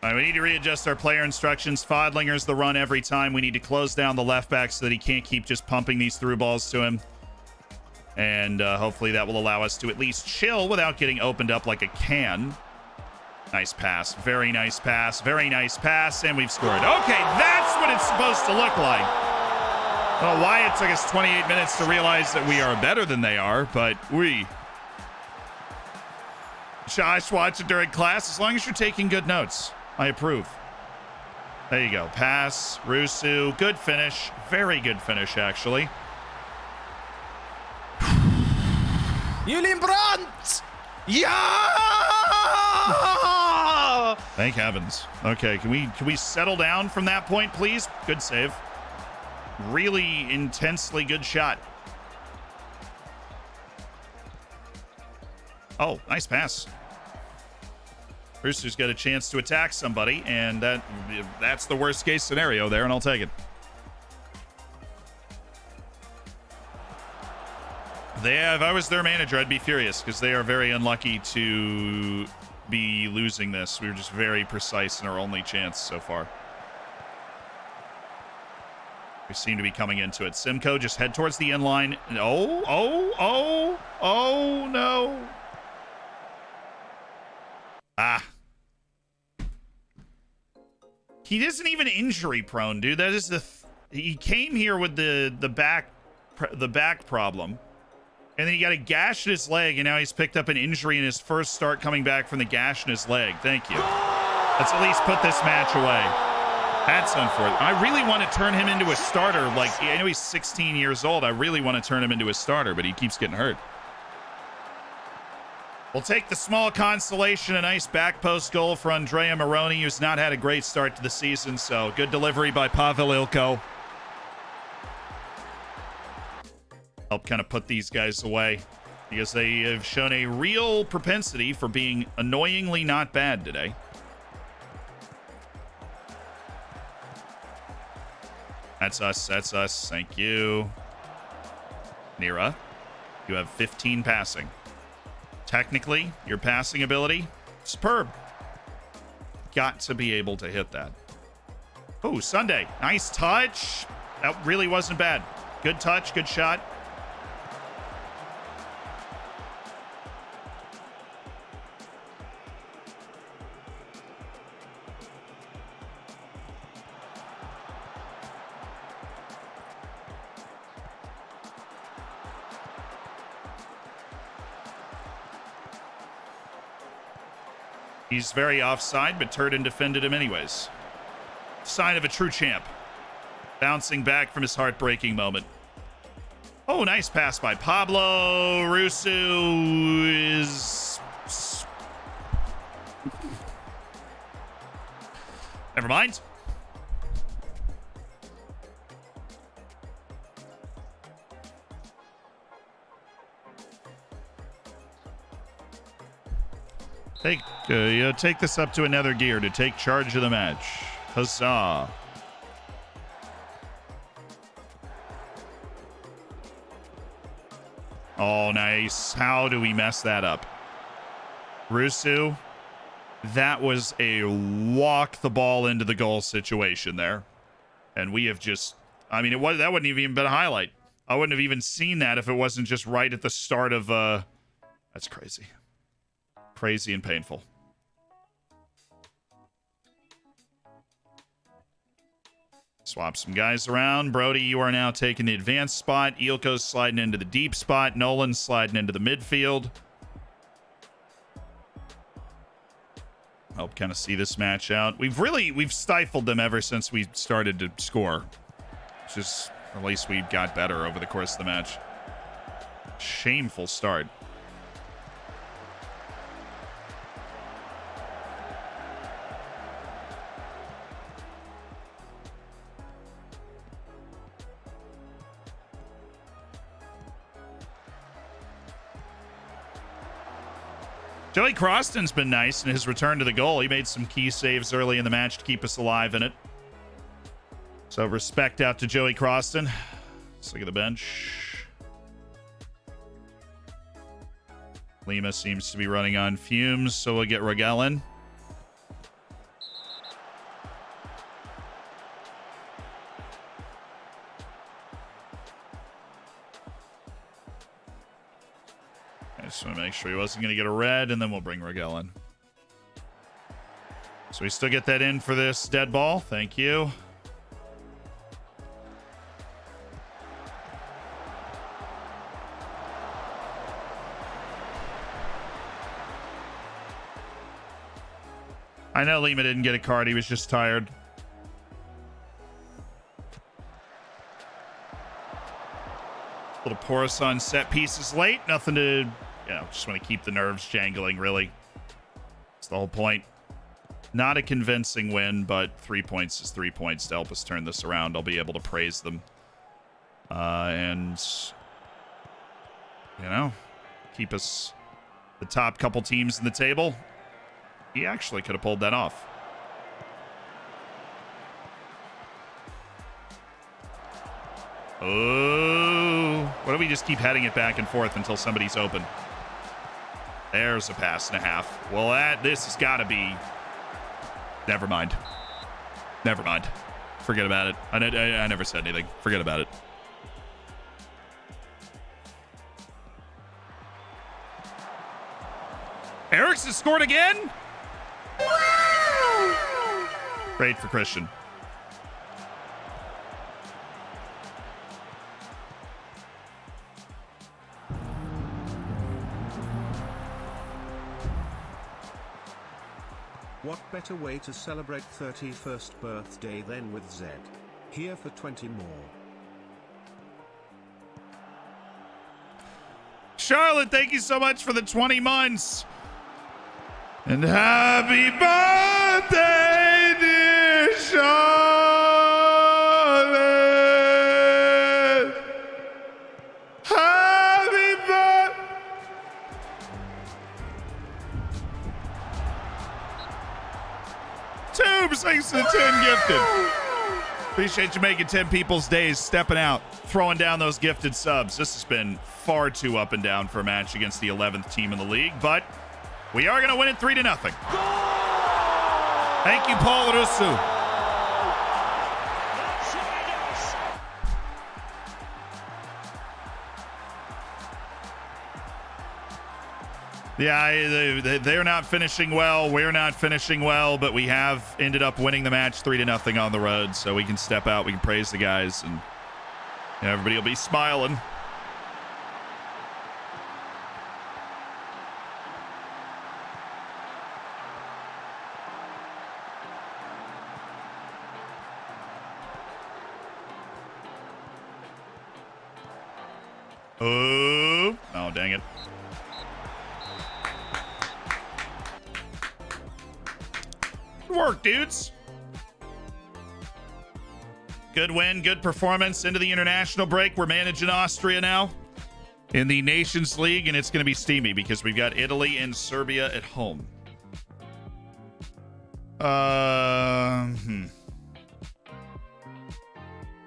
A: All right, we need to readjust our player instructions. Fodlinger's the run every time. We need to close down the left back so that he can't keep just pumping these through balls to him. And hopefully that will allow us to at least chill without getting opened up like a can. Nice pass. Very nice pass. Very nice pass. And we've scored. Okay, that's what it's supposed to look like. I don't know why it took us 28 minutes to realize that we are better than they are, but Josh, watch it during class. As long as you're taking good notes, I approve. There you go. Pass. Rusu. Good finish. Very good finish, actually.
C: Julian Brandt! Yeah!
A: Thank heavens. Okay, can we settle down from that point, please? Good save. Really intensely good shot. Oh, nice pass. Brewster's got a chance to attack somebody, and that's the worst case scenario there, and I'll take it. If I was their manager, I'd be furious because they are very unlucky to be losing this. We were just very precise in our only chance so far. We seem to be coming into it. Simcoe, just head towards the end line. Oh, no. He isn't even injury prone, dude. That is he came here with the back problem. And then he got a gash in his leg, and now he's picked up an injury in his first start coming back from the gash in his leg. Thank you. Let's at least put this match away. That's unfortunate. I really want to turn him into a starter. Like, I know he's 16 years old. I really want to turn him into a starter, but he keeps getting hurt. We'll take the small consolation. A nice back post goal for Andrea Moroni, who's not had a great start to the season. So good delivery by Pavel Ilko. Help kind of put these guys away because they have shown a real propensity for being annoyingly not bad today. That's us. That's us. Thank you. Nira, you have 15 passing. Technically, your passing ability, superb. Got to be able to hit that. Oh, Sunday. Nice touch. That really wasn't bad. Good touch. Good shot. He's very offside, but Turden defended him anyways. Sign of a true champ. Bouncing back from his heartbreaking moment. Oh, nice pass by Pablo. Rusu is... Never mind. Take this up to another gear to take charge of the match. Huzzah. Oh, nice. How do we mess that up? Rusu, that was a walk the ball into the goal situation there. And we have just, I mean, that wouldn't have even been a highlight. I wouldn't have even seen that if it wasn't just right at the start of, that's crazy. Crazy and painful. Swap some guys around. Brody, you are now taking the advanced spot. Eelko's sliding into the deep spot. Nolan's sliding into the midfield. Help kind of see this match out. We've stifled them ever since we started to score. Just, at least we got better over the course of the match. Shameful start. Joey Croston's been nice in his return to the goal. He made some key saves early in the match to keep us alive in it. So respect out to Joey Croston. Let's look at the bench. Lima seems to be running on fumes, so we'll get Rogel in. I just want to make sure he wasn't going to get a red, and then we'll bring Rogel in. So we still get that in for this dead ball. Thank you. I know Lima didn't get a card. He was just tired. Little porous on set pieces late. Nothing to, just want to keep the nerves jangling, really. That's the whole point. Not a convincing win, but 3 points is 3 points to help us turn this around. I'll be able to praise them. And, keep us the top couple teams in the table. He actually could have pulled that off. Oh, why don't we just keep heading it back and forth until somebody's open? There's a pass and a half. Well, this has got to be... Never mind. Never mind. Forget about it. I never said anything. Forget about it. Erickson scored again? Great for Christian.
B: What better way to celebrate 31st birthday than with Zed? Here for 20 more.
A: Charlotte, thank you so much for the 20 months. And happy birthday, dear Charlotte. Happy birthday. Tubes, thanks to the 10 gifted. Appreciate you making 10 people's days, stepping out, throwing down those gifted subs. This has been far too up and down for a match against the 11th team in the league, but we are going to win it 3-0. Thank you, Paul Russo. Yeah, they're not finishing well. We're not finishing well, but we have ended up winning the match 3-0 on the road, so we can step out. We can praise the guys, and everybody will be smiling. Oh, dang it. Good work, dudes. Good win, good performance. Into the international break. We're managing Austria now in the Nations League, and it's going to be steamy because we've got Italy and Serbia at home.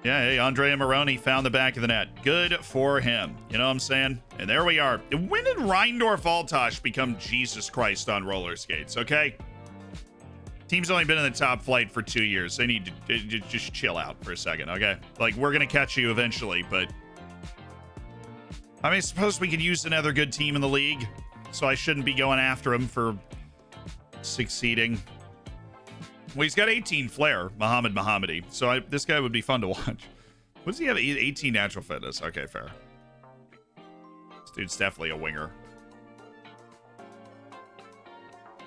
A: Yeah, hey, Andrea Moroni found the back of the net. Good for him. You know what I'm saying? And there we are. When did Reindorf Altosh become Jesus Christ on roller skates, okay? Team's only been in the top flight for 2 years. They need to just chill out for a second, okay? Like, we're going to catch you eventually, but... I mean, I suppose we could use another good team in the league, so I shouldn't be going after him for succeeding. Well, he's got 18 flair, Muhammad Mohammadi, so this guy would be fun to watch. What does he have? 18 natural fitness. Okay, fair. This dude's definitely a winger.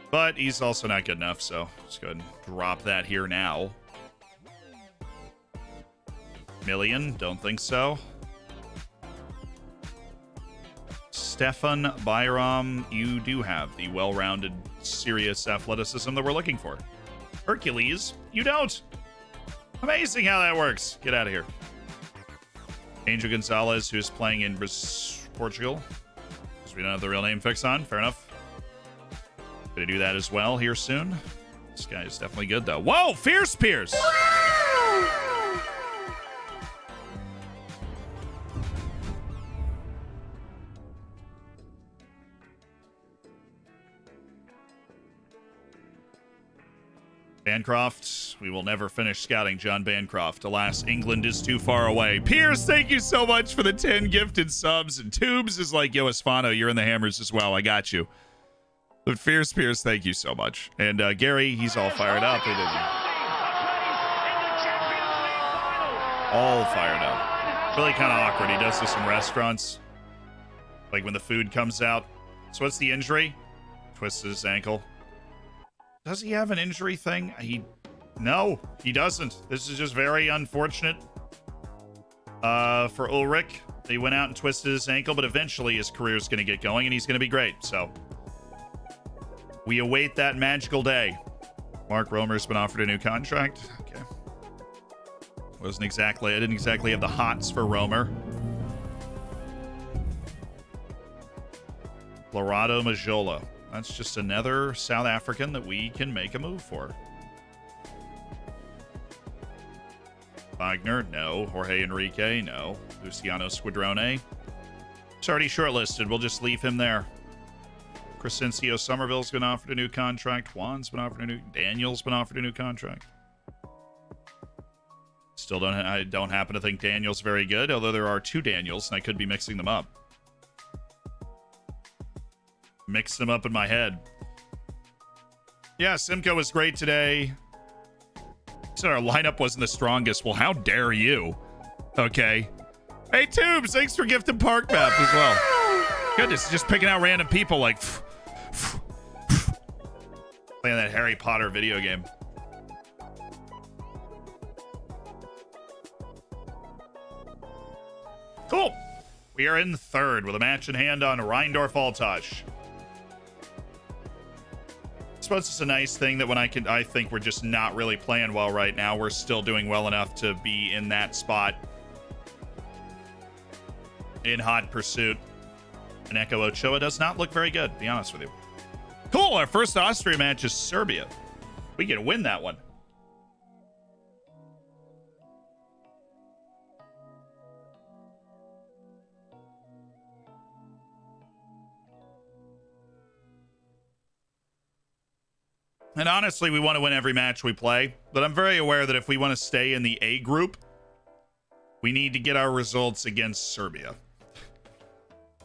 A: But he's also not good enough, so let's go ahead and drop that here now. Million? Don't think so. Stefan Byram, you do have the well-rounded, serious athleticism that we're looking for. Hercules, you don't. Amazing how that works. Get out of here. Angel Gonzalez, who's playing in Portugal. Because we don't have the real name fixed on. Fair enough. Gonna do that as well here soon. This guy is definitely good, though. Whoa, Fierce Pierce! Bancroft, we will never finish scouting John Bancroft. Alas, England is too far away. Pierce, thank you so much for the 10 gifted subs. And Tubes is like, yo, Esfano, you're in the hammers as well. I got you. But Fierce Pierce, thank you so much. And Gary, he's all fired up. All fired up. Really kind of awkward. He does this in restaurants. Like when the food comes out. So what's the injury? Twists his ankle. Does he have an injury thing? No, he doesn't. This is just very unfortunate for Ulrich. He went out and twisted his ankle, but eventually his career is going to get going and he's going to be great. So we await that magical day. Mark Romer's been offered a new contract. Okay. I didn't exactly have the hots for Romer. Lorado Majola. That's just another South African that we can make a move for. Wagner, no. Jorge Enrique, no. Luciano Squadrone. It's already shortlisted. We'll just leave him there. Crescencio Somerville's been offered a new contract. Juan's been offered a new... Daniel's been offered a new contract. Still I don't happen to think Daniel's very good, although there are two Daniels, and I could be mixing them up. Mix them up in my head. Yeah, Simcoe was great today. Said our lineup wasn't the strongest. Well, how dare you? Okay. Hey, Tubes, thanks for gifting Park Map as well. Goodness, just picking out random people like... playing that Harry Potter video game. Cool. We are in third with a match in hand on Reindorf-Altosh. I suppose it's a nice thing that when I think we're just not really playing well right now, we're still doing well enough to be in that spot in hot pursuit. And Echo Ochoa does not look very good, to be honest with you. Cool, our first Austria match is Serbia. We can win that one. And honestly, we want to win every match we play, but I'm very aware that if we want to stay in the A group, we need to get our results against Serbia.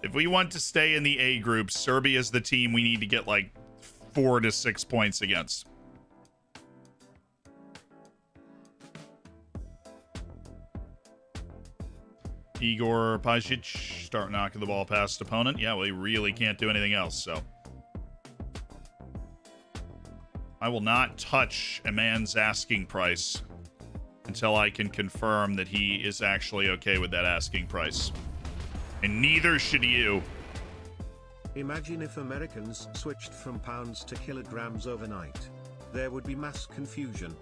A: If we want to stay in the A group, Serbia is the team we need to get like 4 to 6 points against. Igor Pajic start knocking the ball past opponent. Yeah, we really can't do anything else, so. I will not touch a man's asking price until I can confirm that he is actually okay with that asking price. And neither should you.
B: Imagine if Americans switched from pounds to kilograms overnight. There would be mass confusion.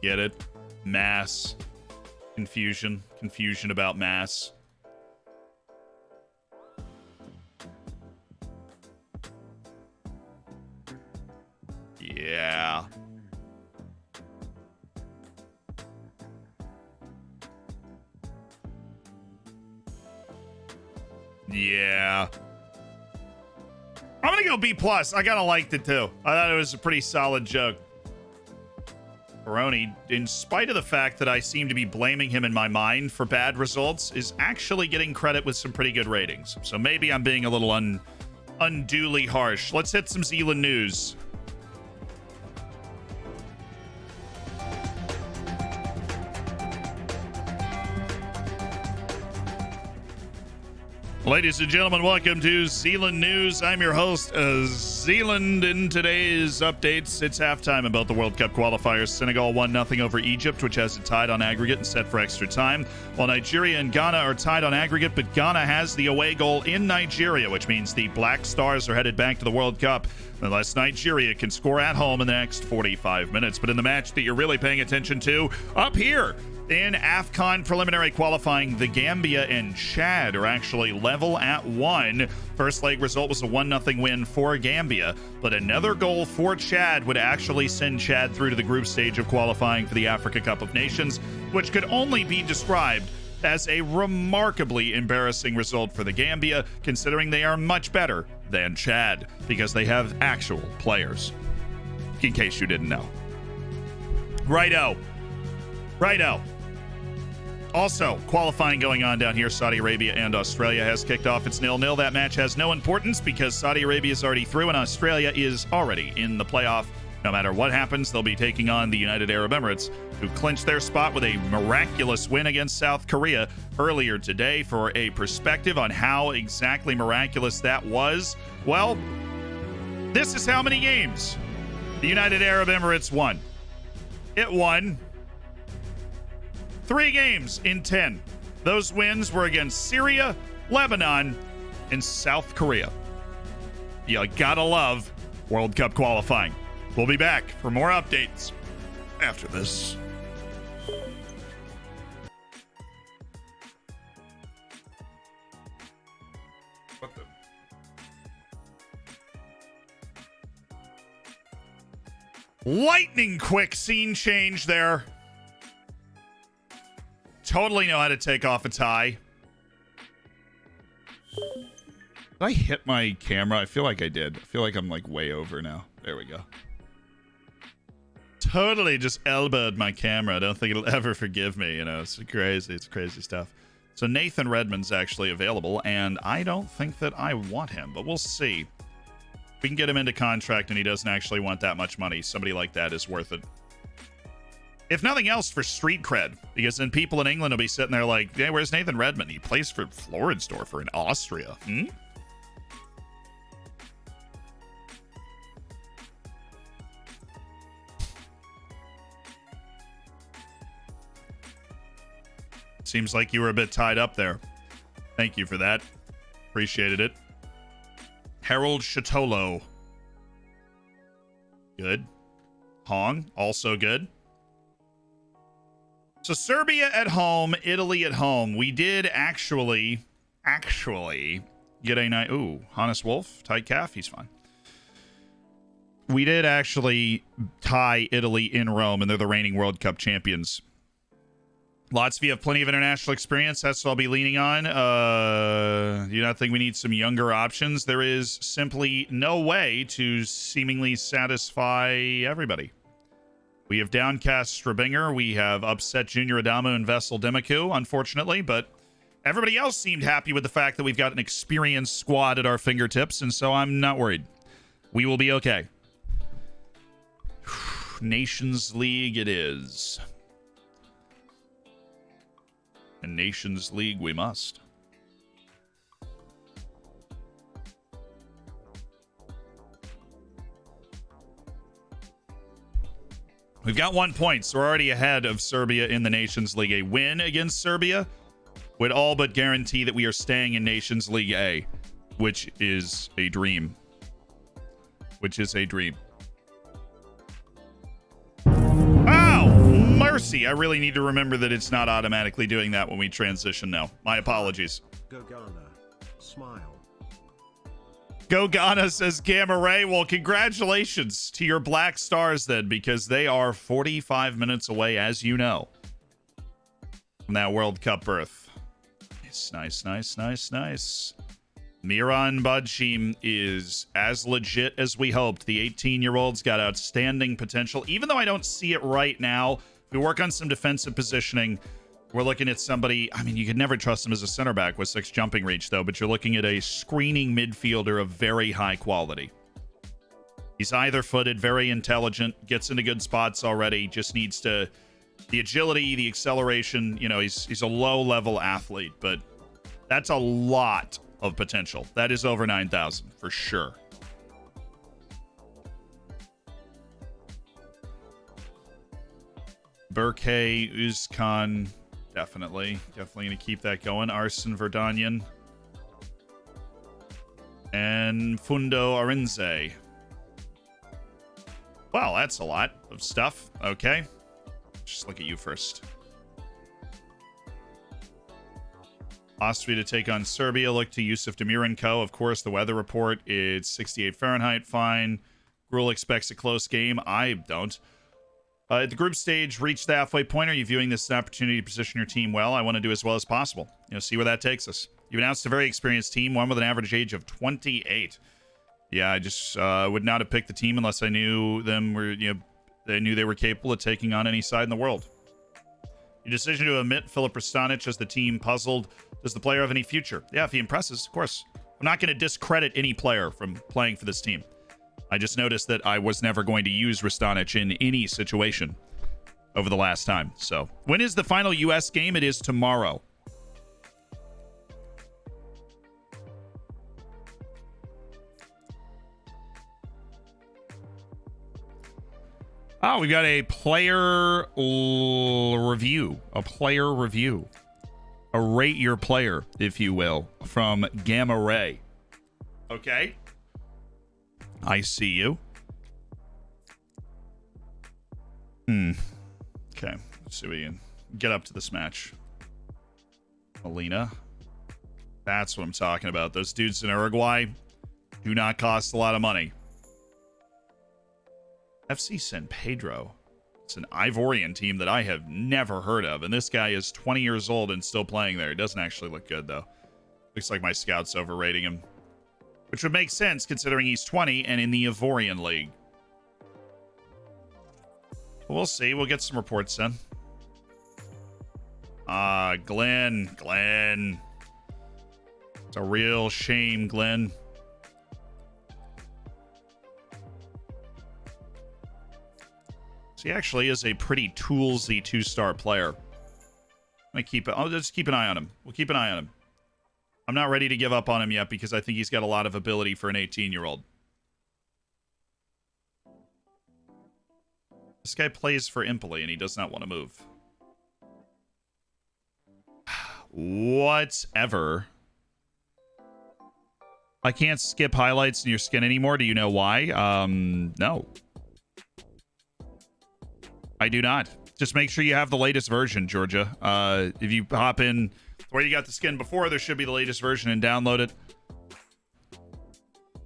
A: Get it? Mass confusion. Confusion about mass. Yeah. Yeah. I'm gonna go B+. I kind of liked it too. I thought it was a pretty solid joke. Baroni, in spite of the fact that I seem to be blaming him in my mind for bad results, is actually getting credit with some pretty good ratings. So maybe I'm being a little unduly harsh. Let's hit some Zealand news. Ladies and gentlemen, welcome to Zealand News. I'm your host, Zealand. In today's updates, it's halftime in both the World Cup qualifiers. Senegal 1-0 over Egypt, which has it tied on aggregate and set for extra time, while Nigeria and Ghana are tied on aggregate, but Ghana has the away goal in Nigeria, which means the Black Stars are headed back to the World Cup unless Nigeria can score at home in the next 45 minutes. But in the match that you're really paying attention to, up here, In AFCON preliminary qualifying, the Gambia and Chad are actually level at 1. First leg result was a 1-0 win for Gambia, but another goal for Chad would actually send Chad through to the group stage of qualifying for the Africa Cup of Nations, which could only be described as a remarkably embarrassing result for the Gambia, considering they are much better than Chad, because they have actual players. In case you didn't know. Righto. Also, qualifying going on down here. Saudi Arabia and Australia has kicked off. It's 0-0. That match has no importance because Saudi Arabia is already through and Australia is already in the playoff. No matter what happens, they'll be taking on the United Arab Emirates, who clinched their spot with a miraculous win against South Korea earlier today. For a perspective on how exactly miraculous that was, well, this is how many games the United Arab Emirates won. It won 3 games in 10. Those wins were against Syria, Lebanon, and South Korea. You gotta love World Cup qualifying. We'll be back for more updates after this. What the? Lightning quick scene change there. Totally know how to take off a tie. Did I hit my camera? I feel like I did. I feel like I'm like way over now. There we go. Totally just elbowed my camera. I don't think it'll ever forgive me. You know, it's crazy. It's crazy stuff. So Nathan Redmond's actually available, and I don't think that I want him, but we'll see. If we can get him into contract and he doesn't actually want that much money, somebody like that is worth it. If nothing else, for street cred, because then people in England will be sitting there like, hey, where's Nathan Redmond? He plays for Floridsdorfer in Austria. Seems like you were a bit tied up there. Thank you for that. Appreciated it. Harold Chatolo. Good. Hong, also good. So Serbia at home, Italy at home. We did actually get a night. Ooh, Hannes Wolf, tight calf, he's fine. We did actually tie Italy in Rome, and they're the reigning World Cup champions. Latvia have plenty of international experience. That's what I'll be leaning on. Do you not think we need some younger options? There is simply no way to seemingly satisfy everybody. We have downcast Strabinger. We have upset Junior Adamu and Vessel Demiku, unfortunately, but everybody else seemed happy with the fact that we've got an experienced squad at our fingertips, and so I'm not worried. We will be okay. Nations League it is. And Nations League we must. We've got 1 point, so we're already ahead of Serbia in the Nations League. A win against Serbia would all but guarantee that we are staying in Nations League A, which is a dream. Oh, mercy. I really need to remember that it's not automatically doing that when we transition now. My apologies.
B: Go Ghana. Smile.
A: Go Ghana, says Gamma Ray. Well, congratulations to your Black Stars then, because they are 45 minutes away, as you know, from that World Cup berth. Nice. Miran Badshim is as legit as we hoped. The 18-year-old's got outstanding potential, even though I don't see it right now. If we work on some defensive positioning, we're looking at somebody, I mean, you could never trust him as a center back with 6 jumping reach, though, but you're looking at a screening midfielder of very high quality. He's either-footed, very intelligent, gets into good spots already, just needs to, the agility, the acceleration, you know, he's a low-level athlete, but that's a lot of potential. That is over 9,000, for sure. Berkay, Uzkan, definitely going to keep that going. Arsene Verdanian. And Fundo Arinze. Well, that's a lot of stuff. Okay. Just look at you first. Austria to take on Serbia. Look to Yusuf Demir and co. Of course, the weather report, it's 68 Fahrenheit. Fine. Gruel expects a close game. I don't. At the group stage, reach the halfway point. Are you viewing this as an opportunity to position your team well? I want to do as well as possible. See where that takes us. You announced a very experienced team, one with an average age of 28. Yeah, I just would not have picked the team unless I knew them were, they knew they were capable of taking on any side in the world. Your decision to omit Filip Rastanic as the team puzzled. Does the player have any future? Yeah, if he impresses, of course. I'm not going to discredit any player from playing for this team. I just noticed that I was never going to use Rastanic in any situation over the last time. So, when is the final U.S. game? It is tomorrow. Oh, we got a player review. A player review. A rate your player, if you will, from Gamma Ray. Okay. I see you. Okay. Let's see if we can get up to this match. Alina. That's what I'm talking about. Those dudes in Uruguay do not cost a lot of money. FC San Pedro. It's an Ivorian team that I have never heard of. And this guy is 20 years old and still playing there. He doesn't actually look good, though. Looks like my scout's overrating him. Which would make sense considering he's 20 and in the Ivorian League. We'll see. We'll get some reports then. Glenn. It's a real shame, Glenn. So he actually is a pretty toolsy 2-star player. I'll just keep an eye on him. We'll keep an eye on him. I'm not ready to give up on him yet because I think he's got a lot of ability for an 18-year-old. This guy plays for Impoli and he does not want to move. Whatever. I can't skip highlights in your skin anymore. Do you know why? No. I do not. Just make sure you have the latest version, Georgia. If you hop in where you got the skin before, there should be the latest version and download it.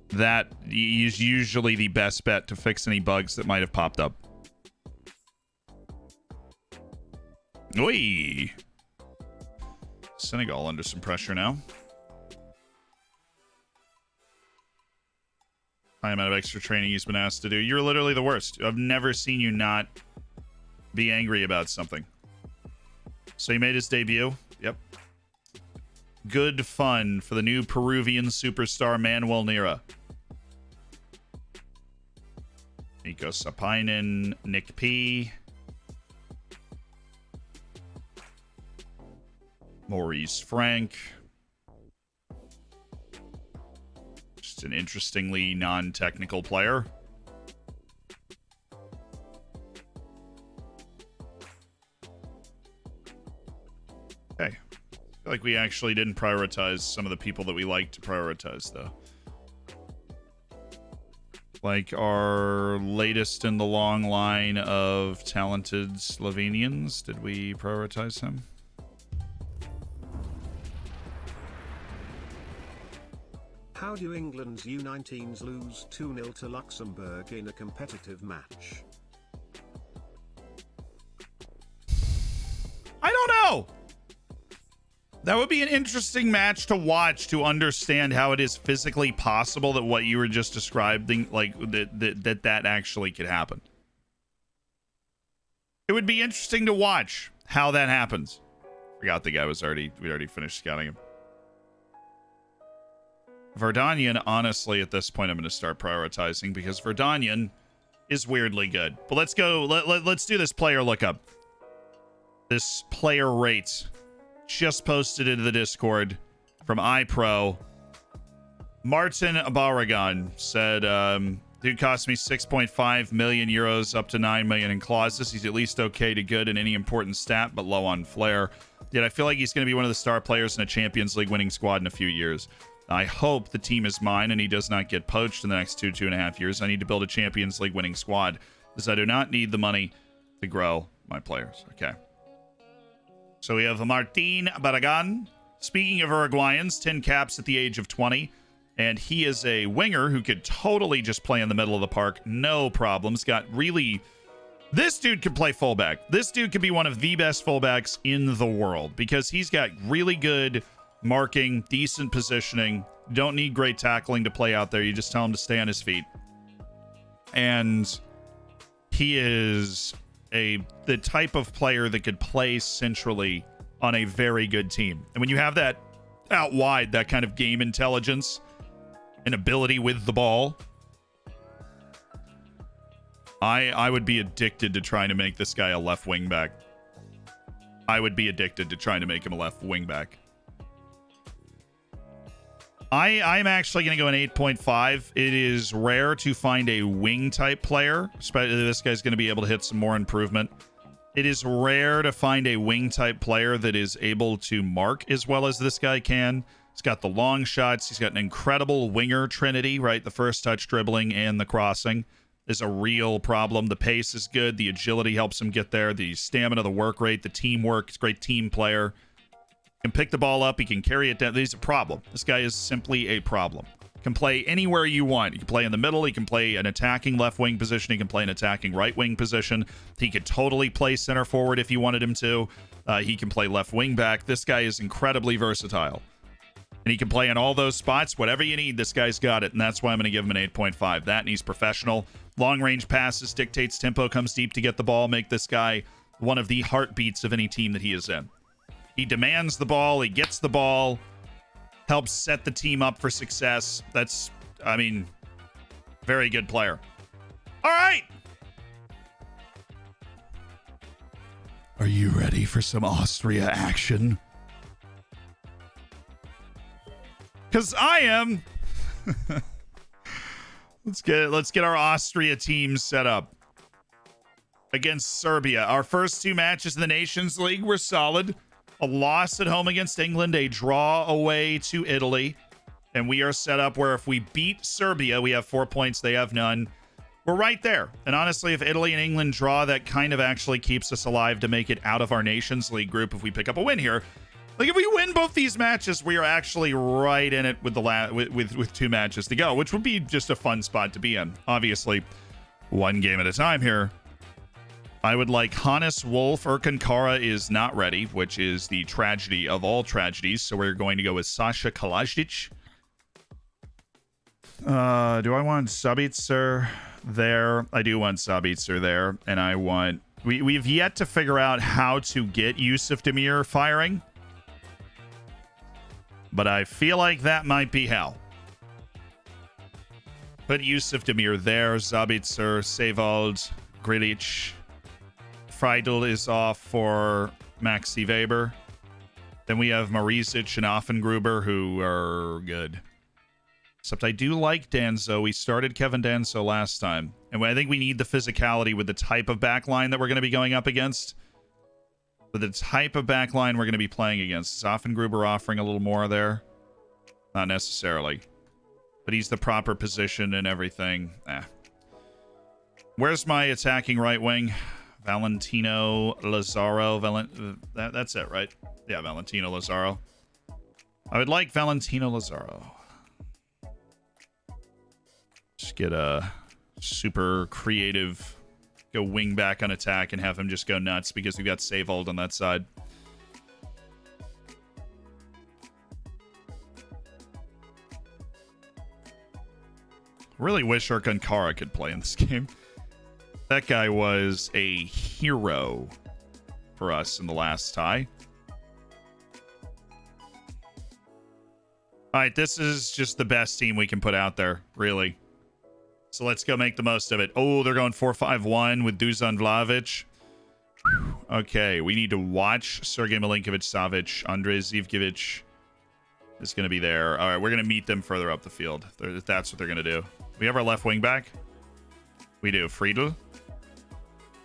A: That is usually the best bet to fix any bugs that might have popped up. Oi! Senegal under some pressure now. High amount of extra training he's been asked to do. You're literally the worst. I've never seen you not be angry about something. So he made his debut. Yep. Good fun for the new Peruvian superstar Manuel Neira. Nico Sapainen, Nick P. Maurice Frank. Just an interestingly non-technical player. Okay. I feel like we actually didn't prioritize some of the people that we like to prioritize, though. Like our latest in the long line of talented Slovenians. Did we prioritize him?
B: How do England's U19s lose 2-0 to Luxembourg in a competitive match?
A: I don't know. That would be an interesting match to watch to understand how it is physically possible that what you were just describing, like that actually could happen. It would be interesting to watch how that happens. Forgot the guy was we'd already finished scouting him. Verdanian, honestly, at this point, I'm going to start prioritizing because Verdanian is weirdly good. But let's go. Let's do this player lookup. This player rate. Just posted into the Discord from iPro. Martin Barragan said, dude cost me 6.5 million euros up to 9 million in clauses. He's at least okay to good in any important stat, but low on flair. Yet I feel like he's going to be one of the star players in a Champions League winning squad in a few years. I hope the team is mine and he does not get poached in the next 2.5 years. I need to build a Champions League winning squad because I do not need the money to grow my players. Okay. So we have Martin Barragan, Speaking of Uruguayans, 10 caps at the age of 20. And he is a winger who could totally just play in the middle of the park. No problems. Got really... This dude could play fullback. This dude could be one of the best fullbacks in the world because he's got really good marking, decent positioning. Don't need great tackling to play out there. You just tell him to stay on his feet. And he is the type of player that could play centrally on a very good team. And when you have that out wide, that kind of game intelligence and ability with the ball, I would be addicted to trying to make this guy a left wing back. I would be addicted to trying to make him a left wing back. I'm actually going to go an 8.5. It is rare to find a wing type player. Especially this guy's going to be able to hit some more improvement. It is rare to find a wing type player that is able to mark as well as this guy can. He's got the long shots. He's got an incredible winger trinity, right? The first touch dribbling and the crossing is a real problem. The pace is good. The agility helps him get there. The stamina, the work rate, the teamwork. He's a great team player. He can pick the ball up. He can carry it down. He's a problem. This guy is simply a problem. Can play anywhere you want. He can play in the middle. He can play an attacking left wing position. He can play an attacking right wing position. He could totally play center forward if you wanted him to. He can play left wing back. This guy is incredibly versatile. And he can play in all those spots. Whatever you need, this guy's got it. And that's why I'm going to give him an 8.5. That, and he's professional. Long-range passes, dictates tempo, comes deep to get the ball, make this guy one of the heartbeats of any team that he is in. He demands the ball. He gets the ball. Helps set the team up for success. That's, I mean, very good player. All right. Are you ready for some Austria action? Because I am. Let's get our Austria team set up against Serbia. Our first two matches in the Nations League were solid. A loss at home against England, a draw away to Italy. And we are set up where if we beat Serbia, we have 4 points, they have none. We're right there. And honestly, if Italy and England draw, that kind of actually keeps us alive to make it out of our Nations League group if we pick up a win here. Like, if we win both these matches, we are actually right in it with with 2 matches to go, which would be just a fun spot to be in. Obviously, one game at a time here. I would like Hannes Wolf. Erkankara is not ready, which is the tragedy of all tragedies. So we're going to go with Sasha Kalajdzic. Do I want Sabitzer there? I do want Sabitzer there. And I want... We've yet to figure out how to get Yusuf Demir firing. But I feel like that might be how. Put Yusuf Demir there. Sabitzer, Sevald, Grilic. Friedel is off for Maxi Weber. Then we have Marisic and Offengruber, who are good. Except I do like Danzo. We started Kevin Danzo last time. And I think we need the physicality with the type of backline that we're going to be going up against. With the type of backline we're going to be playing against. Is Offengruber offering a little more there? Not necessarily. But he's the proper position and everything. Where's my attacking right wing? Valentino Lazaro. That's it, right? Yeah, Valentino Lazaro. I would like Valentino Lazaro. Just get a super creative, go wing back on attack and have him just go nuts because we've got Savold on that side. Really wish Erkankara could play in this game. That guy was a hero for us in the last tie. All right, this is just the best team we can put out there, really. So let's go make the most of it. Oh, they're going 4-5-1 with Dusan Vlahovic. Okay, we need to watch Sergei Milinkovic-Savic. Andrei Zivkovic is going to be there. All right, we're going to meet them further up the field. That's what they're going to do. We have our left wing back. We do. Friedel.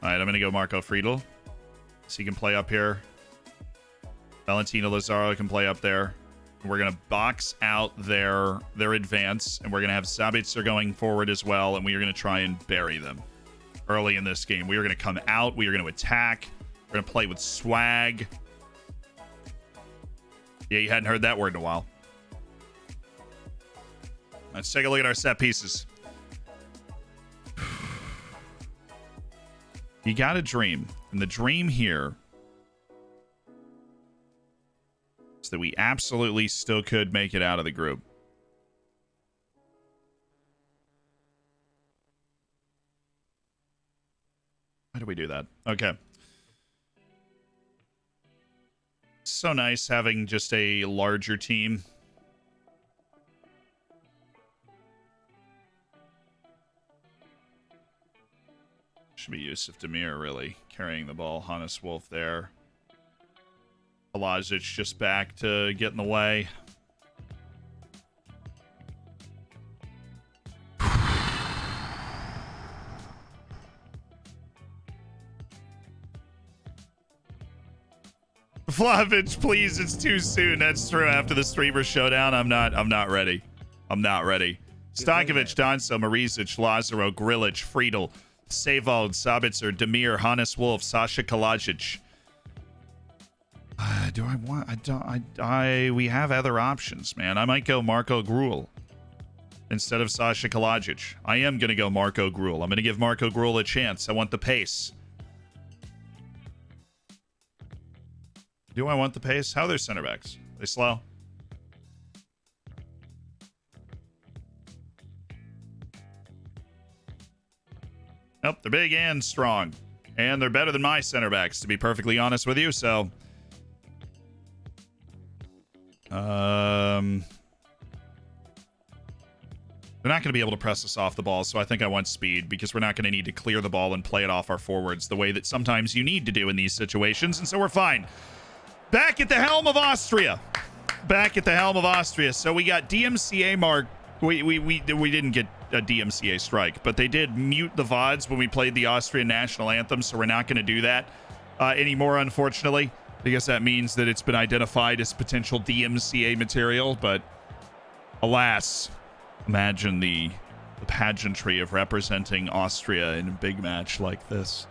A: All right, I'm going to go Marco Friedel. So he can play up here. Valentino Lazaro can play up there. We're going to box out their advance, and we're going to have Sabitzer going forward as well, and we are going to try and bury them early in this game. We are going to come out. We are going to attack. We're going to play with swag. Yeah, you hadn't heard that word in a while. Let's take a look at our set pieces. You got a dream. And the dream here is that we absolutely still could make it out of the group. Why do we do that? Okay. So nice having just a larger team. Should be Yusuf Demir, really, carrying the ball. Hannes Wolf there. Kalajic just back to get in the way. Flavich, please, it's too soon. That's true. After the streamer showdown, I'm not ready. I'm not ready. Stankovic, Donso, Marizic, Lazaro, Grilic, Friedel, Sevald, Sabitzer, Demir, Hannes Wolf, Sasha Kalajic. Do I want? We have other options, man. I might go Marco Gruel instead of Sasha Kalajic. I am going to go Marco Gruel. I'm going to give Marco Gruel a chance. I want the pace. Do I want the pace? How are their center backs? They slow? Nope, they're big and strong. And they're better than my center backs, to be perfectly honest with you, so... They're not going to be able to press us off the ball, so I think I want speed, because we're not going to need to clear the ball and play it off our forwards the way that sometimes you need to do in these situations, and so we're fine. Back at the helm of Austria. Back at the helm of Austria. So we got DMCA mark. We didn't get a DMCA strike, but they did mute the VODs when we played the Austrian national anthem, so we're not going to do that anymore, unfortunately, because that means that it's been identified as potential DMCA material, but alas, imagine the pageantry of representing Austria in a big match like this.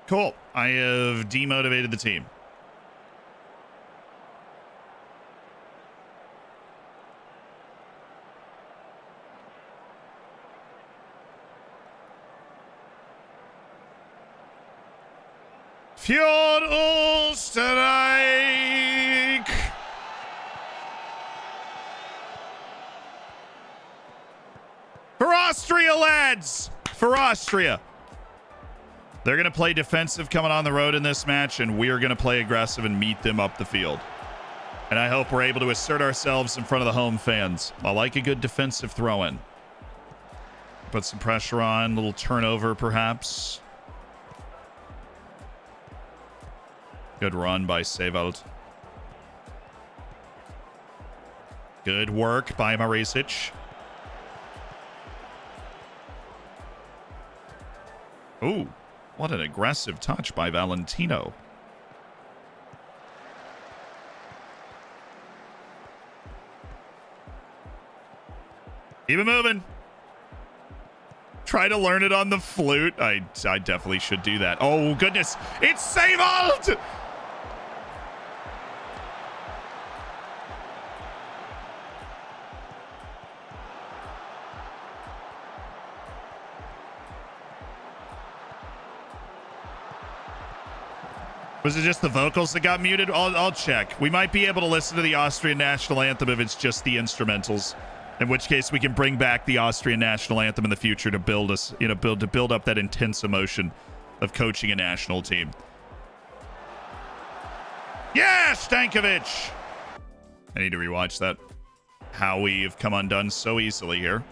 A: Cool. I have demotivated the team. Fjord Oostenrijk. For Austria, lads. For Austria. They're going to play defensive coming on the road in this match, and we are going to play aggressive and meet them up the field. And I hope we're able to assert ourselves in front of the home fans. I like a good defensive throw-in. Put some pressure on, a little turnover perhaps. Good run by Sevald. Good work by Marisic. Ooh. What an aggressive touch by Valentino. Keep it moving. Try to learn it on the flute. I definitely should do that. Oh, goodness. It's Sevald! Was it just the vocals that got muted? I'll check. We might be able to listen to the Austrian national anthem if it's just the instrumentals. In which case, we can bring back the Austrian national anthem in the future to build us, build up that intense emotion of coaching a national team. Yeah, Stankovic! I need to rewatch that. How we've come undone so easily here.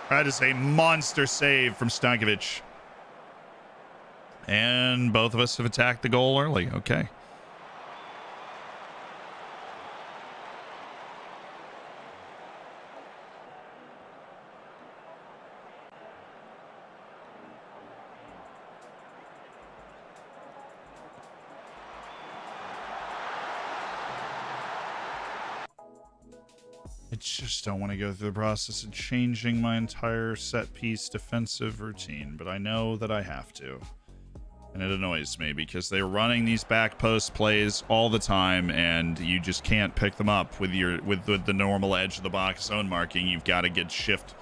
A: That is a monster save from Stankovic. And both of us have attacked the goal early. Okay. I just don't want to go through the process of changing my entire set piece defensive routine, but I know that I have to. And it annoys me because they're running these back post plays all the time, and you just can't pick them up with the normal edge of the box zone marking. You've got to get shift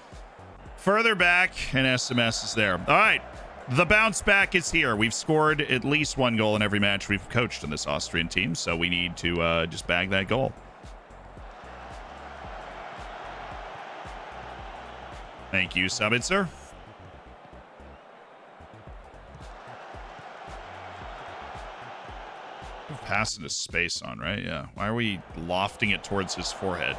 A: further back, and SMS is there. All right, the bounce back is here. We've scored at least one goal in every match we've coached in this Austrian team, so we need to just bag that goal. Thank you, Sabitzer. Passing his space on, right? Yeah. Why are we lofting it towards his forehead?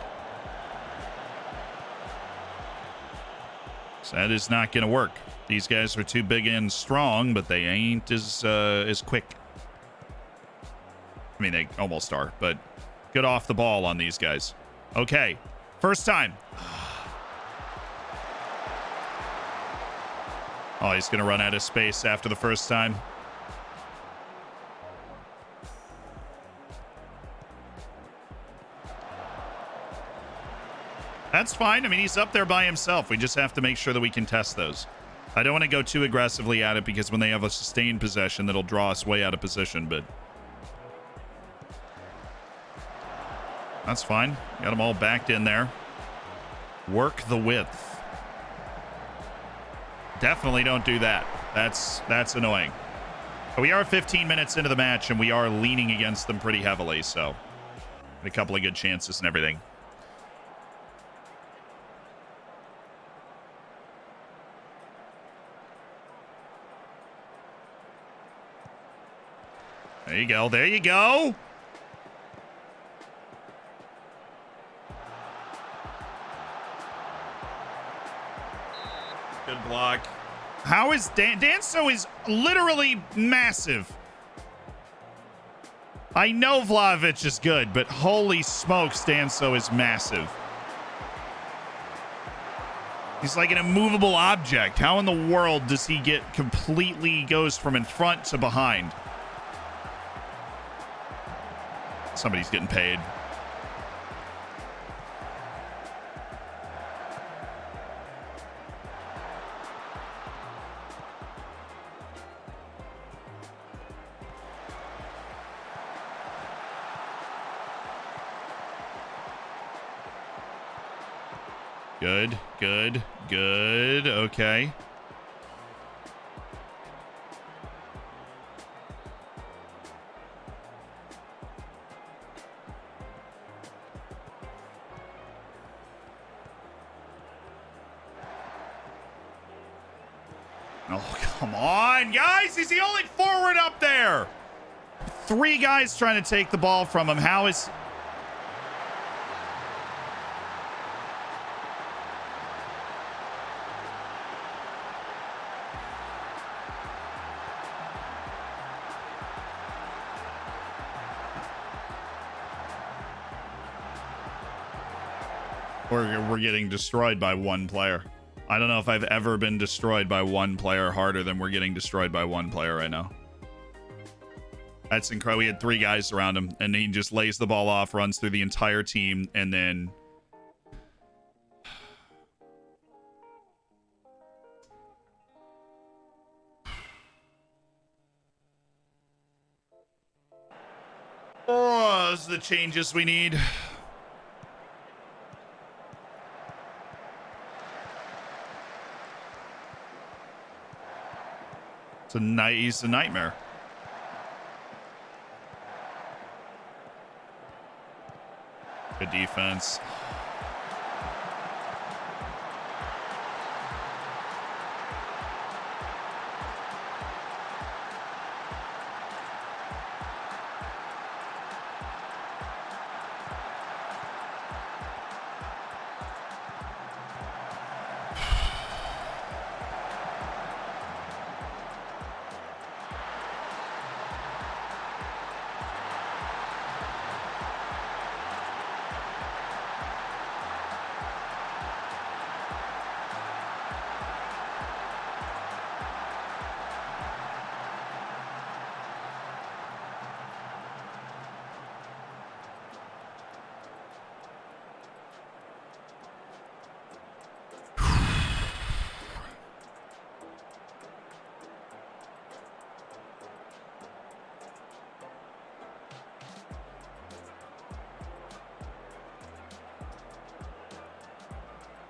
A: So that is not going to work. These guys are too big and strong, but they ain't as quick. I mean, they almost are, but good off the ball on these guys. Okay. First time. Oh, he's going to run out of space after the first time. That's fine. I mean, he's up there by himself. We just have to make sure that we can test those. I don't want to go too aggressively at it because when they have a sustained possession, that'll draw us way out of position, but that's fine. Got them all backed in there. Work the width. Definitely don't do that. That's annoying. But we are 15 minutes into the match, and we are leaning against them pretty heavily, so a couple of good chances and everything. There you go. There you go. Good block. How is Danso is literally massive. I know Vlahovic is good, but holy smokes, Danso is massive. He's like an immovable object. How in the world does he get completely goes from in front to behind? Somebody's getting paid. Good, good, good. Okay. Oh, come on, guys. He's the only forward up there. 3 guys trying to take the ball from him. How is... We're getting destroyed by one player. I don't know if I've ever been destroyed by one player harder than we're getting destroyed by one player right now. That's incredible. We had 3 guys around him, and he just lays the ball off, runs through the entire team, and then... Oh, those are the changes we need. He's a nightmare. Good defense.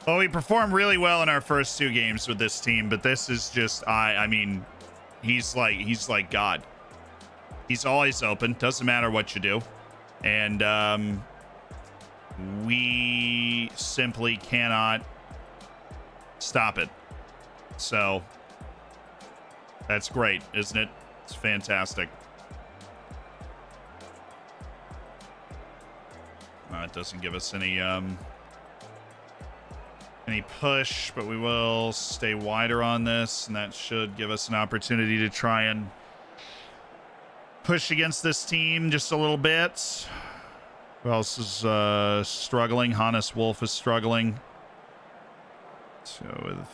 A: Well, we performed really well in our first 2 games with this team, but this is just, I mean, he's like God. He's always open. Doesn't matter what you do. And we simply cannot stop it. So that's great, isn't it? It's fantastic. It doesn't give us any push, but we will stay wider on this, and that should give us an opportunity to try and push against this team just a little bit. Who else is struggling? Hannes Wolf is struggling. So with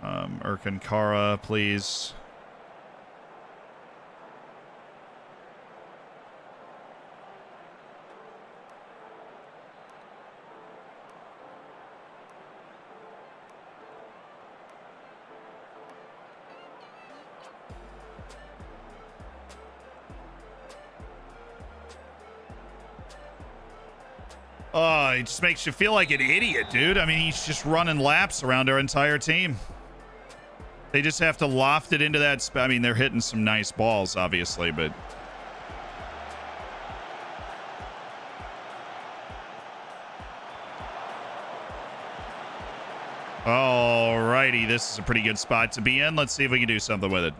A: Erkan Kara, please. Oh, it just makes you feel like an idiot, dude. I mean, he's just running laps around our entire team. They just have to loft it into that spot. I mean, they're hitting some nice balls, obviously, but... Alrighty, this is a pretty good spot to be in. Let's see if we can do something with it.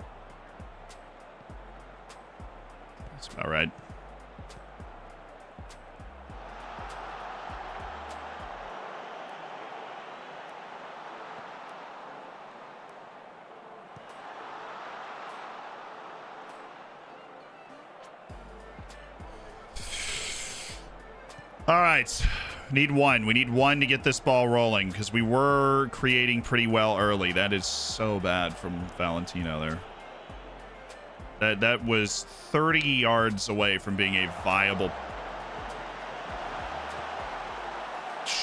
A: That's about right. All right, need one. We need one to get this ball rolling because we were creating pretty well early. That is so bad from Valentino there. That was 30 yards away from being a viable.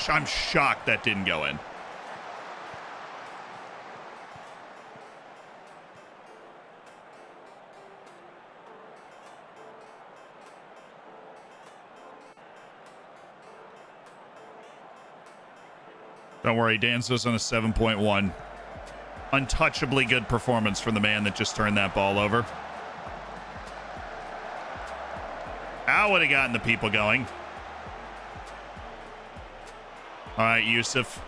A: I'm shocked that didn't go in. Don't worry, Danzo's on a 7.1. Untouchably good performance from the man that just turned that ball over. I would have gotten the people going. All right, Yusuf.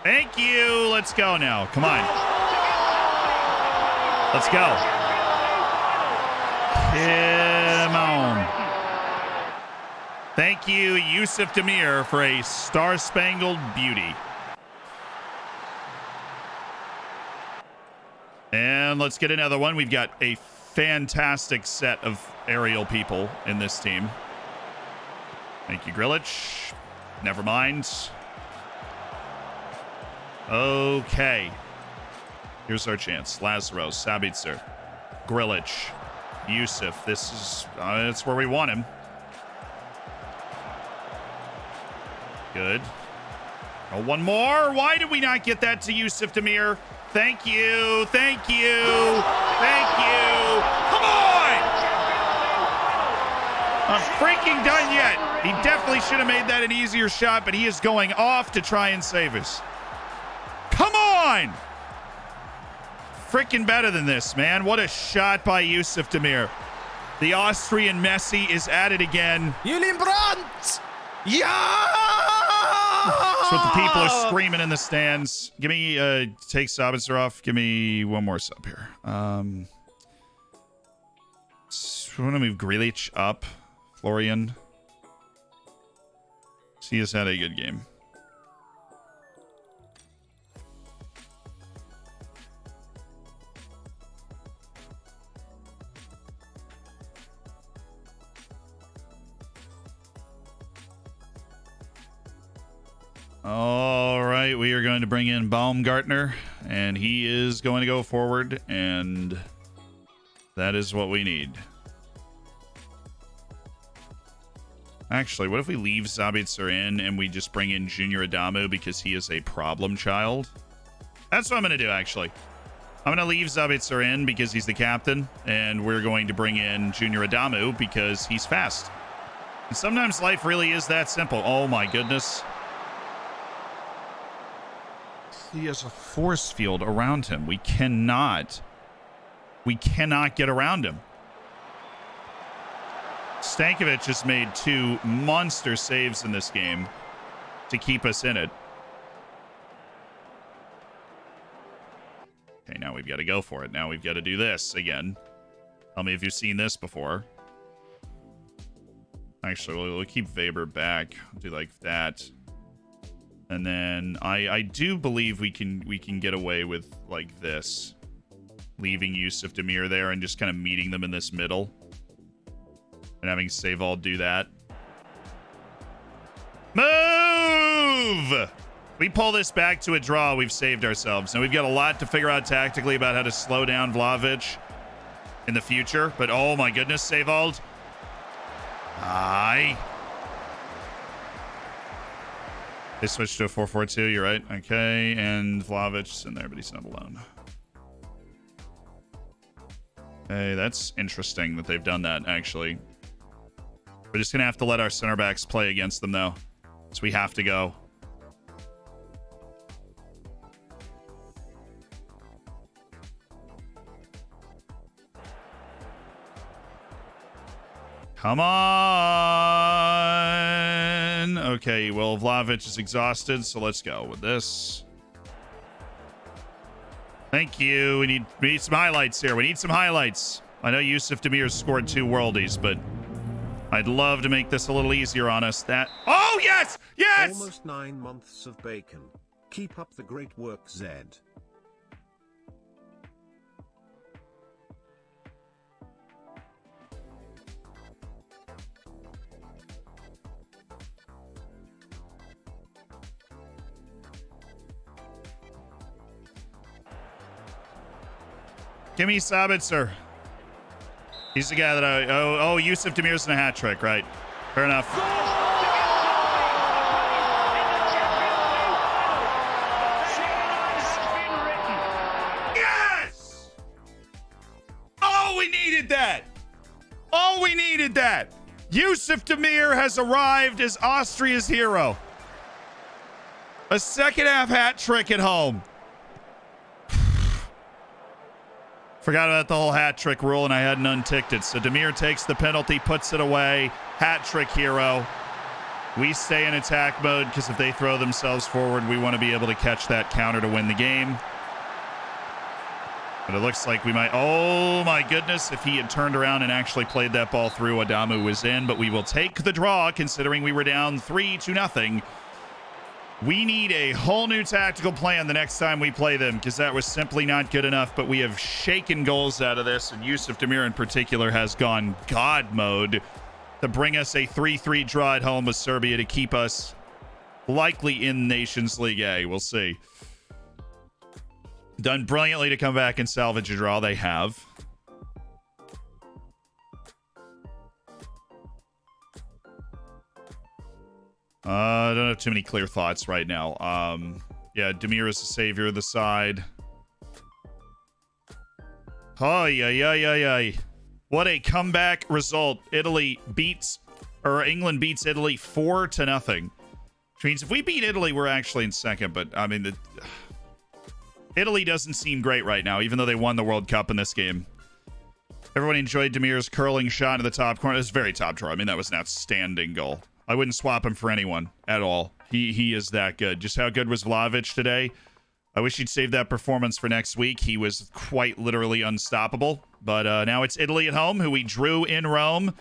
A: Thank you. Let's go now. Come on. Let's go. Come on. Thank you, Yusuf Demir, for a star-spangled beauty. And let's get another one. We've got a fantastic set of aerial people in this team. Thank you, Grilich. Never mind. Okay. Here's our chance. Lazaro, Sabitzer, Grilich, Yusuf. This is that's where we want him. Good. Oh, one more. Why did we not get that to Yusuf Demir? Thank you. Thank you. Thank you. Come on! I'm freaking done yet. He definitely should have made that an easier shot, but he is going off to try and save us. Come on! Freaking better than this, man. What a shot by Yusuf Demir. The Austrian Messi is at it again.
D: Julian Brandt! Yeah!
A: That's what the people are screaming in the stands. Give me, take Sabitzer off. Give me one more sub here. I want to move Grilich up. Florian. He has had a good game. All right, we are going to bring in Baumgartner, and he is going to go forward, and that is what we need. Actually, what if we leave Sabitzer in and we just bring in Junior Adamu because he is a problem child? That's what I'm going to do, actually. I'm going to leave Sabitzer in because he's the captain, and we're going to bring in Junior Adamu because he's fast. And sometimes life really is that simple. Oh, my goodness. He has a force field around him. We cannot get around him. Stankovic has made 2 monster saves in this game to keep us in it. Okay, now we've got to go for it. Now we've got to do this again. Tell me if you've seen this before. Actually, we'll keep Weber back. I'll do like that. And then I do believe we can get away with like this. Leaving Yusuf Demir there and just kind of meeting them in this middle. And having Savald do that. Move! We pull this back to a draw, we've saved ourselves. Now we've got a lot to figure out tactically about how to slow down Vlahovic in the future. But oh my goodness, Savald. Aye. They switched to a 4-4-2, you're right. Okay, and Vlahovic's in there, but he's not alone. Hey, that's interesting that they've done that, actually. We're just going to have to let our center backs play against them, though. So we have to go. Come on. Okay, well, Vlahovic is exhausted, so let's go with this. Thank you. We need some highlights here. We need some highlights. I know Yusuf Demir scored 2 worldies, but I'd love to make this a little easier on us. Oh, yes! Yes!
B: Almost 9 months of bacon. Keep up the great work, Zed.
A: Give me Sabitzer. He's the guy that oh, Yusuf Demir's in a hat trick, right? Fair enough. Yes! Oh, we needed that. Oh, we needed that. Yusuf Demir has arrived as Austria's hero. A second half hat trick at home. Forgot about the whole hat trick rule, and I hadn't unticked it. So Demir takes the penalty, puts it away. Hat trick hero. We stay in attack mode because if they throw themselves forward, we want to be able to catch that counter to win the game. But it looks like we might... Oh, my goodness. If he had turned around and actually played that ball through, Adamu was in. But we will take the draw, considering we were down 3-0. We need a whole new tactical plan the next time we play them because that was simply not good enough. But we have shaken goals out of this, and Yusuf Demir in particular has gone God mode to bring us a 3-3 draw at home with Serbia to keep us likely in Nations League A. We'll see. Done brilliantly to come back and salvage a draw. They have. I don't have too many clear thoughts right now. Yeah, Demir is the savior of the side. Ay. What a comeback result. England beats Italy 4-0. Which means if we beat Italy, we're actually in second. But, I mean, Italy doesn't seem great right now, even though they won the World Cup in this game. Everyone enjoyed Demir's curling shot in the top corner. It was very top drawer. I mean, that was an outstanding goal. I wouldn't swap him for anyone at all. He is that good. Just how good was Vlahovic today? I wish he'd save that performance for next week. He was quite literally unstoppable. But now it's Italy at home, who we drew in Rome.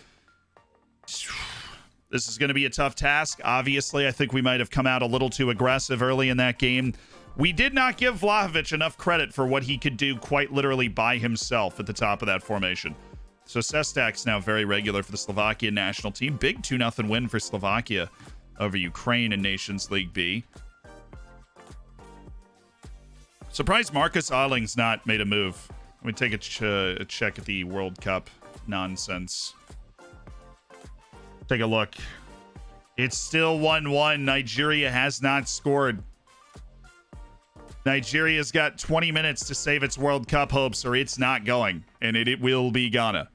A: This is going to be a tough task. Obviously, I think we might have come out a little too aggressive early in that game. We did not give Vlahovic enough credit for what he could do quite literally by himself at the top of that formation. So Sestak's now very regular for the Slovakian national team. Big 2-0 win for Slovakia over Ukraine in Nations League B. Surprised Marcus Alling's not made a move. Let me take a check at the World Cup nonsense. Take a look. It's still 1-1. Nigeria has not scored. Nigeria's got 20 minutes to save its World Cup hopes, or it's not going. And it will be Ghana.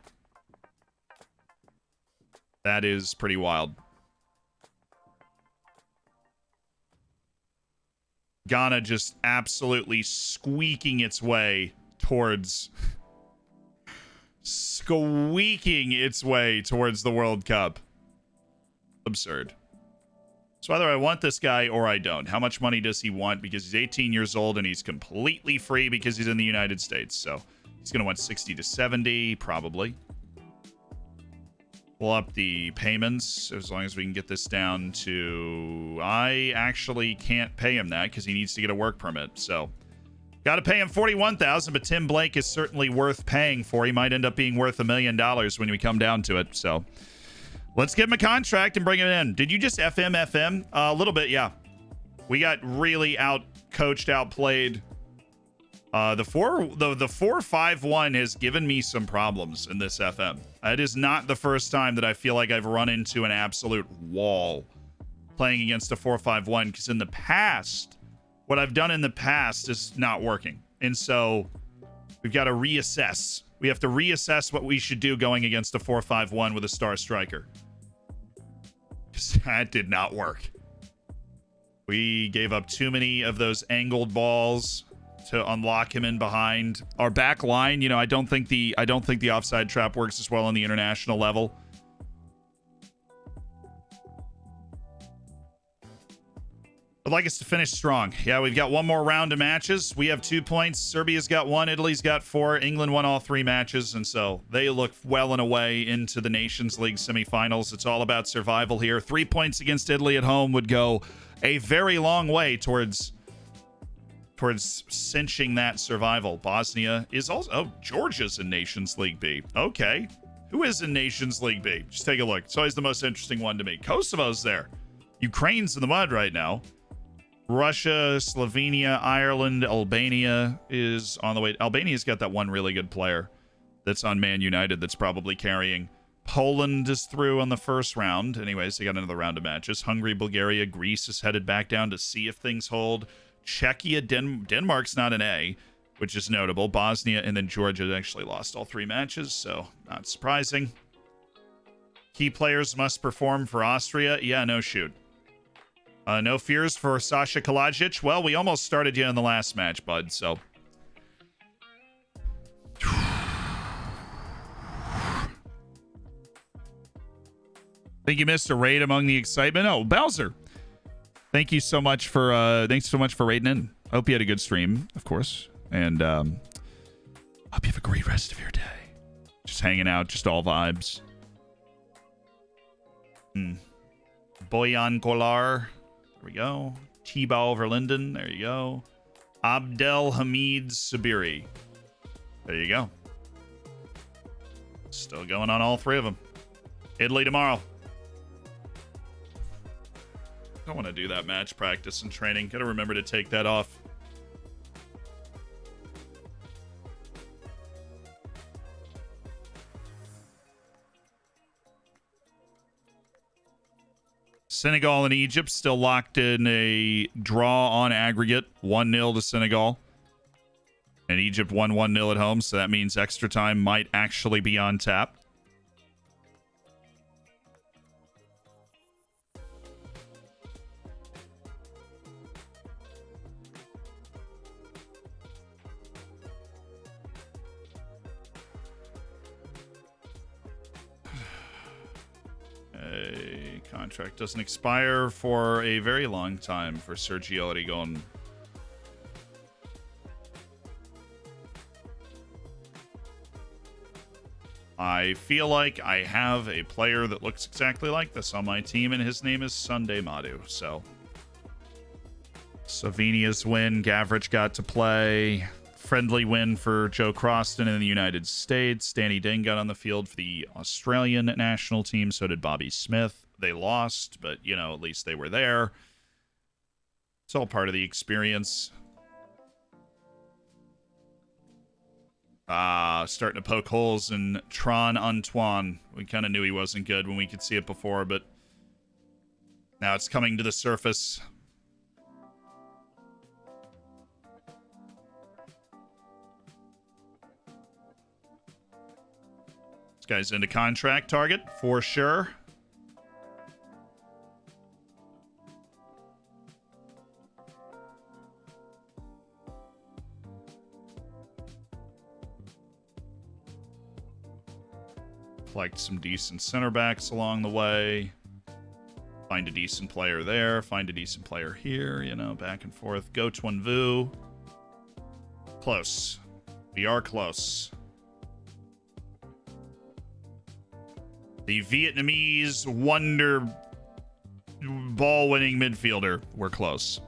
A: That is pretty wild. Ghana just absolutely squeaking its way towards the World Cup. Absurd. So either I want this guy or I don't. How much money does he want? Because he's 18 years old and he's completely free because he's in the United States. So he's going to want 60 to 70, probably. We'll up the payments as long as we can get this down to... I actually can't pay him that because he needs to get a work permit. So got to pay him $41,000, but Tim Blake is certainly worth paying for. He might end up being worth $1 million when we come down to it. So let's give him a contract and bring him in. Did you just FM? A little bit, yeah. We got really out-coached, outplayed. The 4-5-1 has given me some problems in this FM. It is not the first time that I feel like I've run into an absolute wall playing against a 4-5-1, because in the past, what I've done in the past is not working. And so we've got to reassess. We have to reassess what we should do going against a 4-5-1 with a star striker. Because that did not work. We gave up too many of those angled balls to unlock him in behind. Our back line, I don't think the offside trap works as well on the international level. I'd like us to finish strong. Yeah, we've got one more round of matches. We have 2 points. Serbia's got 1. Italy's got 4. England won all 3 matches, and so they look well and away into the Nations League semifinals. It's all about survival here. 3 points against Italy at home would go a very long way towards cinching that survival. Bosnia is also... Oh, Georgia's in Nations League B. Okay. Who is in Nations League B? Just take a look. It's always the most interesting one to me. Kosovo's there. Ukraine's in the mud right now. Russia, Slovenia, Ireland, Albania is on the way. Albania's got that one really good player that's on Man United that's probably carrying. Poland is through on the first round. Anyways, they got another round of matches. Hungary, Bulgaria, Greece is headed back down to see if things hold. Czechia, Denmark's not an A, which is notable. Bosnia and then Georgia actually lost all 3 matches, so not surprising. Key players must perform for Austria. Yeah, no shoot. No fears for Sasha Kalajic. Well, we almost started you in the last match, bud, so... Think you missed a raid among the excitement? Oh, Bowser. Thanks so much for raiding in. I hope you had a good stream, of course. And hope you have a great rest of your day. Just hanging out, just all vibes. Boyan Kolar. There we go. T-Ball Verlinden. There you go. Abdel Hamid Sabiri. There you go. Still going on all 3 of them. Italy tomorrow. I want to do that match practice and training. Gotta remember to take that off. Senegal and Egypt still locked in a draw on aggregate. 1-0 to Senegal. And Egypt won 1-0 at home, so that means extra time might actually be on tap. Contract doesn't expire for a very long time for Sergio Arrigon. I feel like I have a player that looks exactly like this on my team, and his name is Sunday Madu. So, Slovenia's win. Gavrich got to play. Friendly win for Joe Croston in the United States. Danny Ding got on the field for the Australian national team. So did Bobby Smith. They lost, but, at least they were there. It's all part of the experience. Starting to poke holes in Tron Antoine. We kind of knew he wasn't good when we could see it before, but now it's coming to the surface. This guy's into contract target for sure. Collect some decent center backs along the way. Find a decent player there. Find a decent player here. You know, back and forth. Go Tuan Vu. Close. We are close. The Vietnamese wonder ball-winning midfielder. We're close.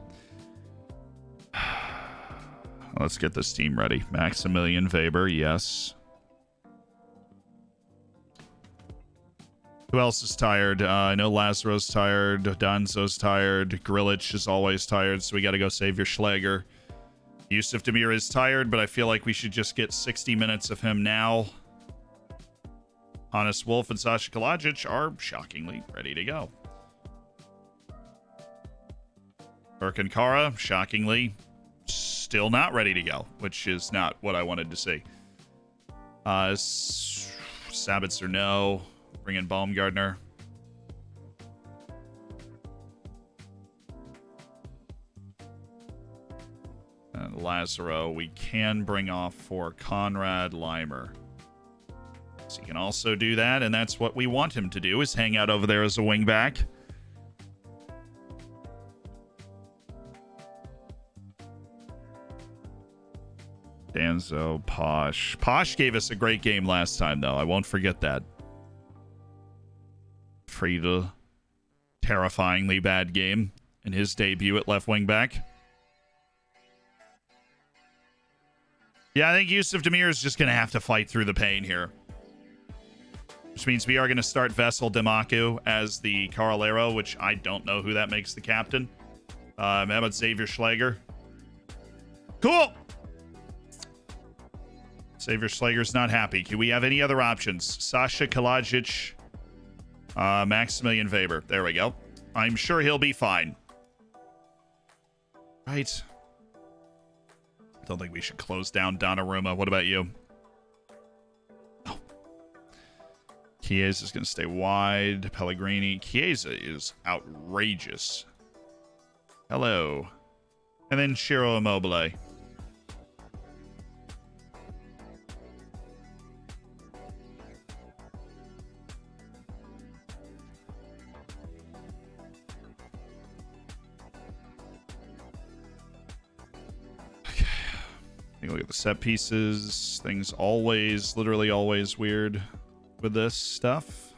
A: Let's get this team ready. Maximilian Weber, yes. Who else is tired? I know Lazaro's tired. Danzo's tired. Grilic is always tired, so we got to go save your Schläger. Yusuf Demir is tired, but I feel like we should just get 60 minutes of him now. Hannes Wolf and Sasha Kalajic are shockingly ready to go. Erkan Kara, shockingly, still not ready to go, which is not what I wanted to see. Sabitzer, no. Bring in Baumgartner. And Lazaro, we can bring off for Conrad Leimer. So he can also do that, and that's what we want him to do, is hang out over there as a wingback. Danzo, Posh. Posh gave us a great game last time, though. I won't forget that. Friedel, terrifyingly bad game in his debut at left wing back. Yeah, I think Yusuf Demir is just going to have to fight through the pain here. Which means we are going to start Vessel Demaku as the Carolero, which I don't know who that makes the captain. Mehmet Xavier Schläger. Cool! Xavier Schläger's not happy. Can we have any other options? Sasha Kalajic. Maximilian Weber. There we go. I'm sure he'll be fine. Right. Don't think we should close down Donnarumma. What about you? Oh. Chiesa is going to stay wide. Pellegrini. Chiesa is outrageous. Hello. And then Ciro Immobile. Look at the set pieces. Things always, literally always weird with this stuff.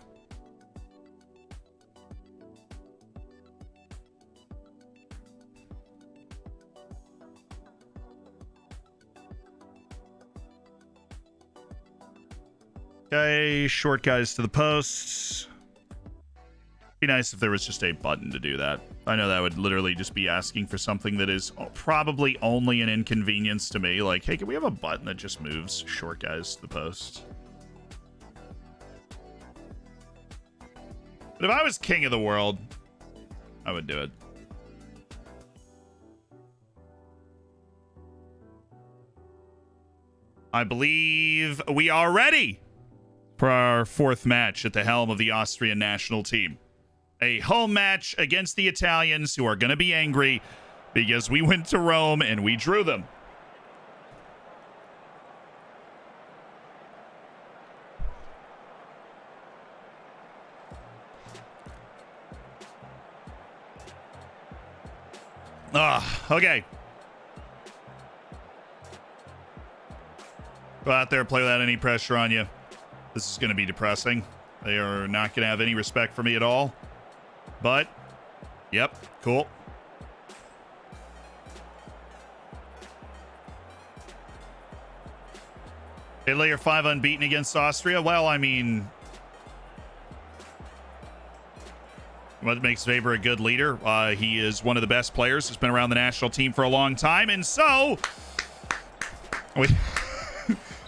A: Okay, short guys to the posts. Be nice if there was just a button to do that. I know that would literally just be asking for something that is probably only an inconvenience to me. Like, hey, can we have a button that just moves short guys to the post? But if I was king of the world, I would do it. I believe we are ready for our fourth match at the helm of the Austrian national team. A home match against the Italians, who are going to be angry because we went to Rome and we drew them. Okay. Go out there, play without any pressure on you. This is going to be depressing. They are not going to have any respect for me at all. But, yep, cool. Italy are 5 unbeaten against Austria. Well, I mean, what makes Weber a good leader? He is one of the best players. He's been around the national team for a long time. And so, we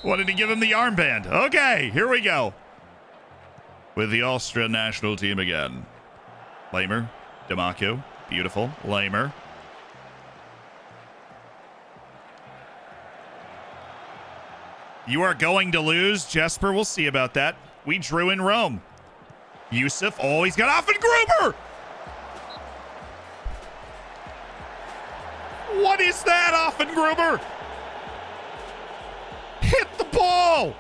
A: wanted to give him the armband. Okay, here we go. With the Austrian national team again. Lamer, Demaku, beautiful. Lamer. You are going to lose, Jesper. We'll see about that. We drew in Rome. Yusuf, oh, he's got Offengruber! What is that, Offengruber? Hit the ball!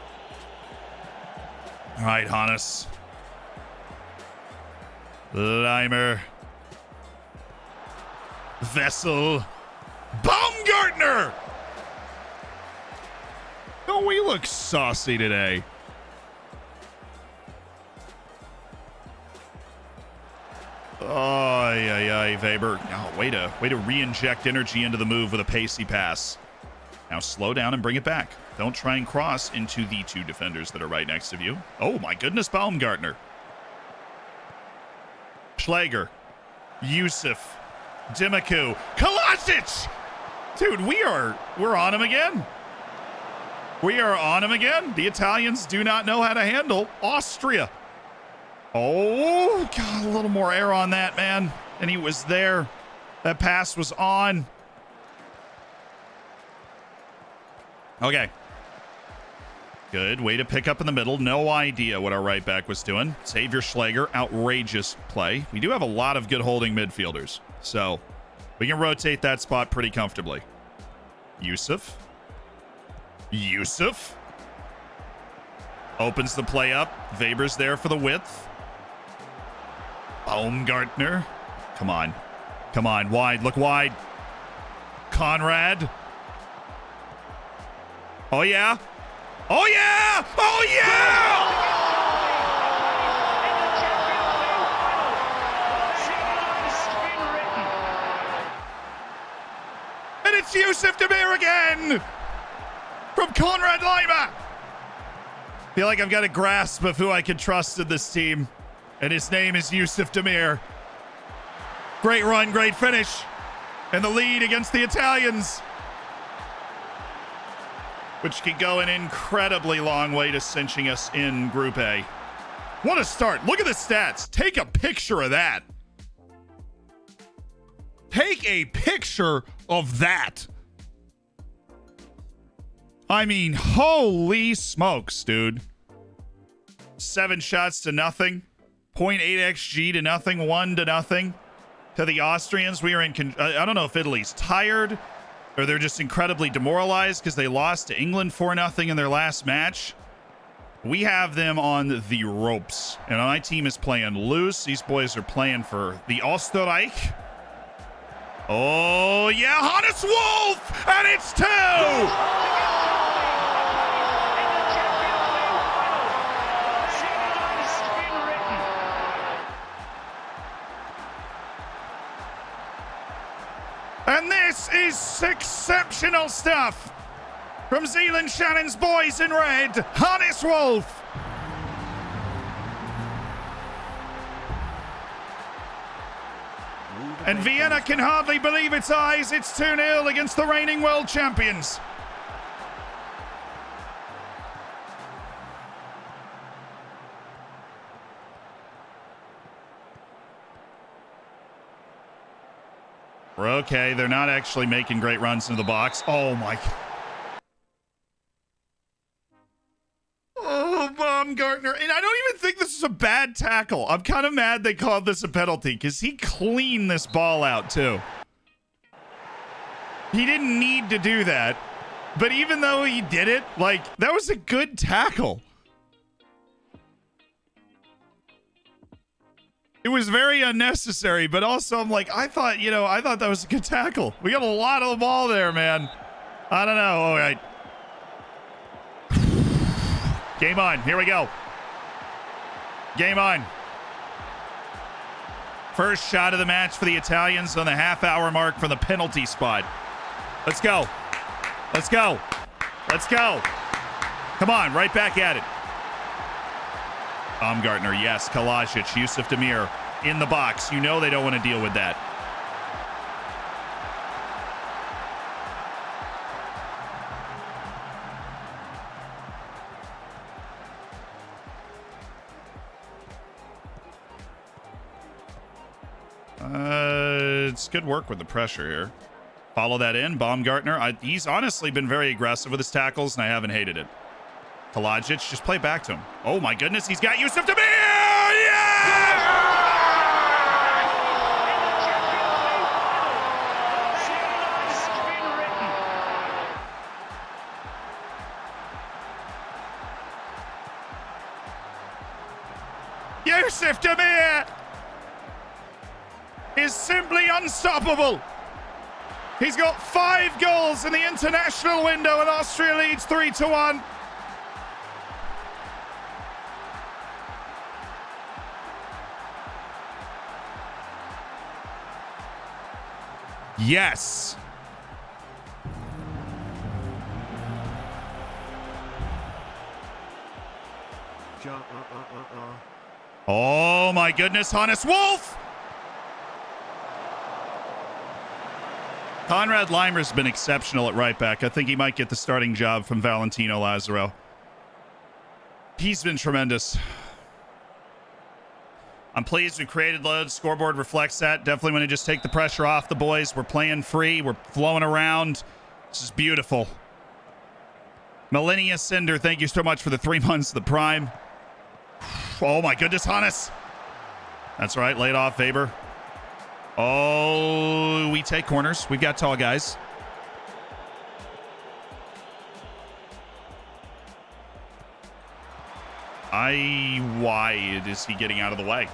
A: All right, Hannes. Leimer. Vessel. Baumgartner! Oh, we look saucy today. Oh, yeah, Weber. Oh, way to re-inject energy into the move with a pacey pass. Now slow down and bring it back. Don't try and cross into the two defenders that are right next to you. Oh, my goodness, Baumgartner. Schläger. Yusuf. Dimaku. Kalasic! Dude, we're on him again. We are on him again. The Italians do not know how to handle Austria. Oh, God, a little more air on that, man. And he was there. That pass was on. Okay. Good. Way to pick up in the middle. No idea what our right back was doing. Xavier Schläger, outrageous play. We do have a lot of good holding midfielders, so we can rotate that spot pretty comfortably. Yusuf. Opens the play up. Weber's there for the width. Baumgartner. Come on. Come on. Wide. Look wide. Conrad. Oh, yeah. Oh, yeah. Oh, yeah. And it's Yusuf Demir again. From Conrad Leimer. Feel like I've got a grasp of who I can trust in this team. And his name is Yusuf Demir. Great run, great finish. And the lead against the Italians, which could go an incredibly long way to cinching us in Group A. What a start. Look at the stats. Take a picture of that. Take a picture of that. I mean, holy smokes, dude. 7 shots to nothing. 0.8 XG to nothing. 1 to nothing. To the Austrians, we are in... I don't know if Italy's tired or they're just incredibly demoralized because they lost to England 4-0 in their last match. We have them on the ropes. And my team is playing loose. These boys are playing for the Österreich. Oh, yeah, Hannes Wolf! And it's 2! And this is exceptional stuff from Zealand Shannon's boys in red, Hannes Wolf. And Vienna can hardly believe its eyes. It's 2-0 against the reigning world champions. Okay, they're not actually making great runs into the box. Oh, my. Oh, Baumgartner. And I don't even think this is a bad tackle. I'm kind of mad they called this a penalty because he cleaned this ball out, too. He didn't need to do that. But even though he did it, like, that was a good tackle. It was very unnecessary, but also I'm like, I thought that was a good tackle. We got a lot of the ball there, man. I don't know. All right. Game on. Here we go. Game on. First shot of the match for the Italians on the half-hour mark from the penalty spot. Let's go. Let's go. Let's go. Come on, right back at it. Baumgartner, yes. Kalasic, Yusuf Demir in the box. You know they don't want to deal with that. It's good work with the pressure here. Follow that in. Baumgartner, he's honestly been very aggressive with his tackles, and I haven't hated it. Kalajic, just play back to him. Oh, my goodness. He's got Yusuf Demir! Yeah! Yusuf Demir is simply unstoppable. He's got 5 goals in the international window, and Austria leads 3-1. Yes. Oh my goodness, Hannes Wolf! Conrad Leimer's been exceptional at right back. I think he might get the starting job from Valentino Lazaro. He's been tremendous. I'm pleased we created loads. Scoreboard reflects that. Definitely want to just take the pressure off the boys. We're playing free. We're flowing around. This is beautiful. Millennia Cinder, thank you so much for the 3 months of the Prime. Oh my goodness, Hannes. That's right, laid off Weber. Oh, we take corners. We've got tall guys. Why is he getting out of the way?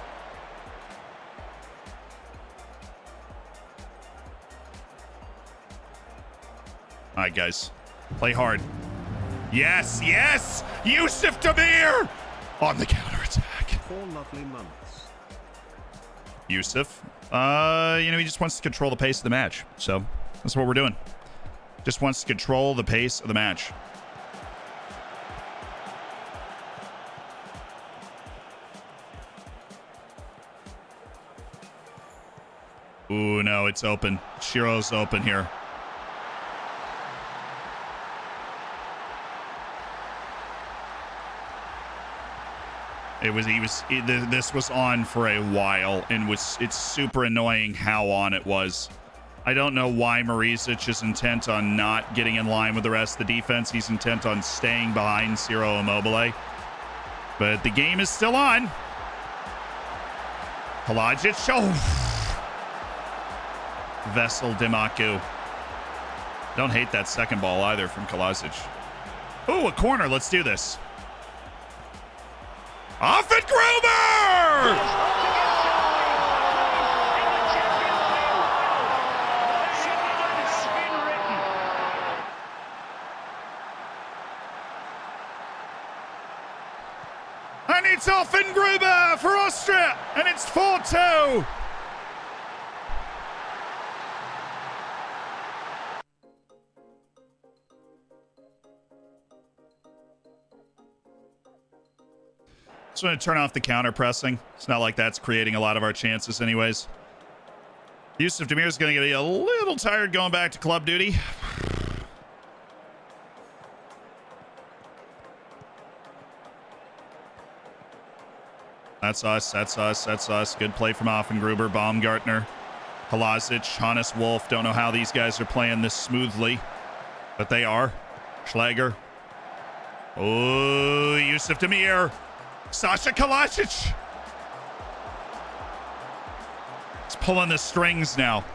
A: All right, guys. Play hard. Yes, yes! Yusuf Demir on the counterattack.
B: 4 lovely months.
A: Yusuf. He just wants to control the pace of the match. So that's what we're doing. Just wants to control the pace of the match. Ooh, no, it's open. Shiro's open here. This was on for a while, and it's super annoying how on it was. I don't know why Marizic is intent on not getting in line with the rest of the defense. He's intent on staying behind Ciro Immobile. But the game is still on. Kalajic. Oh. Vessel Dimaku. Don't hate that second ball either from Kalajic. Ooh, a corner. Let's do this. Off it, Gruber! And it's off in Gruber for Austria, and it's 4-2. Just want to turn off the counter pressing. It's not like that's creating a lot of our chances anyways. Yusuf Demir is going to get a little tired going back to club duty. That's us. That's us. That's us. Good play from Offengruber, Baumgartner, Kalajic, Hannes Wolf. Don't know how these guys are playing this smoothly, but they are. Schlager. Oh, Yusuf Demir. Sasha Kalajic. He's pulling the strings now.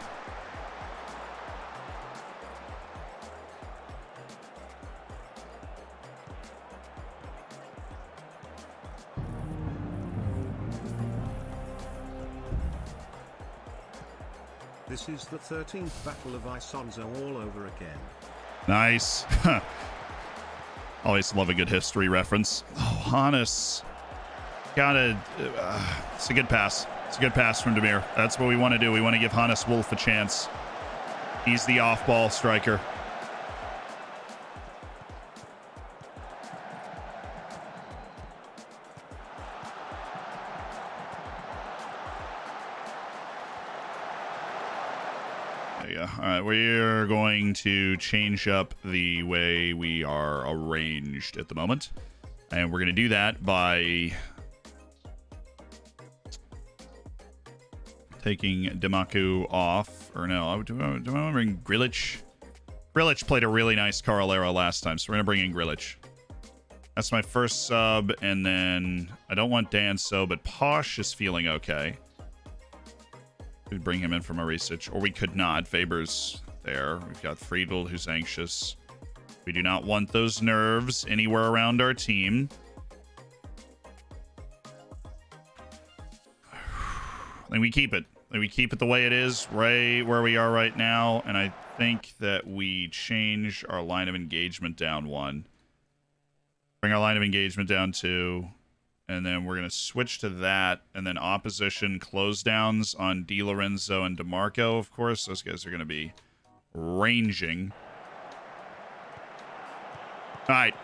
B: This is the 13th Battle of Isonzo all over again.
A: Nice. Always love a good history reference. Oh, Hannes. It's a good pass. It's a good pass from Demir. That's what we want to do. We want to give Hannes Wolf a chance. He's the off-ball striker. There you go. All right, we're going to change up the way we are arranged at the moment. And we're going to do that by taking Dimaku off. Or no, do I want to bring Grilic? Grilic played a really nice Carolero last time, so we're going to bring in Grilic. That's my first sub, and then I don't want Danso, but Posh is feeling okay. We'd bring him in from Arisic, or we could not. Faber's there. We've got Friedel, who's anxious. We do not want those nerves anywhere around our team. then we keep it. Then we keep it the way it is, right where we are right now. And I think that we change our line of engagement down 1. Bring our line of engagement down 2. And then we're going to switch to that. And then opposition close downs on Di Lorenzo and DeMarco, of course. Those guys are going to be ranging. All right.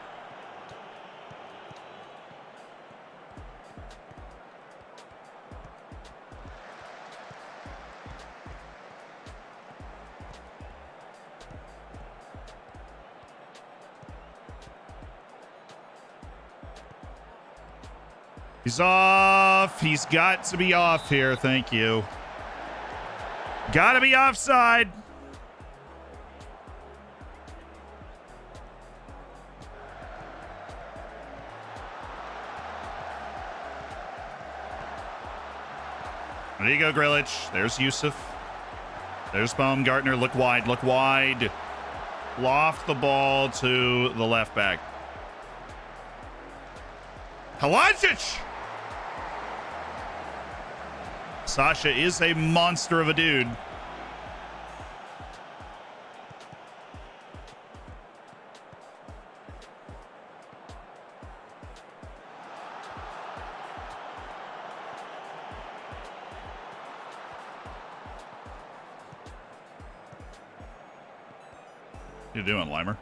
A: He's off. He's got to be off here. Thank you. Got to be offside. There you go, Grilich. There's Yusuf. There's Baumgartner. Look wide. Look wide. Loft the ball to the left back. Kalajic! Sasha is a monster of a dude. What you doing, Limer?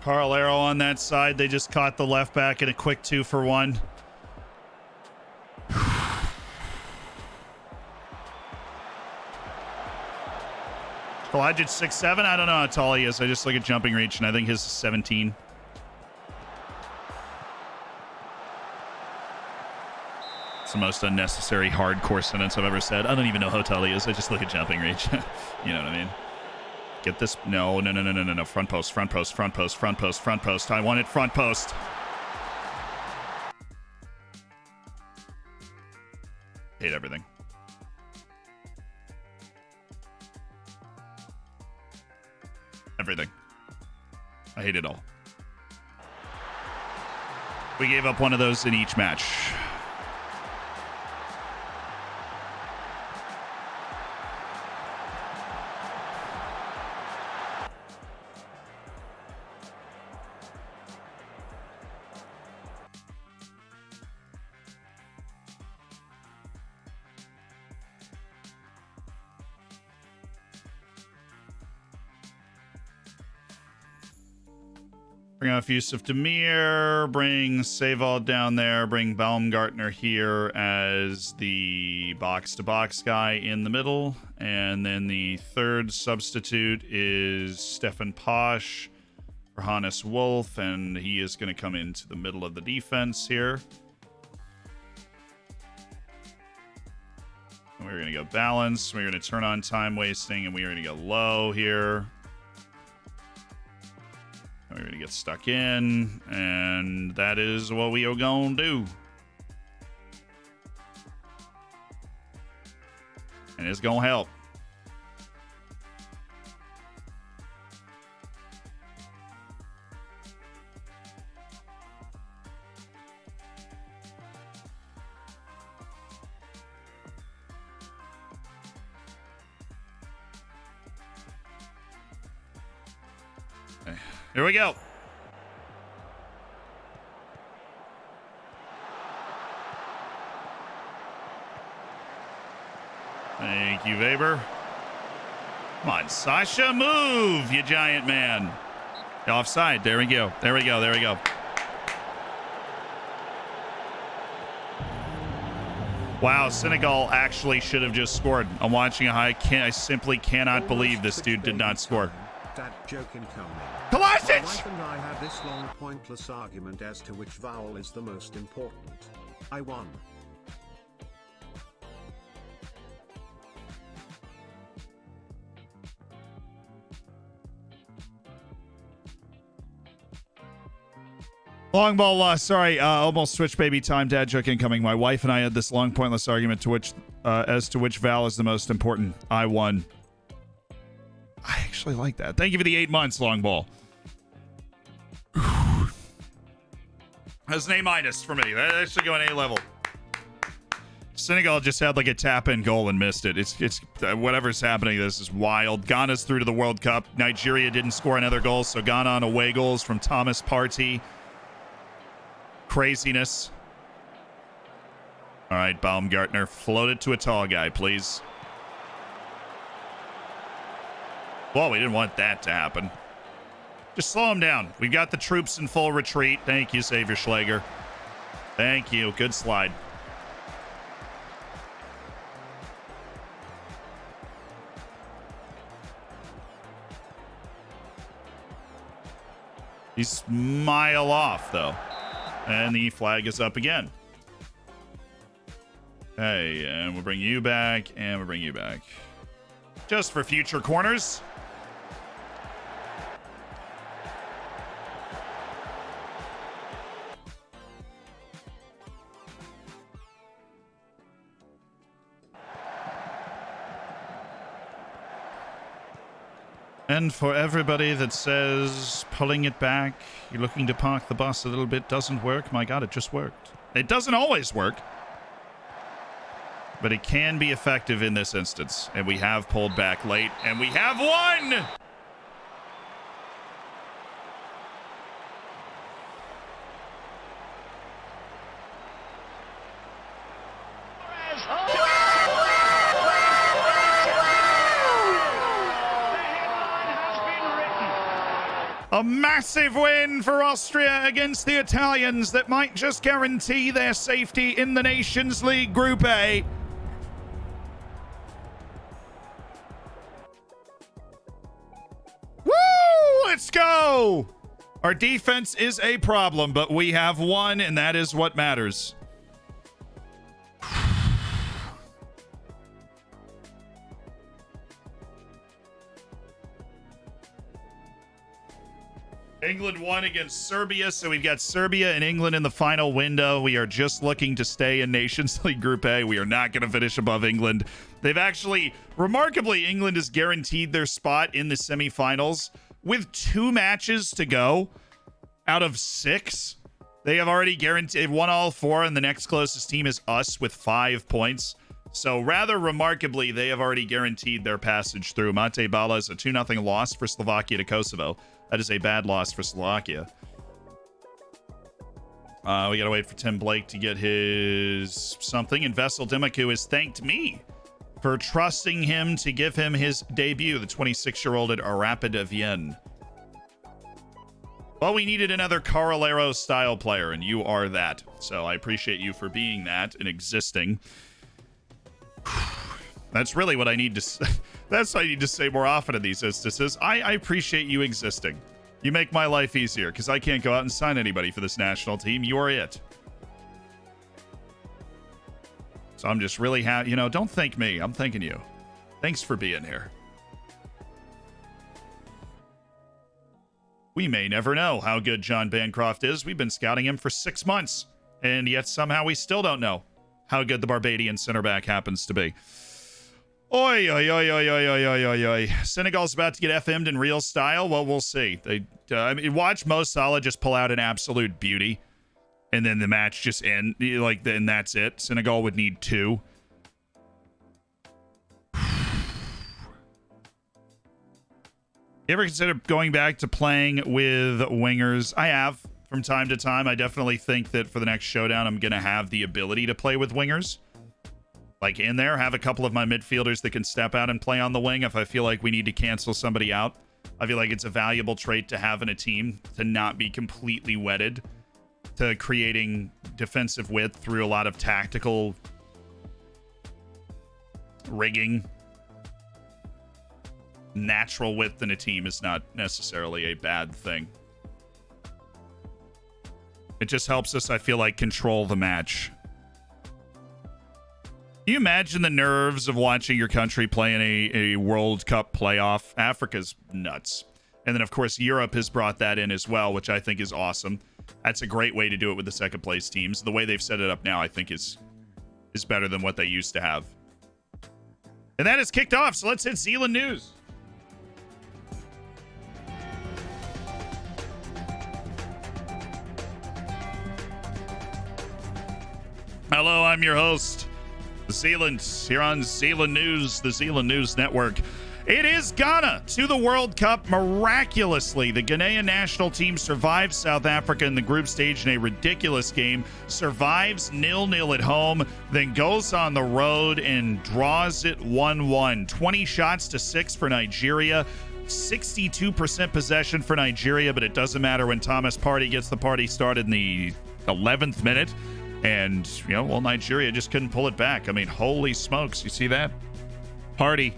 A: Carl Arrow on that side. They just caught the left back in a quick 2-for-1. Kalajic 6'7". I don't know how tall he is. I just look at jumping reach, and I think his is 17. It's the most unnecessary hardcore sentence I've ever said. I don't even know how tall he is. I just look at jumping reach. You know what I mean? Get this. No. Front post, front post, front post, front post, front post. I want it front post. Hate everything. Everything. I hate it all. We gave up one of those in each match. Bring off Yusuf Demir, bring Sevald down there, bring Baumgartner here as the box-to-box guy in the middle. And then the third substitute is Stefan Posch for Hannes Wolf, and he is going to come into the middle of the defense here. And we're going to go balance. We're going to turn on time wasting, and we are going to go low here. We're going to get stuck in, and that is what we are going to do. And it's going to help. Here we go. Thank you, Weber. Come on, Sasha, move, you giant man. Offside. There we go. There we go. There we go. Wow, Senegal actually should have just scored. I'm watching a high. I simply cannot believe this dude did not score.
B: That joke incoming.
A: Kalasic!
B: My wife and I had this long pointless argument as to which vowel is the most important. I won.
A: Long ball lost. Sorry, almost switch baby time. Dad joke incoming. My wife and I had this long pointless argument to which, as to which Val is the most important. I won. I actually like that. Thank you for the 8 months, long ball. That's an A- for me. That should go an A level. Senegal just had like a tap-in goal and missed it. It's whatever's happening. This is wild. Ghana's through to the World Cup. Nigeria didn't score another goal, so Ghana on away goals from Thomas Partey. Craziness. All right, Baumgartner, float it to a tall guy, please. Well, we didn't want that to happen. Just slow him down. We've got the troops in full retreat. Thank you, Xavier Schlager. Thank you. Good slide. He's mile off, though. And the flag is up again. Hey, and we'll bring you back, and we'll bring you back. Just for future corners. And for everybody that says pulling it back, you're looking to park the bus a little bit, doesn't work. My God, it just worked. It doesn't always work. But it can be effective in this instance. And we have pulled back late, and we have won! A massive win for Austria against the Italians that might just guarantee their safety in the Nations League Group A. Woo! Let's go! Our defense is a problem, but we have won, and that is what matters. England won against Serbia, so we've got Serbia and England in the final window. We are just looking to stay in Nations League Group A. We are not going to finish above England. They've actually, remarkably, England has guaranteed their spot in the semifinals with 2 matches to go out of 6. They have already guaranteed, they've won all 4, and the next closest team is us with 5 points. So rather remarkably, they have already guaranteed their passage through. Mate Bala is a 2-0 loss for Slovakia to Kosovo. That is a bad loss for Slovakia. We got to wait for Tim Blake to get his something. And Vessel Dimaku has thanked me for trusting him to give him his debut, the 26-year-old at Rapid Vienne. Well, we needed another Carolero-style player, and you are that. So I appreciate you for being that and existing. That's really what I need to say. That's what I need to say more often in these instances. I appreciate you existing. You make my life easier because I can't go out and sign anybody for this national team. You are it. So I'm just really happy. You know, don't thank me. I'm thanking you. Thanks for being here. We may never know how good John Bancroft is. We've been scouting him for 6 months, and yet somehow we still don't know how good the Barbadian center back happens to be. Oi, oi, oi, oi, oi, oi, oi, oi, oi. Senegal's about to get FM'd in real style. Well, we'll see. I mean, watch Mo Salah just pull out an absolute beauty, and then the match just end. Like, then that's it. Senegal would need 2. You ever consider going back to playing with wingers? I have from time to time. I definitely think that for the next showdown, I'm going to have the ability to play with wingers. Like in there, have a couple of my midfielders that can step out and play on the wing if I feel like we need to cancel somebody out. I feel like it's a valuable trait to have in a team to not be completely wedded to creating defensive width through a lot of tactical rigging. Natural width in a team is not necessarily a bad thing. It just helps us, I feel like, control the match. Can you imagine the nerves of watching your country play in a World Cup playoff? Africa's nuts. And then, of course, Europe has brought that in as well, which I think is awesome. that's a great way to do it with the second place teams. The way they've set it up now, I think, is better than what they used to have. And that is kicked off, so let's hit Zealand News. Hello, I'm your host, Zealand, here on Zealand News, the Zealand News Network. It is Ghana to the World Cup miraculously. The Ghanaian national team survives South Africa in the group stage in a ridiculous game, survives 0-0 at home, then goes on the road and draws it 1-1. 20 shots to 6 for Nigeria. 62% possession for Nigeria, but it doesn't matter when Thomas Partey gets the party started in the 11th minute. And, Nigeria just couldn't pull it back. I mean, holy smokes. You see that? Partey,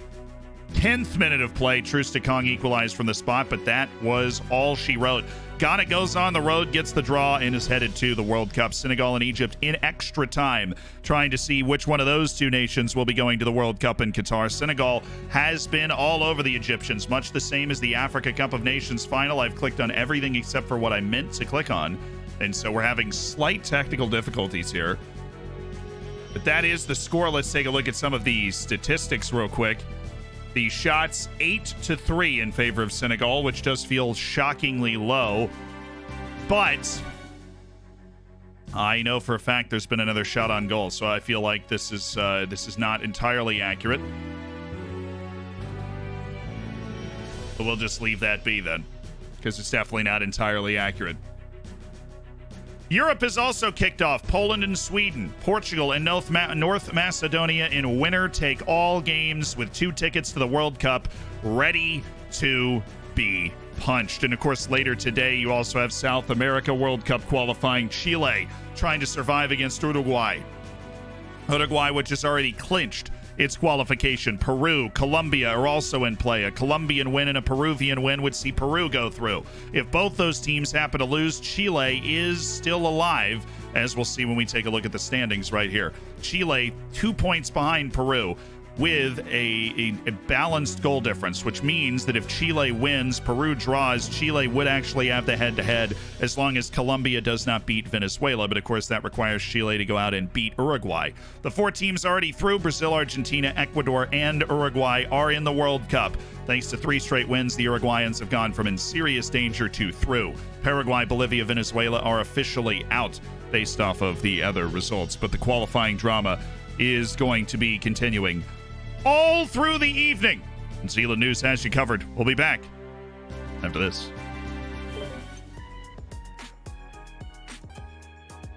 A: 10th minute of play. Troost-Ekong equalized from the spot, but that was all she wrote. Ghana goes on the road, gets the draw, and is headed to the World Cup. Senegal and Egypt in extra time, trying to see which one of those two nations will be going to the World Cup in Qatar. Senegal has been all over the Egyptians, much the same as the Africa Cup of Nations final. I've clicked on everything except for what I meant to click on. And so we're having slight technical difficulties here. But that is the score. Let's take a look at some of the statistics real quick. The shots 8-3 in favor of Senegal, which does feel shockingly low. But I know for a fact there's been another shot on goal, so I feel like this is not entirely accurate. But we'll just leave that be then, because it's definitely not entirely accurate. Europe has also kicked off. Poland and Sweden, Portugal and North Macedonia in winner-take-all games with 2 tickets to the World Cup ready to be punched. And, of course, later today, you also have South America World Cup qualifying. Chile trying to survive against Uruguay. Uruguay, which has already clinched its qualification. Peru, Colombia are also in play. A Colombian win and a Peruvian win would see Peru go through. If both those teams happen to lose, Chile is still alive, as we'll see when we take a look at the standings right here. Chile, 2 points behind Peru, with a balanced goal difference, which means that if Chile wins, Peru draws, Chile would actually have the head-to-head as long as Colombia does not beat Venezuela. But, of course, that requires Chile to go out and beat Uruguay. The 4 teams already through. Brazil, Argentina, Ecuador, and Uruguay are in the World Cup. Thanks to 3 straight wins, the Uruguayans have gone from in serious danger to through. Paraguay, Bolivia, Venezuela are officially out based off of the other results. But the qualifying drama is going to be continuing all through the evening. And Zealand News has you covered. We'll be back after this.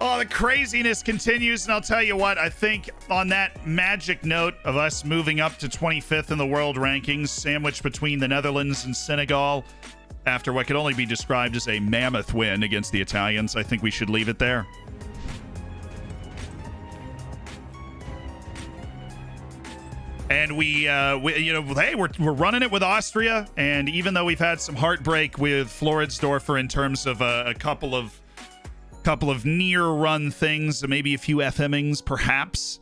A: Oh, the craziness continues, and I'll tell you what, I think on that magic note of us moving up to 25th in the world rankings, sandwiched between the Netherlands and Senegal, after what could only be described as a mammoth win against the Italians, I think we should leave it there. And we're running it with Austria. And even though we've had some heartbreak with Floridsdorfer in terms of a couple of near-run things, maybe a few FMings, perhaps,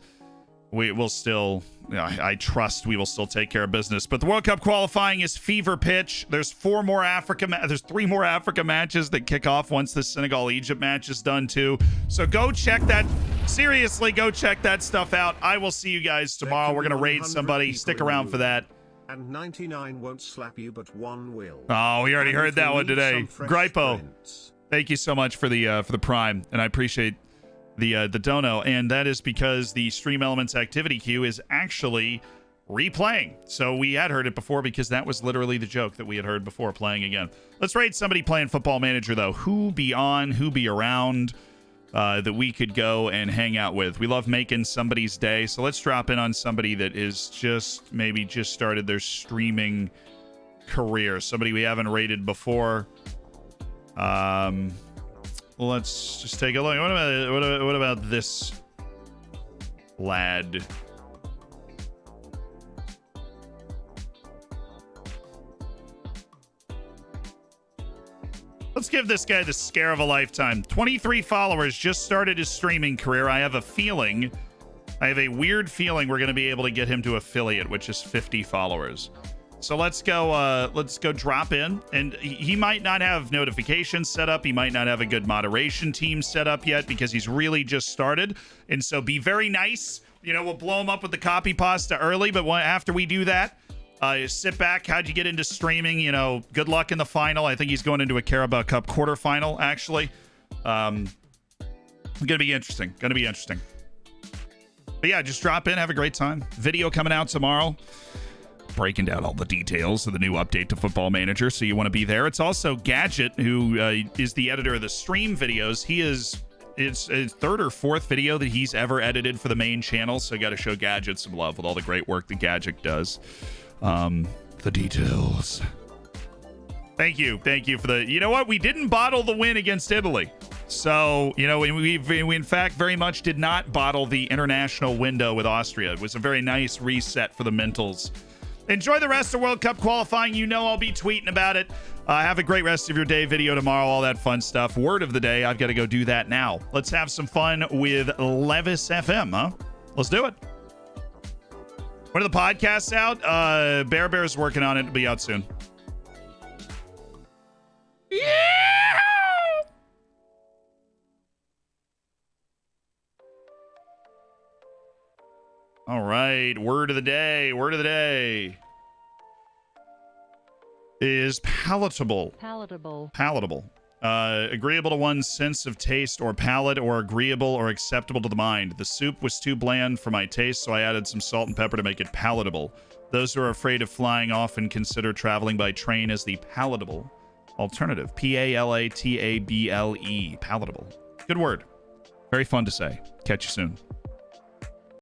A: we will still, I trust we will still take care of business. But the World Cup qualifying is fever pitch. There's 3 more Africa matches that kick off once the Senegal-Egypt match is done too. So go check that. Seriously, go check that stuff out. I will see you guys tomorrow. We're going to raid somebody. Stick around for that.
B: And 99 won't slap you, but 1 will.
A: Oh, we already heard that one today. Gripo, thank you so much for the Prime, and I appreciate the dono. And that is because the Stream Elements activity queue is actually replaying. So we had heard it before because that was literally the joke that we had heard before, playing again. Let's rate somebody playing Football Manager, though. Who be on, who be around that we could go and hang out with. We love making somebody's day. So let's drop in on somebody that is maybe just started their streaming career. Somebody we haven't rated before. Let's just take a look. What about this lad? Let's give this guy the scare of a lifetime. 23 followers, just started his streaming career. I have a weird feeling we're going to be able to get him to affiliate, which is 50 followers. So let's go drop in. And he might not have notifications set up. He might not have a good moderation team set up yet because he's really just started. And so be very nice. You know, we'll blow him up with the copy pasta early, but after we do that, sit back. How'd you get into streaming? You know, good luck in the final. I think he's going into a Carabao Cup quarterfinal, actually. Gonna be interesting. But yeah, just drop in. Have a great time. Video coming out tomorrow. Breaking down all the details of the new update to Football Manager, so you want to be there. It's also Gadget, who is the editor of the stream videos. It's his third or fourth video that he's ever edited for the main channel, so got to show Gadget some love with all the great work that Gadget does. The details. Thank you for the... You know what? We didn't bottle the win against Italy. So, you know, we in fact very much did not bottle the international window with Austria. It was a very nice reset for the mentals. Enjoy the rest of World Cup qualifying. You know I'll be tweeting about it. Have a great rest of your day. Video tomorrow, all that fun stuff. Word of the day, I've got to go do that now. Let's have some fun with Levis FM, huh? Let's do it. When are the podcasts out? Bear's working on it. It'll be out soon. Yeah! All right, word of the day is palatable. Agreeable to one's sense of taste or palate, or agreeable or acceptable to the mind. The soup was too bland for my taste, so I added some salt and pepper to make it palatable. Those who are afraid of flying often consider traveling by train as the palatable alternative. Palatable. Palatable. Good word. Very fun to say. Catch you soon.